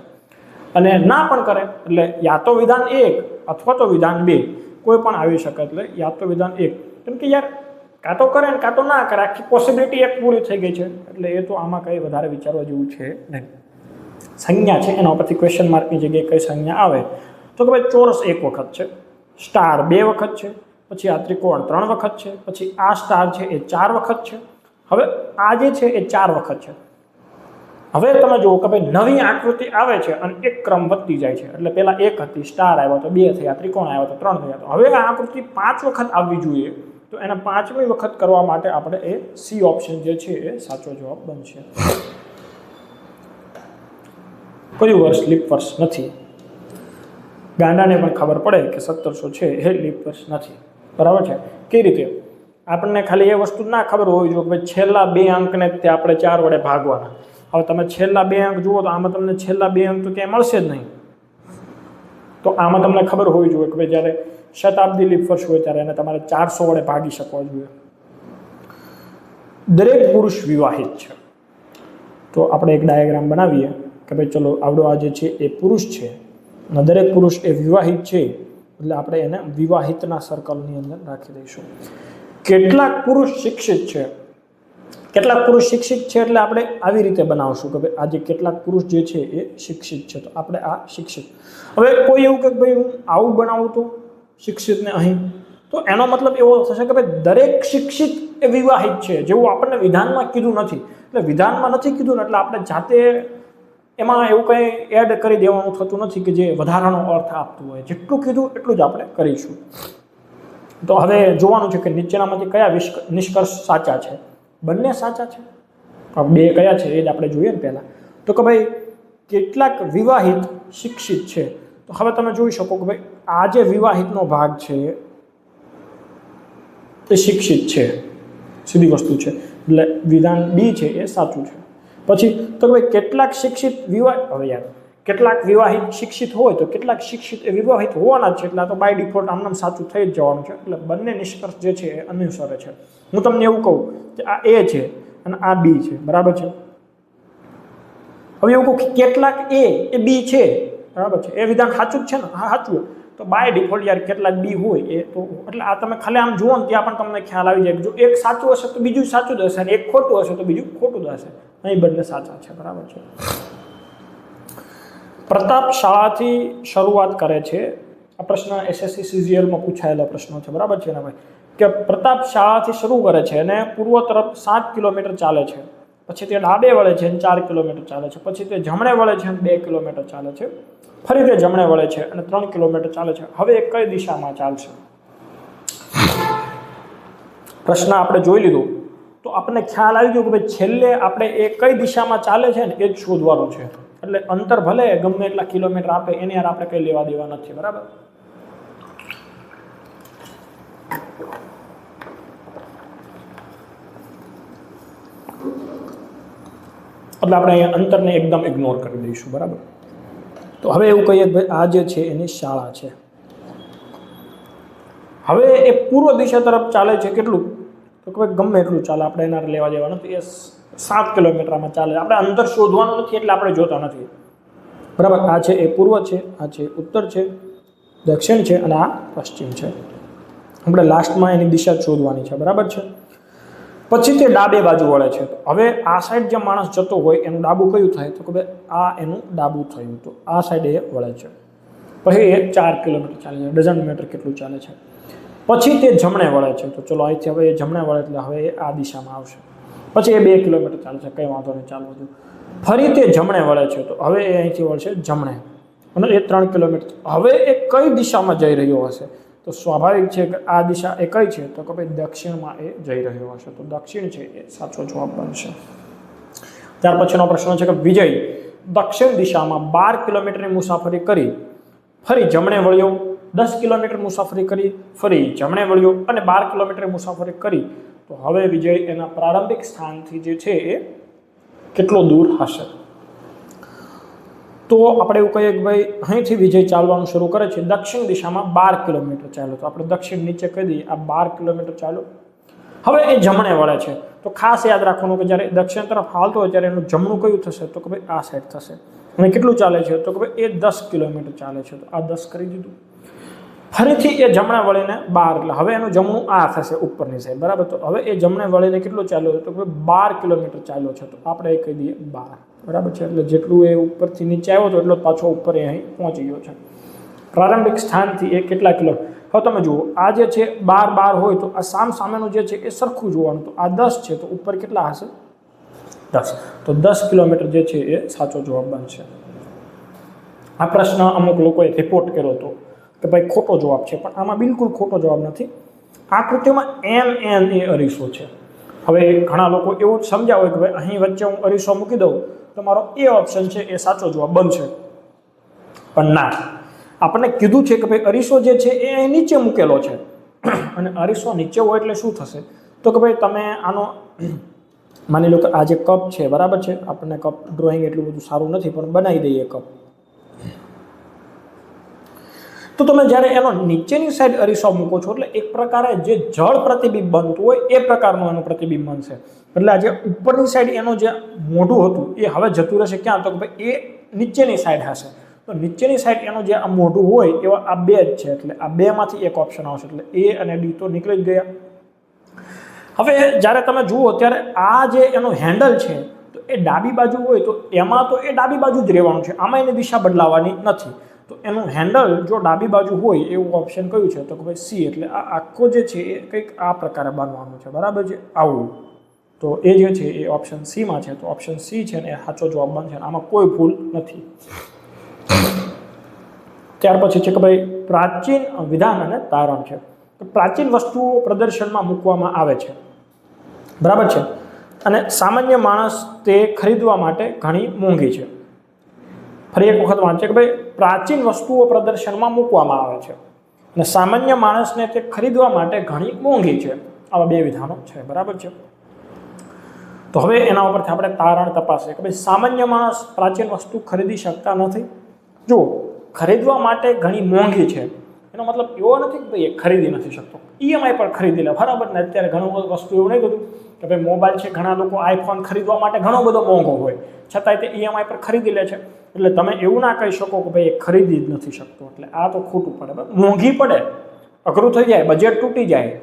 અને ના પણ કરે એટલે યા તો વિધાન 1 અથવા તો વિધાન 2 કોઈ પણ આવી શકે, એટલે યા તો વિધાન 1, કેમ કે યાર કાં તો કરે ને કાં તો ના કરે, આખી પોસિબિલિટી એક પૂરી થઈ ગઈ છે, એટલે એ તો આમાં કંઈ વધારે વિચારવા જેવું છે નહીં. સંજ્ઞા છે એના ઉપરથી ક્વેશ્ચન માર્કની જગ્યાએ કઈ સંજ્ઞા આવે તો કે ભાઈ ચોરસ 1 વખત છે, સ્ટાર 2 વખત છે, પછી આ ત્રિકોણ 3 વખત છે, પછી આ સ્ટાર છે એ 4 વખત છે, હવે આ જે છે એ 4 વખત છે. હવે તમે જુઓ કે ભાઈ નવી આકૃતિ આવે છે અને એક ક્રમ વધતી જાય છે, એટલે પહેલા 1 હતી, સ્ટાર આવ્યો તો 2 થયા, ત્રિકોણ આવ્યો તો 3 થયા, તો હવે આ આકૃતિ 5 વખત આવવી જોઈએ, તો એને 5મી વખત કરવા માટે આપણે એ સી ઓપ્શન જે છે એ સાચો જવાબ બનશે. કયું વર્ષ લીપ વર્ષ નથી? ગાંડાને પણ ખબર પડે કે 1700 છે એ લીપ વર્ષ નથી, બરાબર છે. કઈ રીતે? આપણને ખાલી એ વસ્તુ ના ખબર હોવી જોઈએ કે ભાઈ છેલ્લા 2 અંકને તે આપણે 4 વડે ભાગવાના. હવે તમે છેલ્લા 2 અંક જુઓ તો આમાં તમને છેલ્લા 2 અંક તો ક્યાંય મળશે જ નહીં, તો આમાં તમને ખબર હોવી જોઈએ કે ભાઈ જ્યારે શતાબ્દી લીપ વર્ષ હોય ત્યારે એને તમારે 400 વડે ભાગી શકવા જોઈએ. દરેક પુરુષ વિવાહિત છે, તો આપણે એક ડાયાગ્રામ બનાવીએ કે ભાઈ ચલો આવડો આ જે છે એ પુરુષ છે અને દરેક પુરુષ એ વિવાહિત છે, એટલે આપણે એને વિવાહિતના સર્કલની અંદર રાખી દઈશું. કેટલાક પુરુષ શિક્ષિત છે, કેટલાક પુરુષ શિક્ષિત છે એટલે આપણે આવી રીતે બનાવશું કે ભાઈ આજે કેટલાક પુરુષ જે છે એ શિક્ષિત છે, તો આપણે આ શિક્ષિત. હવે કોઈ એવું કે ભાઈ હું આવું બનાવું તો શિક્ષિતને અહીં, તો એનો મતલબ એવો થશે કે ભાઈ દરેક શિક્ષિત એ વિવાહિત છે, જેવું આપણને વિધાનમાં કીધું નથી. એટલે વિધાનમાં નથી કીધું ને એટલે આપણે જાતે એમાં એવું કંઈ એડ કરી દેવાનું થતું નથી કે જે વધારાનો અર્થ આપતું હોય. જેટલું કીધું એટલું જ આપણે કરીશું. તો હવે જોવાનું છે કે નીચેનામાંથી કયા નિષ્કર્ષ સાચા છે. બંને સાચા છે, બે કયા છે એ જ આપણે જોઈએ ને પહેલાં. તો કે ભાઈ કેટલાક વિવાહિત શિક્ષિત છે, તો હવે તમે જોઈ શકો કે ભાઈ આ જે વિવાહિતનો ભાગ છે એ શિક્ષિત છે, સીધી વસ્તુ છે, એટલે વિધાન બી છે એ સાચું છે. પછી તો કે ભાઈ કેટલાક શિક્ષિત હવે યાર કેટલાક વિવાહિત શિક્ષિત હોય તો કેટલાક શિક્ષિત એ વિવાહિત હોવાના જ છે, એટલે તો બાય ડિફોલ્ટ આમનામ સાચું થઈ જ જવાનું છે. એટલે બંને નિષ્કર્ષ જે છે એ અનુસરે છે. હું તમને એવું કહું કે આ એ છે અને આ બી છે, બરાબર છે. હવે એવું કહું કે કેટલાક એ બી છે, બરાબર છે, એ વિધાન સાચું જ છે ને? હા સાચું. તો બાય ડિફોલ્ટ યાર કેટલાક બી હોય એ તો, એટલે આ તમે ખાલી આમ જુઓ ને ત્યાં પણ તમને ખ્યાલ આવી જાય કે જો એક સાચું હશે તો બીજું સાચું જ હશે, અને એક ખોટું હશે તો બીજું ખોટું જ હશે. અહીં બંને સાચા છે, બરાબર છે. પ્રતાપ શાળાથી શરૂઆત કરે છે. આ પ્રશ્ન SSC CGL-માં પૂછાયેલા પ્રશ્નો છે, બરાબર છે ને ભાઈ? કે પ્રતાપ શાળાથી શરૂ કરે છે અને પૂર્વ તરફ 7 કિલોમીટર ચાલે છે, પછી તે ડાબે વળે છે અને 4 કિલોમીટર ચાલે છે, પછી તે જમણે વળે છે અને 2 કિલોમીટર ચાલે છે, ફરી તે જમણે વળે છે અને 3 કિલોમીટર ચાલે છે. હવે એ કઈ દિશામાં ચાલશે? પ્રશ્ન આપણે જોઈ લીધું તો આપણને ખ્યાલ આવી ગયો કે ભાઈ છેલ્લે આપણે એ કઈ દિશામાં ચાલે છે ને એ જ શોધવાનું છે. એટલે અંતર ભલે ગમે એટલા કિલોમીટર આપે એની યાર આપણે કંઈ લેવા દેવા નથી, બરાબર? એટલે આપણે અહીંયા અંતરને એકદમ ઇગ્નોર કરી દઈશું, બરાબર? તો હવે એવું કહીએ કે ભાઈ આ જે છે એની શાળા છે. હવે એ પૂર્વ દિશા તરફ ચાલે છે, કેટલું? તો કે ભાઈ ગમે એટલું ચાલે, આપણે એના લેવા દેવા નથી. એ 7 કિલોમીટરમાં ચાલે, આપણે અંતર શોધવાનું નથી એટલે આપણે જોતા નથી, બરાબર? આ છે એ પૂર્વ છે, આ છે ઉત્તર છે, દક્ષિણ છે અને આ પશ્ચિમ છે. આપણે લાસ્ટમાં એની દિશા શોધવાની છે, બરાબર છે? પછી તે ડાબે બાજુ વળે છે. હવે આ સાઈડ જે માણસ જતો હોય એનું ડાબું કયું થાય? તો કે ભાઈ આ એનું ડાબું થયું, તો આ સાઈડ એ વળે છે. પછી એ 4 કિલોમીટર ચાલે છે, ડઝન મીટર કેટલું ચાલે છે. પછી તે જમણે વળે છે, તો ચલો અહીંથી હવે એ જમણે વળે એટલે હવે એ આ દિશામાં આવશે. પછી એ 2 કિલોમીટર ચાલે છે, કંઈ વાંધો નહીં, ચાલવું જોઈએ. ફરી તે જમણે વળે છે, તો હવે એ અહીંથી વળશે જમણે અને એ 3 કિલોમીટર. હવે એ કઈ દિશામાં જઈ રહ્યો હશે? તો સ્વાભાવિક છે કે આ દિશા એ કઈ છે તો કે ભાઈ દક્ષિણમાં એ જઈ રહ્યો હશે, તો દક્ષિણ છે એ સાચો જવાબ બનશે. ત્યાર પછીનો પ્રશ્ન છે કે વિજય દક્ષિણ દિશામાં 12 કિલોમીટરની મુસાફરી કરી ફરી જમણે વળ્યો, 10 કિલોમીટર મુસાફરી કરી ફરી જમણે વળ્યો અને 12 કિલોમીટર મુસાફરી કરી, તો હવે વિજય એના પ્રારંભિક સ્થાનથી જે છે એ કેટલો દૂર હશે? તો આપણે એવું કહીએ કે ભાઈ અહીંથી વિજય ચાલવાનું શરૂ કરે છે, દક્ષિણ દિશામાં 12 કિલોમીટર ચાલ્યો, તો આપણે દક્ષિણ નીચે કહી દઈએ આ 12 કિલોમીટર ચાલ્યો. હવે એ જમણે વળે છે, તો ખાસ યાદ રાખવાનું કે જ્યારે દક્ષિણ તરફ હાલતો હોય ત્યારે એનું જમણું કયું થશે તો કે ભાઈ આ સાઈડ થશે. અને કેટલું ચાલે છે તો કે ભાઈ એ 10 કિલોમીટર ચાલે છે, તો આ 10 કરી દીધું. ફરીથી એ જમણે વળીને 12, એટલે હવે એનું જમણું આ થશે ઉપરની સાઈડ, બરાબર. તો હવે એ જમણે વળીને કેટલું ચાલ્યો તો કે 12 કિલોમીટર ચાલ્યો છે, તો આપણે એ કહી દઈએ 12, બરાબર છે. એટલે જેટલું એ ઉપરથી નીચે આવ્યો હતો એટલો પાછો ઉપર એ અહીં પહોંચી ગયો છે. પ્રારંભિક સ્થાનથી એ કેટલા કિલોમીટર? હવે તમે જુઓ આ જે છે 12 હોય તો આ સામેનું જે છે એ સરખું જોવાનું, તો આ 10 છે તો ઉપર કેટલા હશે 10, તો 10 કિલોમીટર જે છે એ સાચો જવાબ બનશે. આ પ્રશ્ન અમુક લોકોએ રિપોર્ટ કર્યો હતો કે ભાઈ ખોટો જવાબ છે, પણ આમાં બિલકુલ ખોટો જવાબ નથી. આકૃતિમાં MN એ અરીસો છે. હવે ઘણા લોકો એવું જ સમજ્યા હોય કે ભાઈ અહીં વચ્ચે હું અરીસો મૂકી દઉં તો મારો એ ઓપ્શન છે એ સાચો જવાબ બનશે, પણ ના. આપણને કીધું છે કે ભાઈ અરીસો જે છે એ અહીં નીચે મૂકેલો છે, અને અરીસો નીચે હોય એટલે શું થશે તો કે ભાઈ તમે આનો માની લો કે આ જે કપ છે, બરાબર છે, આપણને કપ ડ્રોઈંગ એટલું બધું સારું નથી પણ બનાવી દઈએ કપ. તો તમે જ્યારે એનો નીચેની સાઈડ અરીસો મૂકો છો એટલે એક પ્રકારે જે જળ પ્રતિબિંબ બનતું હોય એ પ્રકારનું એનું પ્રતિબિંબ બનશે. એટલે આ જે ઉપરની સાઈડ એનું જે મોઢું હતું એ હવે જતું રહેશે ક્યાં તો કે ભાઈ એ નીચેની સાઈડ હશે. તો નીચેની સાઈડ એનું જે આ મોઢું હોય એવા આ બે જ છે, એટલે આ બેમાંથી એક ઓપ્શન આવશે, એટલે A અને D તો નીકળી જ ગયા. હવે જ્યારે તમે જુઓ ત્યારે આ જે એનું હેન્ડલ છે તો એ ડાબી બાજુ હોય તો એમાં તો એ ડાબી બાજુ જ રહેવાનું છે, આમાં એની દિશા બદલાવાની નથી. તો એનું હેન્ડલ જો ડાબી બાજુ હોય એવું ઓપ્શન કયું છે તો કે ભાઈ C, એટલે આ આખો જે છે એ કંઈક આ પ્રકારે બનવાનું છે, બરાબર છે, આવું. તો એ જે છે એ ઓપ્શન C માં છે, તો ઓપ્શન C છે ને એ સાચો જવાબ બનશે, આમાં કોઈ ભૂલ નથી. ત્યાર પછી છે કે ભાઈ પ્રાચીન વિધાન અને તારણ છે. તો પ્રાચીન વસ્તુઓ પ્રદર્શનમાં મૂકવામાં આવે છે, બરાબર છે, અને સામાન્ય માણસ તે ખરીદવા માટે ઘણી મોંઘી છે. ફરી એક વખત વાંચે કે ભાઈ પ્રાચીન વસ્તુઓ પ્રદર્શનમાં મૂકવામાં આવે છે અને સામાન્ય માણસને તે ખરીદવા માટે ઘણી મોંઘી છે. આવા બે વિધાનો છે, બરાબર છે. તો હવે એના ઉપરથી આપણે તારણ તપાસીએ કે ભાઈ સામાન્ય માણસ પ્રાચીન વસ્તુ ખરીદી શકતા નથી. જો ખરીદવા માટે ઘણી મોંઘી છે એનો મતલબ એવો નથી કે ભાઈ એ ખરીદી નથી શકતો, EMI પર ખરીદી લે, બરાબર ને. અત્યારે ઘણું બધું વસ્તુ એવું નહીં કીધું કે ભાઈ મોબાઈલ છે, ઘણા લોકો આઈફોન ખરીદવા માટે ઘણો બધો મોંઘો હોય છતાંય તે EMI પર ખરીદી લે છે. એટલે તમે એવું ના કહી શકો કે ભાઈ એ ખરીદી જ નથી શકતો, એટલે આ તો ખોટું પડે. મોંઘી પડે, અઘરું થઈ જાય, બજેટ તૂટી જાય,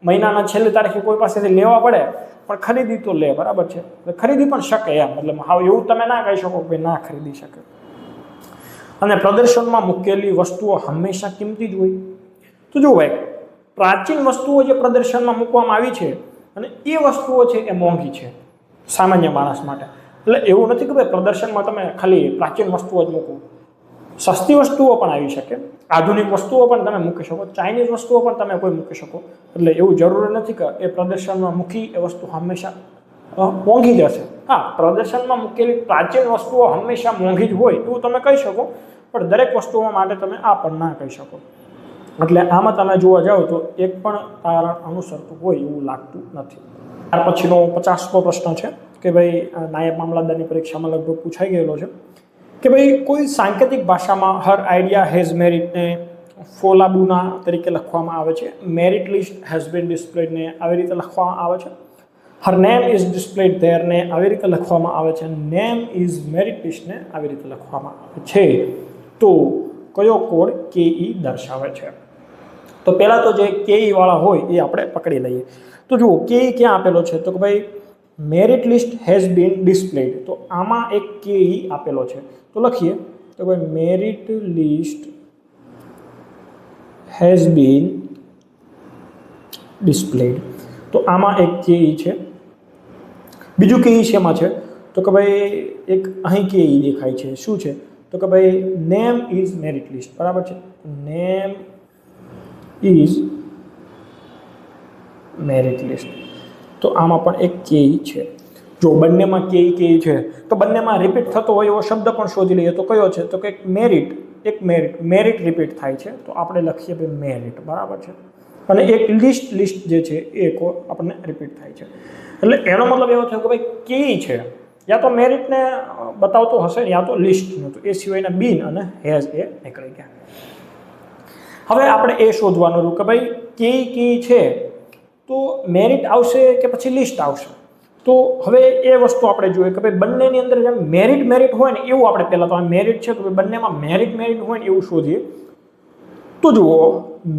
મહિનાના છેલ્લી તારીખે કોઈ પાસેથી લેવા પડે પણ ખરીદી તો લે, બરાબર છે, ખરીદી પણ શકે એમ. મતલબ હા એવું તમે ના કહી શકો કે ભાઈ ના ખરીદી શકે. અને પ્રદર્શનમાં મૂકેલી વસ્તુઓ હંમેશા કિંમતી જ હોય. તો જો ભાઈ પ્રાચીન વસ્તુઓ જે પ્રદર્શનમાં મૂકવામાં આવી છે અને એ વસ્તુઓ છે એ મોંઘી છે સામાન્ય માણસ માટે. એટલે એવું નથી કે ભાઈ પ્રદર્શનમાં તમે ખાલી પ્રાચીન વસ્તુઓ જ મૂકો, સસ્તી વસ્તુઓ પણ આવી શકે, આધુનિક વસ્તુઓ પણ તમે મૂકી શકો, ચાઇનીઝ વસ્તુઓ પણ તમે કોઈ મૂકી શકો. એટલે એવું જરૂરી નથી કે એ પ્રદર્શનમાં મૂકી એ વસ્તુ હંમેશા મોંઘી જ હશે. હા, પ્રદર્શનમાં મૂકેલી પ્રાચીન વસ્તુઓ હંમેશા મોંઘી જ હોય એવું તમે કહી શકો, પણ દરેક વસ્તુઓ માટે તમે આ પણ ના કહી શકો. એટલે આમાં તમે જોવા જાઓ તો એક પણ તારણ અનુસરતું હોય એવું લાગતું નથી. ત્યાર પછીનો 50મો પ્રશ્ન છે કે ભાઈ નાયબ મામલતદારની પરીક્ષામાં લગભગ પૂછાઈ ગયેલો છે કે ભાઈ કોઈ સાંકેતિક ભાષામાં હર આઈડિયા હેઝ મેરિટને ફોલાબુના તરીકે લખવામાં આવે છે, મેરિટ લિસ્ટ હેઝ બીન ડિસ્પ્લેડને આવી રીતે લખવામાં આવે છે, હર નેમ ઇઝ ડિસ્પ્લેડ ધેરને આવી રીતે લખવામાં આવે છે, નેમ ઇઝ મેરિટ લિસ્ટને આવી રીતે લખવામાં આવે છે. તો કયો કોડ KE દર્શાવે છે? તો પહેલાં તો જે KE વાળા હોય એ આપણે પકડી લઈએ. તો જુઓ KE ક્યાં આપેલો છે તો કે ભાઈ મેરિટ લિસ્ટ હેઝ બીન ડિસ્પ્લેડ, તો આમાં એક KE આપેલો છે તો લખીએ તો ભાઈ મેરિટ લિસ્ટ હેઝ બીન ડિસ્પ્લેડ, તો આમાં એક KE છે. બીજું KE શેમાં છે તો કે ભાઈ એક અહીં KE દેખાય છે, શું છે તો કે ભાઈ નેમ ઇઝ મેરિટ લિસ્ટ, બરાબર છે, નેમ ઇઝ મેરિટ લિસ્ટ. તો આમાં પણ એક કે છે. જો બંનેમાં કે છે તો બંનેમાં રિપીટ થતો હોય એવો શબ્દ પણ શોધી લઈએ. તો કયો છે? તો કે મેરિટ રિપીટ થાય છે. તો આપણે લખીએ ભાઈ મેરિટ, બરાબર છે. અને એક લિસ્ટ જે છે એ આપણને રિપીટ થાય છે. એટલે એનો મતલબ એવો થયો કે ભાઈ કે છે યા તો મેરિટને બતાવતો હશે યા તો લિસ્ટનું. તો એ સિવાયના બીન અને હેઝ એ નીકળી ગયા. હવે આપણે એ શોધવાનું રહ્યું કે ભાઈ કે છે તો મેરિટ આવશે કે પછી લિસ્ટ આવશે. તો હવે એ વસ્તુ આપણે જોઈએ કે ભાઈ બંનેની અંદર જેમ મેરિટ હોય ને એવું આપણે પહેલાં તો આ મેરિટ છે તો બંનેમાં મેરિટ હોય ને એવું શોધીએ. તો જુઓ,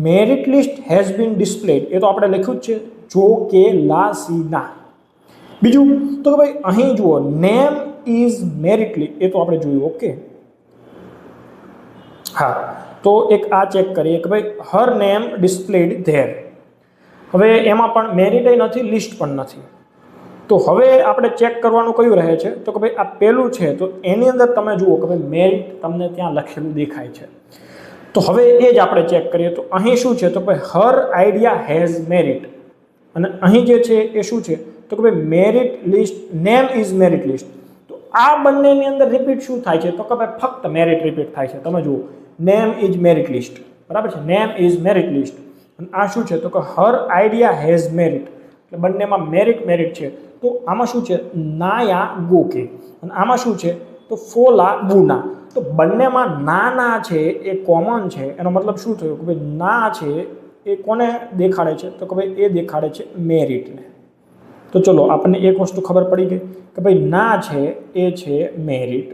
merit list has been displayed, એ તો આપણે લખ્યું જ છે, જો કે લા સી ના. બીજું તો કે ભાઈ અહીં જુઓ નેમ ઇઝ મેરિટ લિસ્ટ, એ તો આપણે જોયું. ઓકે, હા. તો એક આ ચેક કરીએ કે ભાઈ હર નેમ ડિસ્પ્લેડ ધેર. હવે એમાં પણ મેરિટ નથી, લિસ્ટ પણ નથી. તો હવે આપણે ચેક કરવાનું કયું રહે છે? તો કે ભાઈ આ પહેલું છે તો એની અંદર તમે જુઓ કે ભાઈ મેરિટ તમને ત્યાં લખેલું દેખાય છે. તો હવે એ જ આપણે ચેક કરીએ. તો અહીં શું છે? તો ભાઈ હર આઈડિયા હેઝ મેરિટ. અને અહીં જે છે એ શું છે? તો કે ભાઈ merit list, name is merit list. તો આ બંનેની અંદર રિપીટ શું થાય છે? તો કે ભાઈ ફક્ત મેરિટ રિપીટ થાય છે. તમે જુઓ નેમ ઇઝ મેરિટ લિસ્ટ, બરાબર છે. Name is merit list. અને આ શું છે? તો કે હર આઈડિયા હેઝ મેરિટ. એટલે બંનેમાં મેરિટ છે. તો આમાં શું છે? નાયા ગો કે. અને આમાં શું છે? તો ફોલા બુના. તો બંનેમાં ના છે એ કોમન છે. એનો મતલબ શું થયો કે ભાઈ ના છે એ કોને દેખાડે છે? તો કે ભાઈ એ દેખાડે છે મેરિટને. તો ચલો આપણને એક વસ્તુ ખબર પડી ગઈ કે ભાઈ ના છે એ છે મેરિટ.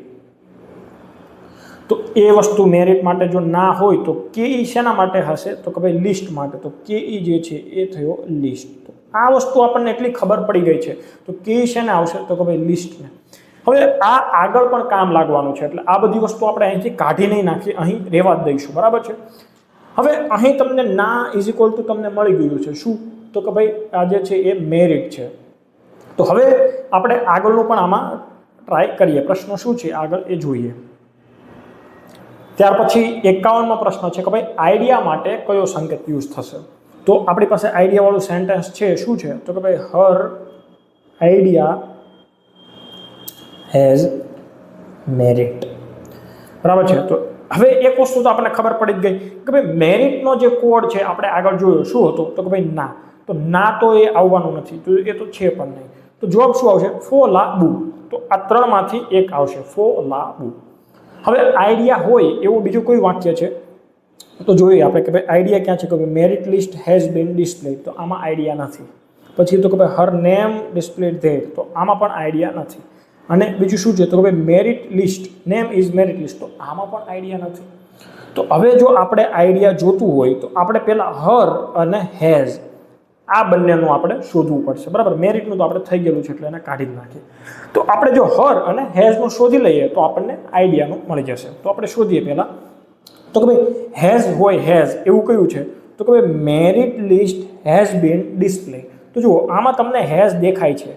તો એ વસ્તુ મેરિટ માટે જો ના હોય તો કે ઈ શેના માટે હશે? તો કે ભાઈ લિસ્ટ માટે. તો કે ઈ જે છે એ થયો લિસ્ટ. આ વસ્તુ આપણને એટલી ખબર પડી ગઈ છે. તો કે શેને આવશે? તો કે ભાઈ લિસ્ટને. હવે આ આગળ પણ કામ લાગવાનું છે. એટલે આ બધી વસ્તુ આપણે અહીંથી કાઢી નહીં નાખીએ, અહીં રહેવા જ દઈશું, બરાબર છે. હવે અહીં તમને ના ઇઝ ઇક્વલ ટુ તમને મળી ગયું છે. શું? તો કે ભાઈ આ જે છે એ મેરિટ છે. તો હવે આપણે આગળનું પણ આમાં ટ્રાય કરીએ. પ્રશ્ન શું છે આગળ એ જોઈએ. ત્યાર પછી 51મો પ્રશ્ન છે કે ભાઈ આઈડિયા માટે કયો સંકેત યુઝ થશે? તો આપણી પાસે આઈડિયાવાળું સેન્ટેન્સ છે. શું છે? તો કે ભાઈ હર આઈડિયા હેઝ મેરિટ, બરાબર છે. તો હવે એક વસ્તુ તો આપણને ખબર પડી જ ગઈ કે ભાઈ મેરિટનો જે કોડ છે આપણે આગળ જોયો શું હતો? તો કે ભાઈ ના. તો ના તો એ આવવાનું નથી, તો એ તો છે પણ નહીં. તો જવાબ શું આવશે? ફો લા બુ. તો આ ત્રણમાંથી એક આવશે, ફો લા બુ. હવે આઈડિયા હોય એવું બીજું કોઈ વાક્ય છે તો જોઈએ આપણે કે ભાઈ આઈડિયા ક્યાં છે? કે ભાઈ મેરિટ લિસ્ટ હેઝ બીન ડિસ્પ્લેડ. તો આમાં આઈડિયા નથી. પછી તો કે ભાઈ હર નેમ ડિસ્પ્લેડ ધેર. તો આમાં પણ આઈડિયા નથી. અને બીજું શું છે? તો કે ભાઈ merit list, name is merit list. તો આમાં પણ આઈડિયા નથી. તો હવે જો આપણે આઈડિયા જોતું હોય તો આપણે પહેલાં હર અને હેઝ આ બંનેનું આપણે શોધવું પડશે, બરાબર. મેરિટનું તો આપણે થઈ ગયેલું છે એટલે એને કાઢી જ નાખીએ. તો આપણે જો હર અને હેઝનું શોધી લઈએ તો આપણને આઈડિયાનું મળી જશે. તો આપણે શોધીએ પહેલાં. તો કે ભાઈ હેઝ હોય, હેઝ એવું કયું છે? તો કે ભાઈ merit list has bin display. તો જુઓ આમાં તમને હેઝ દેખાય છે.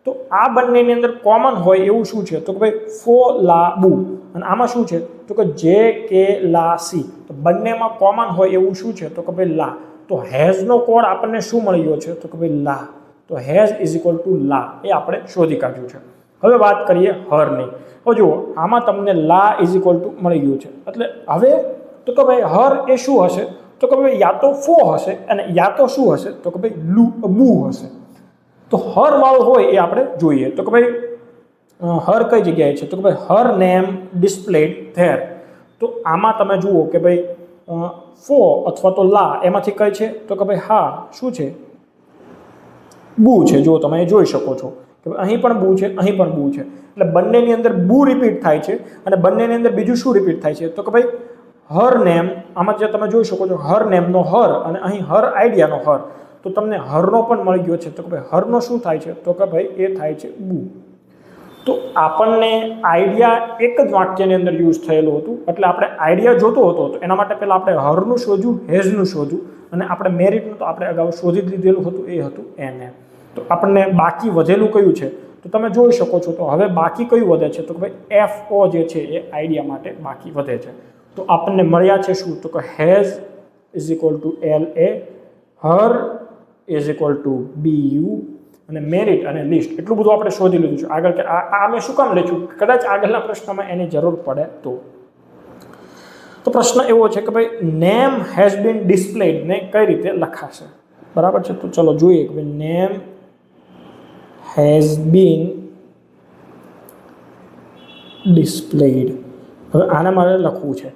તો આ બંનેની અંદર કોમન હોય એવું શું છે? તો કે ભાઈ ફો લા બુ. અને આમાં શું છે? તો કે જે કે લા સી. તો બંનેમાં કોમન હોય એવું શું છે? તો કે ભાઈ લા. તો હેઝનો કોડ આપણને શું મળી ગયો છે? તો કે ભાઈ લા. તો હેઝ ઇઝ ઇક્વલ ટુ લા એ આપણે શોધી કાઢ્યું છે. હવે વાત કરીએ હરની. હવે જુઓ આમાં તમને લા ઇઝ ઇક્વલ ટુ મળી ગયું છે. એટલે હવે તો કે ભાઈ હર એ શું હશે? તો કે ભાઈ યા તો ફો હશે અને યા તો શું હશે? તો કે ભાઈ બુ હશે. તો હર વાળું હોય એ આપણે જોઈએ. તો કે ભાઈ હર કઈ જગ્યાએ છે? તો કે ભાઈ હર નેમ ડિસ્પ્લેડ ધેર. તો આમાં તમે જુઓ કે ભાઈ ફો અથવા તો લા એમાંથી કઈ છે? તો કે ભાઈ હા શું છે? બુ છે. જો તમે જોઈ શકો છો કે અહીં પણ બુ છે, અહીં પણ બુ છે. એટલે બંનેની અંદર બુ રિપીટ થાય છે અને બંનેની અંદર બીજું શું રિપીટ થાય છે? તો કે ભાઈ હર નેમ. આમાં જે તમે જોઈ શકો છો હર નેમનો હર અને અહીં હર આઈડિયાનો હર. તો તમને હરનો પણ મળી ગયો છે. તો કે ભાઈ હરનો શું થાય છે? તો કે ભાઈ એ થાય છે બુ. તો આપણને આઈડિયા એક જ વાક્યની અંદર યુઝ થયેલું હતું. એટલે આપણે આઈડિયા જોતો હતો તો એના માટે પહેલાં આપણે હરનું શોધ્યું, હેઝનું શોધ્યું અને આપણે મેરિટનું તો આપણે અગાઉ શોધી જ લીધેલું હતું, એ હતું એને. તો આપણને બાકી વધેલું કયું છે? તો તમે જોઈ શકો છો. તો હવે બાકી કયું વધે છે? તો કે ભાઈ FO જે છે એ આઈડિયા માટે બાકી વધે છે. તો આપણને મળ્યા છે શું? તો કે has is equal two LA, Har is equal two BU અને મેરિટ અને લિસ્ટ એટલું બધું આપણે શોધી લીધું છે. આગળ કે આ મેં શું કામ લખ્યું, કદાચ આગળના પ્રશ્નમાં એની જરૂર પડે તો પ્રશ્ન એવો છે કે ભાઈ નેમ હેઝ બીન ડિસ્પ્લેડ ને કઈ રીતે લખાશે, બરાબર છે. તો ચલો જોઈએ કે ભાઈ નેમ હેઝ બીન ડિસ્પ્લેડ, હવે આને મારે લખવું છે.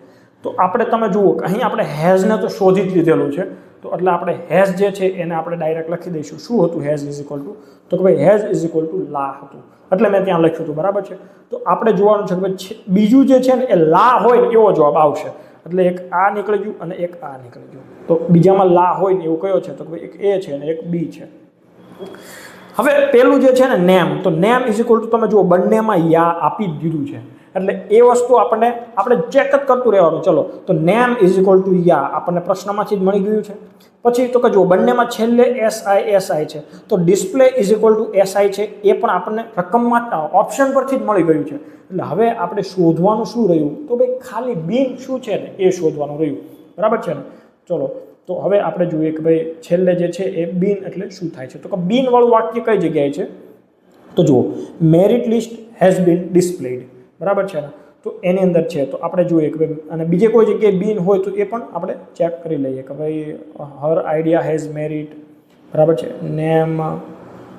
તો આપણે તમે જુઓ કે અહીં આપણે હેઝને તો શોધી જ લીધેલું છે, તો એટલે આપણે હેઝ જે છે એને આપણે ડાયરેક્ટ લખી દઈશું. શું હતું હેઝ ઇઝ ઇક્વલ ટુ, તો કે ભાઈ હેઝ ઇઝ ઇક્વલ ટુ લા હતું, એટલે મેં ત્યાં લખ્યું હતું, બરાબર છે. તો આપણે જોવાનું છે કે ભાઈ બીજું જે છે ને એ લા હોય ને એવો જવાબ આવશે, એટલે એક આ નીકળી ગયું અને એક આ નીકળી ગયું. તો બીજામાં લા હોય ને એવું કયો છે, તો કે ભાઈ એક A છે અને એક B છે. હવે પેલું જે છે ને નેમ, તો નેમ ઇઝ ઇક્વલ ટુ તમે જુઓ બંનેમાં યા આપી જ દીધું છે, એટલે એ વસ્તુ આપણે ચેક જ કરતું રહેવાનું. ચલો, તો નેમ ઇઝ ઇક્વલ ટુ યા આપણને પ્રશ્નમાંથી જ મળી ગયું છે. પછી તો કે જુઓ બંનેમાં છેલ્લે SI છે, તો display is equal two SI છે, એ પણ આપણને રકમમાં ઓપ્શન પરથી જ મળી ગયું છે. એટલે હવે આપણે શોધવાનું શું રહ્યું, તો ભાઈ ખાલી બીન શું છે ને એ શોધવાનું રહ્યું, બરાબર છે ને. ચલો, તો હવે આપણે જોઈએ કે ભાઈ છેલ્લે જે છે એ બીન એટલે શું થાય છે, તો કે બીન વાળું વાક્ય કઈ જગ્યાએ છે, તો જુઓ મેરિટ લિસ્ટ હેઝ બીન ડિસ્પ્લેડ, બરાબર છે ને. તો એની અંદર છે, તો આપણે જોઈએ કે ભાઈ અને બીજે કોઈ જગ્યાએ બીન હોય તો એ પણ આપણે ચેક કરી લઈએ કે ભાઈ હર આઈડિયા હેઝ મેરિટ, બરાબર છે. નેમ,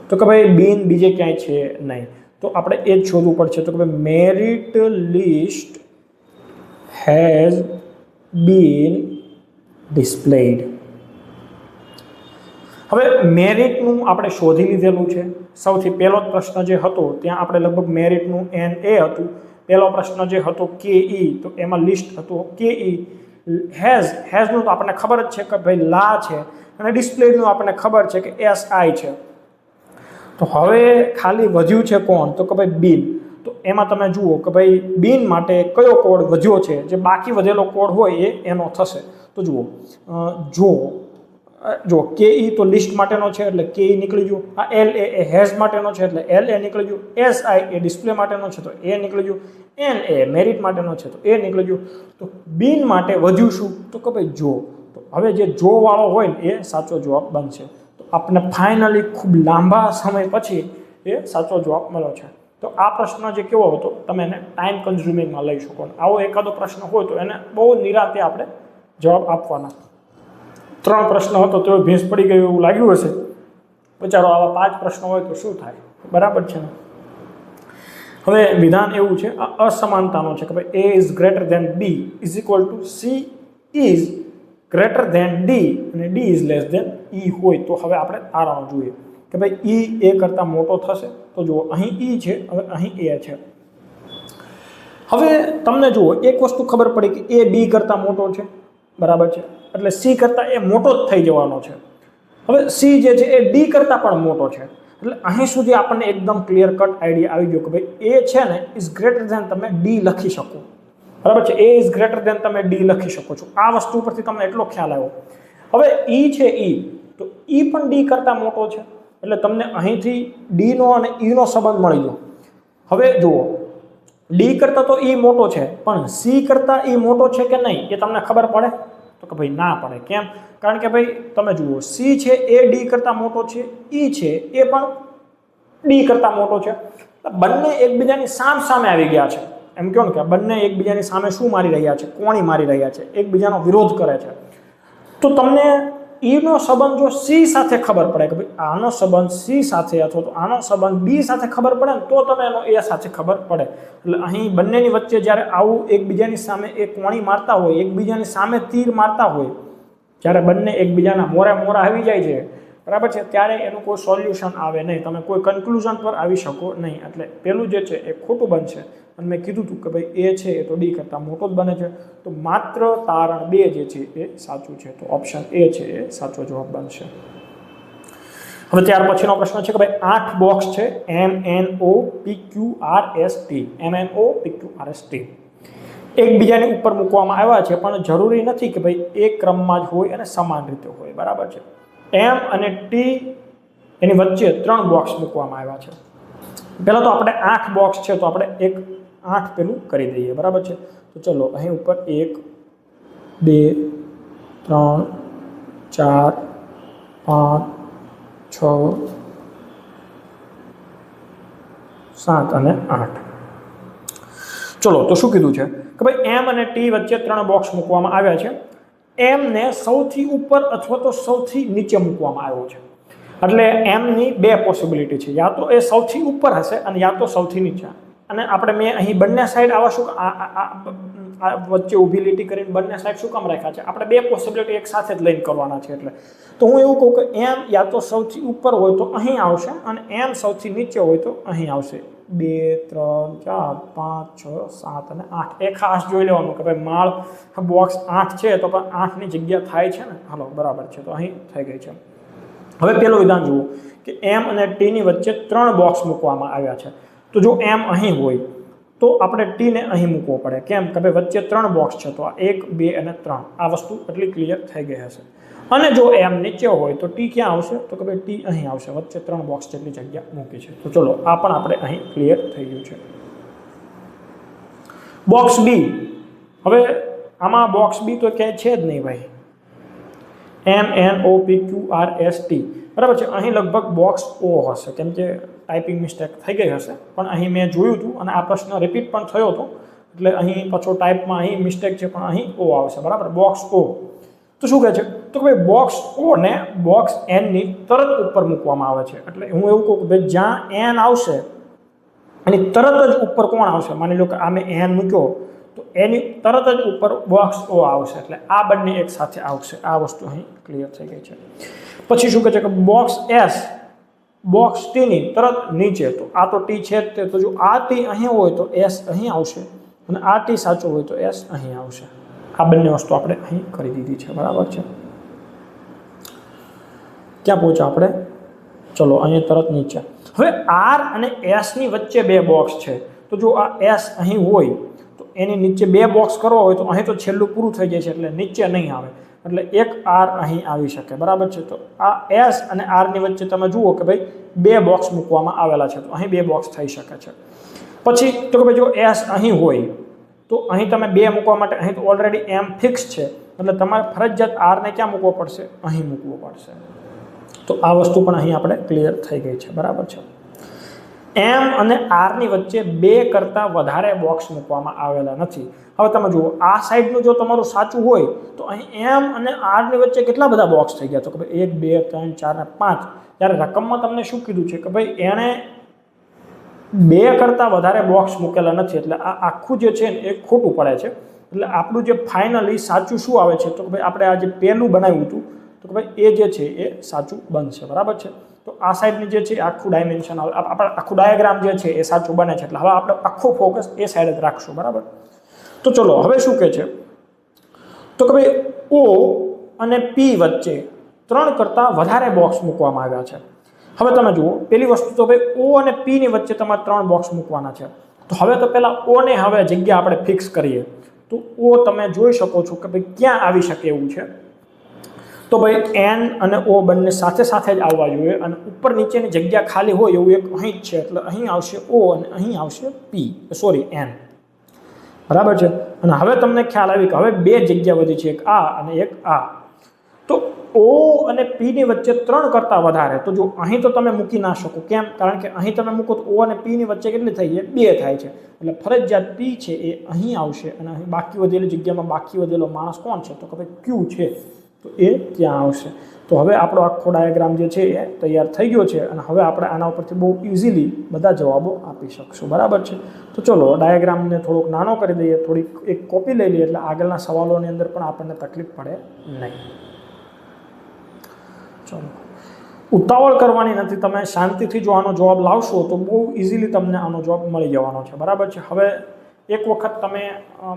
તો કે ભાઈ બીન બીજે ક્યાંય છે નહીં, તો આપણે એ જ શોધવું પડશે. તો કે ભાઈ મેરિટ લિસ્ટ હેઝ બીન ડિસ્પ્લેડ. હવે મેરિટનું આપણે શોધી લીધેલું છે. સૌથી પહેલો જ પ્રશ્ન જે હતો ત્યાં આપણે લગભગ મેરિટનું NA હતું. પહેલો પ્રશ્ન જે હતો KE, તો એમાં લિસ્ટ હતો KE. હેઝનું તો આપણને ખબર જ છે કે ભાઈ લા છે, અને ડિસ્પ્લેડનું આપણને ખબર છે કે SI છે. તો હવે ખાલી વધ્યું છે કોણ, તો કે ભાઈ બીન. તો એમાં તમે જુઓ કે ભાઈ બીન માટે કયો કોડ વધ્યો છે, જે બાકી વધેલો કોડ હોય એ એનો થશે. તો જુઓ જો KE તો લિસ્ટ માટેનો છે એટલે KE નીકળી ગયું. આ LA એ હેઝ માટેનો છે એટલે LA નીકળી ગયું. SI એ ડિસ્પ્લે માટેનો છે તો એ નીકળી ગયું. NA મેરિટ માટેનો છે તો એ નીકળી ગયું. તો બીન માટે વધ્યું શું, તો કે ભાઈ જો. તો હવે જે જો વાળો હોય ને એ સાચો જવાબ બનશે. તો આપણે ફાઇનલી ખૂબ લાંબા સમય પછી એ સાચો જવાબ મળ્યો છે. તો આ પ્રશ્ન જે કેવો હતો, તમે એને ટાઈમ કન્ઝ્યુમિંગમાં લઈ શકો. આવો એકાદો પ્રશ્ન હોય તો એને બહુ નિરાંતે આપણે જવાબ આપવાના. 3 પ્રશ્ન હતો તો ભેંસ પડી ગયું એવું લાગ્યું હશે. વિચારો આવા 5 પ્રશ્નો હોય તો શું થાય, બરાબર છે ને. હવે વિધાન એવું છે, આ અસમાનતાનો છે કે ભાઈ A is greater than B is equal to C is greater than D અને D is less than E હોય તો હવે આપણે તારણ જોઈએ કે ભાઈ E A કરતાં મોટો થશે. તો જુઓ અહીં E છે, હવે અહીં A છે. હવે તમને જુઓ એક વસ્તુ ખબર પડી કે A B કરતાં મોટો છે, બરાબર છે, એટલે C કરતાં એ મોટો જ થઈ જવાનો છે. હવે C જે છે એ D કરતાં પણ મોટો છે, એટલે અહીં સુધી આપણને એકદમ ક્લિયર કટ આઈડિયા આવી ગયો કે ભાઈ A છે ને ઇઝ ગ્રેટર ધેન તમે D લખી શકો, બરાબર છે. A ઇઝ ગ્રેટર ધેન તમે D લખી શકો છો. આ વસ્તુ પરથી તમને એટલો ખ્યાલ આવ્યો. હવે E છે તો E પણ D કરતાં મોટો છે, એટલે તમને અહીંથી D નો અને E નો સંબંધ મળી ગયો. હવે જુઓ D કરતાં તો E મોટો છે, પણ C કરતાં E મોટો છે કે નહીં એ તમને ખબર પડે, તો કે ભાઈ ના પડે. કેમ? કારણ કે ભાઈ તમે જુઓ C છે એ D કરતાં મોટો છે, E છે એ પણ D કરતાં મોટો છે. બંને એકબીજાની સામે આવી ગયા છે. એમ કહો ને કે બંને એકબીજાની સામે શું મારી રહ્યા છે, કોણી મારી રહ્યા છે, એકબીજાનો વિરોધ કરે છે. તો તમને E નો સંબંધ જો C સાથે ખબર પડે કે ભાઈ આનો સંબંધ C સાથે અથવા તો આનો સંબંધ B સાથે ખબર પડે ને તો તમે એનો A સાથે ખબર પડે. એટલે અહીં બંનેની વચ્ચે જ્યારે આવું એકબીજાની સામે એ કોણી મારતા હોય, એકબીજાની સામે તીર મારતા હોય, જ્યારે બંને એકબીજાના મોરા આવી જાય છે, બરાબર છે, ત્યારે એનું કોઈ સોલ્યુશન આવે નહીં, તમે કોઈ કન્ક્લુઝન પર આવી શકો નહીં. એટલે પેલું જે છે એ ખોટું બનશે. અને મેં કીધું હતું કે ભાઈ A છે એ તો D કરતાં મોટો જ બને છે. તો માત્ર તારણ 2 જે છે એ સાચું છે, તો ઓપ્શન A છે એ સાચો જવાબ બનશે. હવે ત્યાર પછીનો પ્રશ્ન છે કે ભાઈ 8 બોક્સ છે MNOPQRST એકબીજાની ઉપર મૂકવામાં આવ્યા છે, પણ જરૂરી નથી કે ભાઈ એક ક્રમમાં જ હોય અને સમાન રીતે હોય, બરાબર છે. M અને T એની વચ્ચે 3 બોક્સ મૂકવામાં આવ્યા છે. પહેલાં તો આપણે 8 બોક્સ છે તો આપણે 8 પેલું કરી દઈએ, બરાબર છે. તો ચલો અહીં ઉપર 1 2 3 4 5 6 7 અને 8. ચલો તો શું કીધું છે કે ભાઈ એમ અને ટી વચ્ચે 3 બોક્સ મૂકવામાં આવ્યા છે. એમને સૌથી ઉપર અથવા તો સૌથી નીચે મૂકવામાં આવ્યો છે. એટલે એમની બે પોસિબિલિટી છે, યા તો એ સૌથી ઉપર હશે અને યા તો સૌથી નીચે. અને આપણે મેં અહીં બંને સાઈડ આવા શું વચ્ચે ઊભી લીટી કરીને બંને સાઈડ શું કામ રાખ્યા છે? આપણે બે પોસિબિલિટી એક સાથે જ લઈને કરવાના છે. એટલે તો હું એવું કહું કે એમ યા તો સૌથી ઉપર હોય તો અહીં આવશે અને એમ સૌથી નીચે હોય તો અહીં આવશે. 2 3 4 5 6 7 અને 8. એ ખાસ જોઈ લેવાનું કે ભાઈ માળ બોક્સ 8 છે તો પણ 8ની જગ્યા થાય છે ને? હાલો બરાબર છે, તો અહીં થઈ ગઈ છે. હવે પેલું વિધાન જુઓ કે એમ અને ટીની વચ્ચે 3 બોક્સ મૂકવામાં આવ્યા છે. તો જો એમ અહીં હોય તો આપણે ટીને અહીં મૂકવો પડે. કેમ કે ભાઈ વચ્ચે 3 બોક્સ છે, તો આ 1 2 અને 3 આ વસ્તુ એટલી ક્લિયર થઈ ગઈ હશે. અને જો એમ નીચે હોય તો ટી ક્યાં આવશે? તો કે ભાઈ ટી અહીં આવશે, વચ્ચે 3 બોક્સ જેટલી જગ્યા મૂકી છે. તો ચલો આ પણ આપણે અહીં ક્લિયર થઈ ગયું છે. બોક્સ બી. હવે આમાં બોક્સ બી તો ક્યાંય છે જ નહીં ભાઈ. MNOPQRST બરાબર છે. અહીં લગભગ બોક્સ ઓ હશે, કેમ કે ટાઈપિંગ મિસ્ટેક થઈ ગઈ હશે. પણ અહીં મેં જોયું હતું અને આ પ્રશ્ન રિપીટ પણ થયો હતો, એટલે અહીં પાછો ટાઈપમાં અહીં મિસ્ટેક છે, પણ અહીં ઓ આવશે. બરાબર, બોક્સ ઓ. તો શું કહે છે? તો કે ભાઈ બોક્સ ઓ ને બોક્સ એનની તરત ઉપર મૂકવામાં આવે છે. એટલે હું એવું કહું કે ભાઈ જ્યાં એન આવશે એની તરત જ ઉપર કોણ આવશે? માની લો કે આ મેં એન મૂક્યો તો એની તરત જ ઉપર બોક્સ ઓ આવશે. એટલે આ બંને એક સાથે આવશે. આ વસ્તુ અહીં ક્લિયર થઈ ગઈ છે. પછી શું કહે છે કે બોક્સ એસ બોક્સ ટીની તરત નીચે. તો આ તો ટી છે જ તે, તો જો આ ટી અહીં હોય તો એસ અહીં આવશે અને આ ટી સાચો હોય તો એસ અહીં આવશે. આ બંને વસ્તુ આપણે અહીં કરી દીધી છે. બરાબર છે. ક્યાં પહોંચ્યા આપણે? ચલો અહીંયા તરત નીચે. હવે આર અને એસની વચ્ચે 2 બોક્સ છે. તો જો આ એસ અહીં હોય તો એની નીચે 2 બોક્સ કરવા હોય તો અહીં તો છેલ્લું પૂરું થઈ જાય છે, એટલે નીચે નહીં આવે. એટલે એક આર અહીં આવી શકે. બરાબર છે. તો આ એસ અને આરની વચ્ચે તમે જુઓ કે ભાઈ 2 બોક્સ મૂકવામાં આવેલા છે, તો અહીં 2 બોક્સ થઈ શકે છે. પછી તો કે ભાઈ જો એસ અહીં હોય તો અહીં તમે 2 મૂકવા માટે અહીં તો ઓલરેડી એમ ફિક્સ છે, એટલે તમારે ફરજિયાત આરને ક્યાં મૂકવો પડશે? અહીં મૂકવો પડશે. તો આ વસ્તુ પણ અહીં આપણે ક્લિયર થઈ ગઈ છે. બરાબર છે. એમ અને આરની વચ્ચે 2 કરતાં વધારે બોક્સ મૂકવામાં આવેલા નથી. હવે તમે જુઓ આ સાઈડનું જો તમારું સાચું હોય તો અહીં એમ અને આરની વચ્ચે કેટલા બધા બોક્સ થઈ ગયા? તો કે ભાઈ 1 2 3 4 અને 5. ત્યારે રકમમાં તમને શું કીધું છે કે ભાઈ એણે 2 કરતાં વધારે બોક્સ મૂકેલા નથી, એટલે આ આખું જે છે ને એ ખોટું પડે છે. એટલે આપણું જે ફાઇનલી સાચું શું આવે છે? તો કે ભાઈ આપણે આ જે પહેલું બનાવ્યું હતું તો કે ભાઈ એ જે છે એ સાચું બનશે. બરાબર છે. તો આ સાઈડની જે છે આખું ડાયમેન્શન આપણે આખું ડાયાગ્રામ જે છે એ સાચું બને છે. એટલે હવે આપણે આખું ફોકસ એ સાઈડ જ રાખશું. બરાબર. તો ચલો હવે શું કહે છે? તો કે ભાઈ ઓ અને પી વચ્ચે 3 કરતાં વધારે બોક્સ મૂકવામાં આવ્યા છે. હવે તમે જુઓ પેલી વસ્તુ તો ભાઈ ઓ અને પીની વચ્ચે તમારે 3 બોક્સ મૂકવાના છે. તો હવે તો પહેલાં ઓને હવે જગ્યા આપણે ફિક્સ કરીએ. તો ઓ તમે જોઈ શકો છો કે ભાઈ ક્યાં આવી શકે એવું છે? તો ભાઈ એન અને ઓ બંને સાથે સાથે જ આવવા જોઈએ, અને ઉપર નીચેની જગ્યા ખાલી હોય એવું એક અહીં જ છે. એટલે અહીં આવશે ઓ અને અહીં આવશે પી, સોરી એન. બરાબર છે. અને હવે તમને ખ્યાલ આવી કે હવે 2 જગ્યા વધી છે, એક આ અને એક આ. તો ઓ અને પીની વચ્ચે 3 કરતાં વધારે. તો જો અહીં તો તમે મૂકી ના શકો. કેમ? કારણ કે અહીં તમે મૂકો તો ઓ અને પીની વચ્ચે કેટલી થઈ છે? 2 થાય છે. એટલે ફરજિયાત પી છે એ અહીં આવશે અને અહીં બાકી વધેલી જગ્યામાં બાકી વધેલો માણસ કોણ છે? તો કે ભાઈ ક્યુ છે, તો એ ત્યાં આવશે. તો હવે આપણો આખો ડાયાગ્રામ જે છે એ તૈયાર થઈ ગયો છે અને હવે આપણે આના ઉપરથી બહુ ઇઝીલી બધા જવાબો આપી શકશું. બરાબર છે. તો ચલો ડાયાગ્રામને થોડોક નાનો કરી દઈએ, થોડીક એક કોપી લઈ લઈએ, એટલે આગળના સવાલોની અંદર પણ આપણને તકલીફ પડે નહીં. ચલો ઉતાવળ કરવાની નથી. તમે શાંતિથી જો આનો જવાબ લાવશો તો બહુ ઇઝીલી તમને આનો જવાબ મળી જવાનો છે. બરાબર છે. હવે એક વખત તમે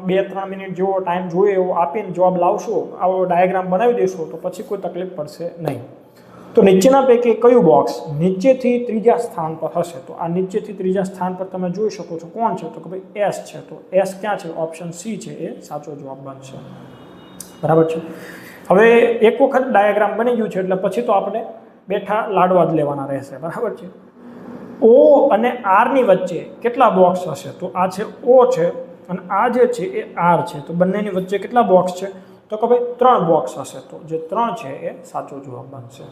2-3 મિનિટ જેવો ટાઈમ જોઈએ એવો આપીને જવાબ લાવશો, આવો ડાયાગ્રામ બનાવી દેશો તો પછી કોઈ તકલીફ પડશે નહીં. તો નીચેના પૈકી કયું બોક્સ નીચેથી ત્રીજા સ્થાન પર હશે? તો આ નીચેથી ત્રીજા સ્થાન પર તમે જોઈ શકો છો કોણ છે? તો કે ભાઈ એસ છે. તો એસ ક્યાં છે? ઓપ્શન સી છે એ સાચો જવાબ બનશે. બરાબર છે. હવે એક વખત ડાયાગ્રામ બની ગયું છે એટલે પછી તો આપણે બેઠા લાડવા જ લેવાના રહેશે. બરાબર છે. ઓ અને આરની વચ્ચે કેટલા બોક્સ હશે? તો આ છે ઓ છે અને આ જે છે એ આર છે. તો બંનેની વચ્ચે કેટલા બોક્સ છે? તો કે ભાઈ 3 બોક્સ હશે, તો જે 3 છે એ સાચો જવાબ બનશે.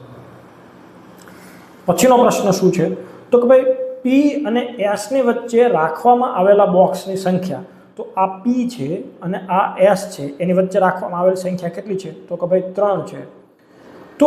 પછીનો પ્રશ્ન શું છે તો કે ભાઈ P અને S ની વચ્ચે રાખવામાં આવેલા બોક્સની સંખ્યા, તો આ P છે અને આ S છે, એની વચ્ચે રાખવામાં આવેલી સંખ્યા કેટલી છે તો કે ભાઈ 3 છે. તો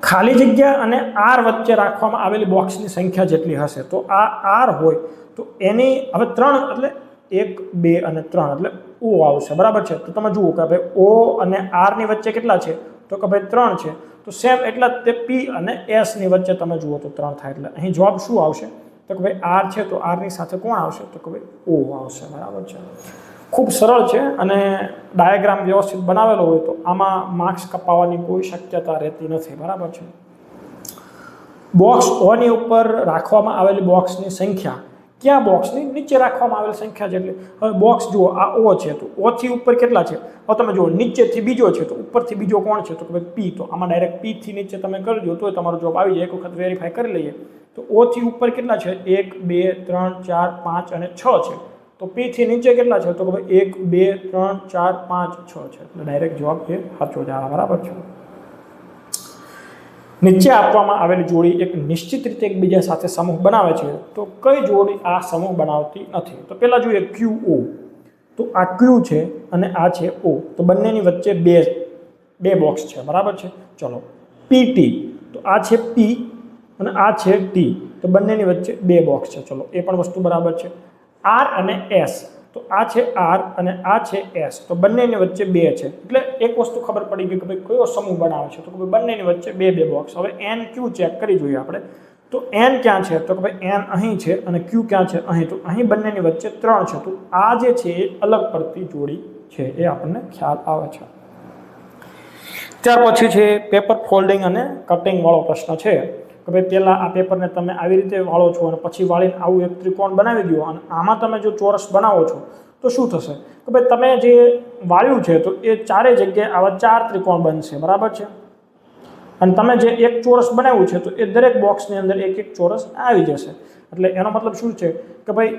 ખાલી જગ્યા અને R વચ્ચે રાખવામાં આવેલી બોક્સની સંખ્યા જેટલી હશે, તો આ R હોય તો એની હવે 3 એટલે 1 2 અને 3 એટલે O આવશે, બરાબર છે. તો તમે જુઓ કે ભાઈ O અને R ની વચ્ચે કેટલા છે તો કે ભાઈ 3 છે, તો સેમ એટલા તે P અને S ની વચ્ચે તમે જુઓ તો 3 થાય, એટલે અહીં જવાબ શું આવશે તો કે ભાઈ R છે તો R ની સાથે કોણ આવશે તો કે ભાઈ O આવશે, બરાબર છે. ખૂબ સરળ છે અને ડાયાગ્રામ વ્યવસ્થિત બનાવેલો હોય તો આમાં માર્ક્સ કપાવવાની કોઈ શક્યતા રહેતી નથી, બરાબર છે. બોક્સ O ની ઉપર રાખવામાં આવેલી બોક્સની સંખ્યા ક્યાં બોક્સની નીચે રાખવામાં આવેલી સંખ્યા જેટલી. હવે બોક્સ જુઓ આ O છે, તો O થી ઉપર કેટલા છે, હવે તમે જુઓ નીચેથી બીજો છે તો ઉપરથી બીજો કોણ છે તો કે ભાઈ P, તો આમાં ડાયરેક્ટ P થી નીચે તમે કરી દો તો તમારો જવાબ આવી જાય. એક વખત વેરીફાઈ કરી લઈએ તો O થી ઉપર કેટલા છે 1 2 3 4 5 અને 6 છે, તો P થી નીચે કેટલા છે તો કે ભાઈ 1 2 3 4 5 6 છે, એટલે ડાયરેક્ટ જવાબ એ સાચો જ આવે, બરાબર છે. નીચે આપવામાં આવેલી જોડી એક નિશ્ચિત રીતે એકબીજા સાથે સમૂહ બનાવે છે, તો કઈ જોડી આ સમૂહ બનાવતી નથી. તો પહેલા જોઈએ QO, તો આ Q છે અને આ છે O, તો બંનેની વચ્ચે બે બોક્સ છે, બરાબર છે. ચલો PT, તો આ છે P અને આ છે T, તો બંનેની વચ્ચે બે બોક્સ છે, ચલો એ પણ વસ્તુ બરાબર છે. R અને S, તો આ છે R અને આ છે S, તો બંનેની વચ્ચે 2 છે, એટલે એક વસ્તુ ખબર પડી ગઈ કે ભાઈ કયો સમૂહ બનાવે છે તો કે બંનેની વચ્ચે બે બોક્સ. હવે NQ ચેક કરી જોઈએ આપણે, તો N ક્યાં છે તો કે ભાઈ N અહીં છે અને Q ક્યાં છે અહીં, તો અહીં બંનેની વચ્ચે 3 છે, તો આ જે છે એ અલગ પડતી જોડી છે, એ આપણને ખ્યાલ આવે છે. ત્યાર પછી છે પેપર ફોલ્ડિંગ અને કટિંગ વાળો પ્રશ્ન છે કે ભાઈ પહેલાં આ પેપરને તમે આવી રીતે વાળો છો અને પછી વાળીને આવું એક ત્રિકોણ બનાવી દો અને આમાં તમે જો ચોરસ બનાવો છો તો શું થશે કે ભાઈ તમે જે વાળ્યું છે તો એ ચારેય જગ્યાએ આવા 4 ત્રિકોણ બનશે, બરાબર છે. અને તમે જે એક ચોરસ બનાવ્યું છે તો એ દરેક બોક્સની અંદર એક ચોરસ આવી જશે, એટલે એનો મતલબ શું છે કે ભાઈ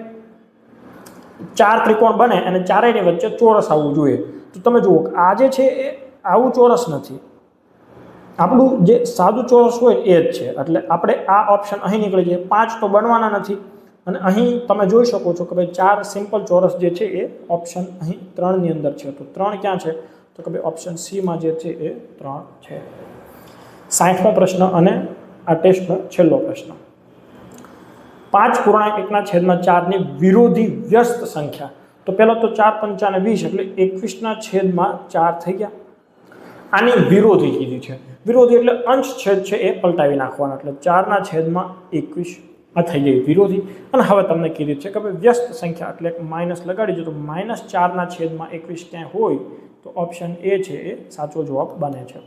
4 ત્રિકોણ બને અને ચારેયની વચ્ચે ચોરસ આવવું જોઈએ. તો તમે જુઓ આ જે છે એ આવું ચોરસ નથી, આપણું જે સાદું ચોરસ હોય એ જ છે, એટલે આપણે આ ઓપ્શન અહીં નીકળી જાય. 5 તો બનવાના નથી અને અહીં તમે જોઈ શકો છો કે ભાઈ 4 સિમ્પલ ચોરસ જે છે એ ઓપ્શન અહીં 3 ની અંદર છે, તો 3 ક્યાં છે તો કે ભાઈ ઓપ્શન સી માં જે છે એ 3 છે. 60મો પ્રશ્ન અને આ ટેસ્ટનો છેલ્લો પ્રશ્ન. 5.1/4 ની વિરોધી વ્યસ્ત સંખ્યા, તો પહેલો તો 4 પંચા 20 એટલે 21/4 થઈ ગયા. આની વિરોધી કીધી છે, વિરોધી એટલે અંશ છેદ છે એ પલટાવી નાખવાના, એટલે 4/21 આ થઈ ગઈ વિરોધી. અને હવે તમને કીધું છે કે ભાઈ વ્યસ્ત સંખ્યા એટલે માઇનસ લગાડી દો, તો -4/21 ક્યાંય હોય તો ઓપ્શન એ છે એ સાચો જવાબ બને છે.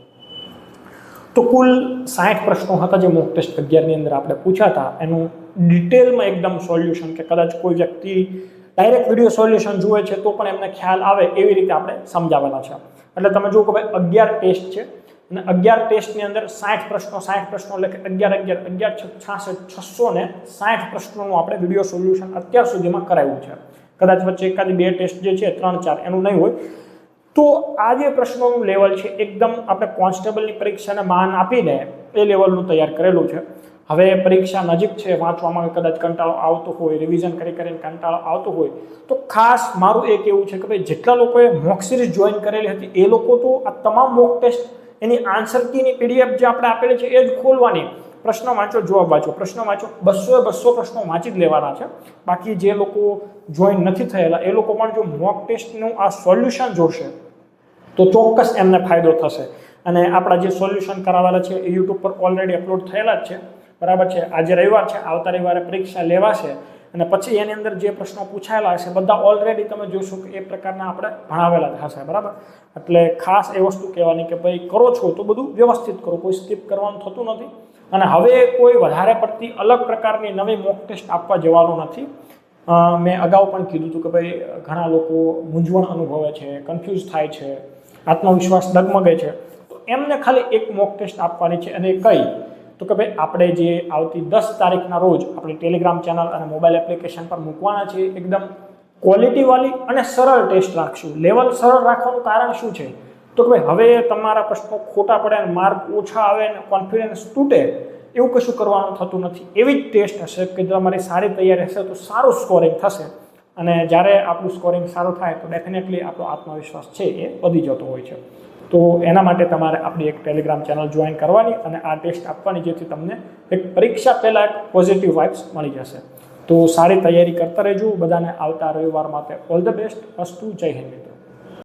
તો કુલ 60 પ્રશ્નો હતા જે મોક ટેસ્ટ 11 ની અંદર આપણે પૂછ્યા હતા, એનું ડિટેલમાં એકદમ સોલ્યુશન, કે કદાચ કોઈ વ્યક્તિ ડાયરેક્ટ વિડીયો સોલ્યુશન જુએ છે તો પણ એમને ખ્યાલ આવે એવી રીતે આપણે સમજાવેલા છે. એટલે તમે જુઓ કે ભાઈ 11 ટેસ્ટ છે અને 11 ટેસ્ટની અંદર 60 પ્રશ્નો એટલે કે 11 66 660 પ્રશ્નોનું આપણે વિડીયો સોલ્યુશન અત્યાર સુધીમાં કરાવ્યું છે. કદાચ વચ્ચે એકાદી 2 ટેસ્ટ જે છે 3-4 એનું નહીં હોય. તો આ જે પ્રશ્નોનું લેવલ છે એકદમ આપણે કોન્સ્ટેબલની પરીક્ષાને માન આપીને એ લેવલનું તૈયાર કરેલું છે. હવે પરીક્ષા નજીક છે, વાંચવામાં કદાચ કંટાળો આવતો હોય, રિવિઝન કરીને કંટાળો આવતો હોય, તો ખાસ મારું એક એવું છે કે ભાઈ જેટલા લોકોએ મોક સિરીઝ જોઈન કરેલી હતી એ લોકો તો આ તમામ મોક ટેસ્ટ એની આન્સર કીની પીડીએફ જે આપણે આપેલી છે એ જ ખોલવાની, પ્રશ્નો વાંચો, જવાબ વાંચો, પ્રશ્નો વાંચો, 200 પ્રશ્નો વાંચી જ લેવાના છે. બાકી જે લોકો જોઈન નથી થયેલા એ લોકો પણ જો મોક ટેસ્ટનું આ સોલ્યુશન જોશે તો ચોક્કસ એમને ફાયદો થશે. અને આપણા જે સોલ્યુશન કરાવેલા છે એ યુટ્યુબ પર ઓલરેડી અપલોડ થયેલા જ છે, બરાબર છે. આજે રવિવાર છે, આવતા રવિવારે પરીક્ષા લેવાશે અને પછી એની અંદર જે પ્રશ્નો પૂછાયેલા હશે બધા ઓલરેડી તમે જોશો કે એ પ્રકારના આપણે ભણાવેલા જ હશે, બરાબર. એટલે ખાસ એ વસ્તુ કહેવાની કે ભાઈ કરો છો તો બધું વ્યવસ્થિત કરો, કોઈ સ્કીપ કરવાનું થતું નથી. અને હવે કોઈ વધારે પડતી અલગ પ્રકારની નવી મોક ટેસ્ટ આપવા જવાનું નથી. મેં અગાઉ પણ કીધું હતું કે ભાઈ ઘણા લોકો મૂંઝવણ અનુભવે છે, કન્ફ્યુઝ થાય છે, આત્મવિશ્વાસ ડગમગે છે, તો એમને ખાલી એક મોક ટેસ્ટ આપવાની છે. અને કઈ તો કે ભાઈ આપણે જે આવતી 10 તારીખના રોજ આપણી ટેલિગ્રામ ચેનલ અને મોબાઈલ એપ્લિકેશન પર મૂકવાના છે, એકદમ ક્વોલિટીવાળી અને સરળ ટેસ્ટ રાખશું. લેવલ સરળ રાખવાનું કારણ શું છે તો કે ભાઈ હવે તમારા પ્રશ્નો ખોટા પડે અને માર્ક ઓછા આવે અને કોન્ફિડન્સ તૂટે એવું કશું કરવાનું થતું નથી. એવી જ ટેસ્ટ હશે કે જો તમારી સારી તૈયારી હશે તો સારું સ્કોરિંગ થશે, અને જ્યારે આપણું સ્કોરિંગ સારું થાય તો ડેફિનેટલી આપણો આત્મવિશ્વાસ છે એ વધી જતો હોય છે. તો એના માટે તમારે આપણી એક ટેલિગ્રામ ચેનલ જોઈન કરવાની અને આ ટેસ્ટ આપવાની, જેથી તમને એક પરીક્ષા પહેલાં એક પોઝિટિવ વાઇબ્સ મળી જશે. તો સારી તૈયારી કરતા રહેજો. બધાને આવતા રવિવાર માટે ઓલ ધ બેસ્ટ. અસ્તુ. જય હિન્દ.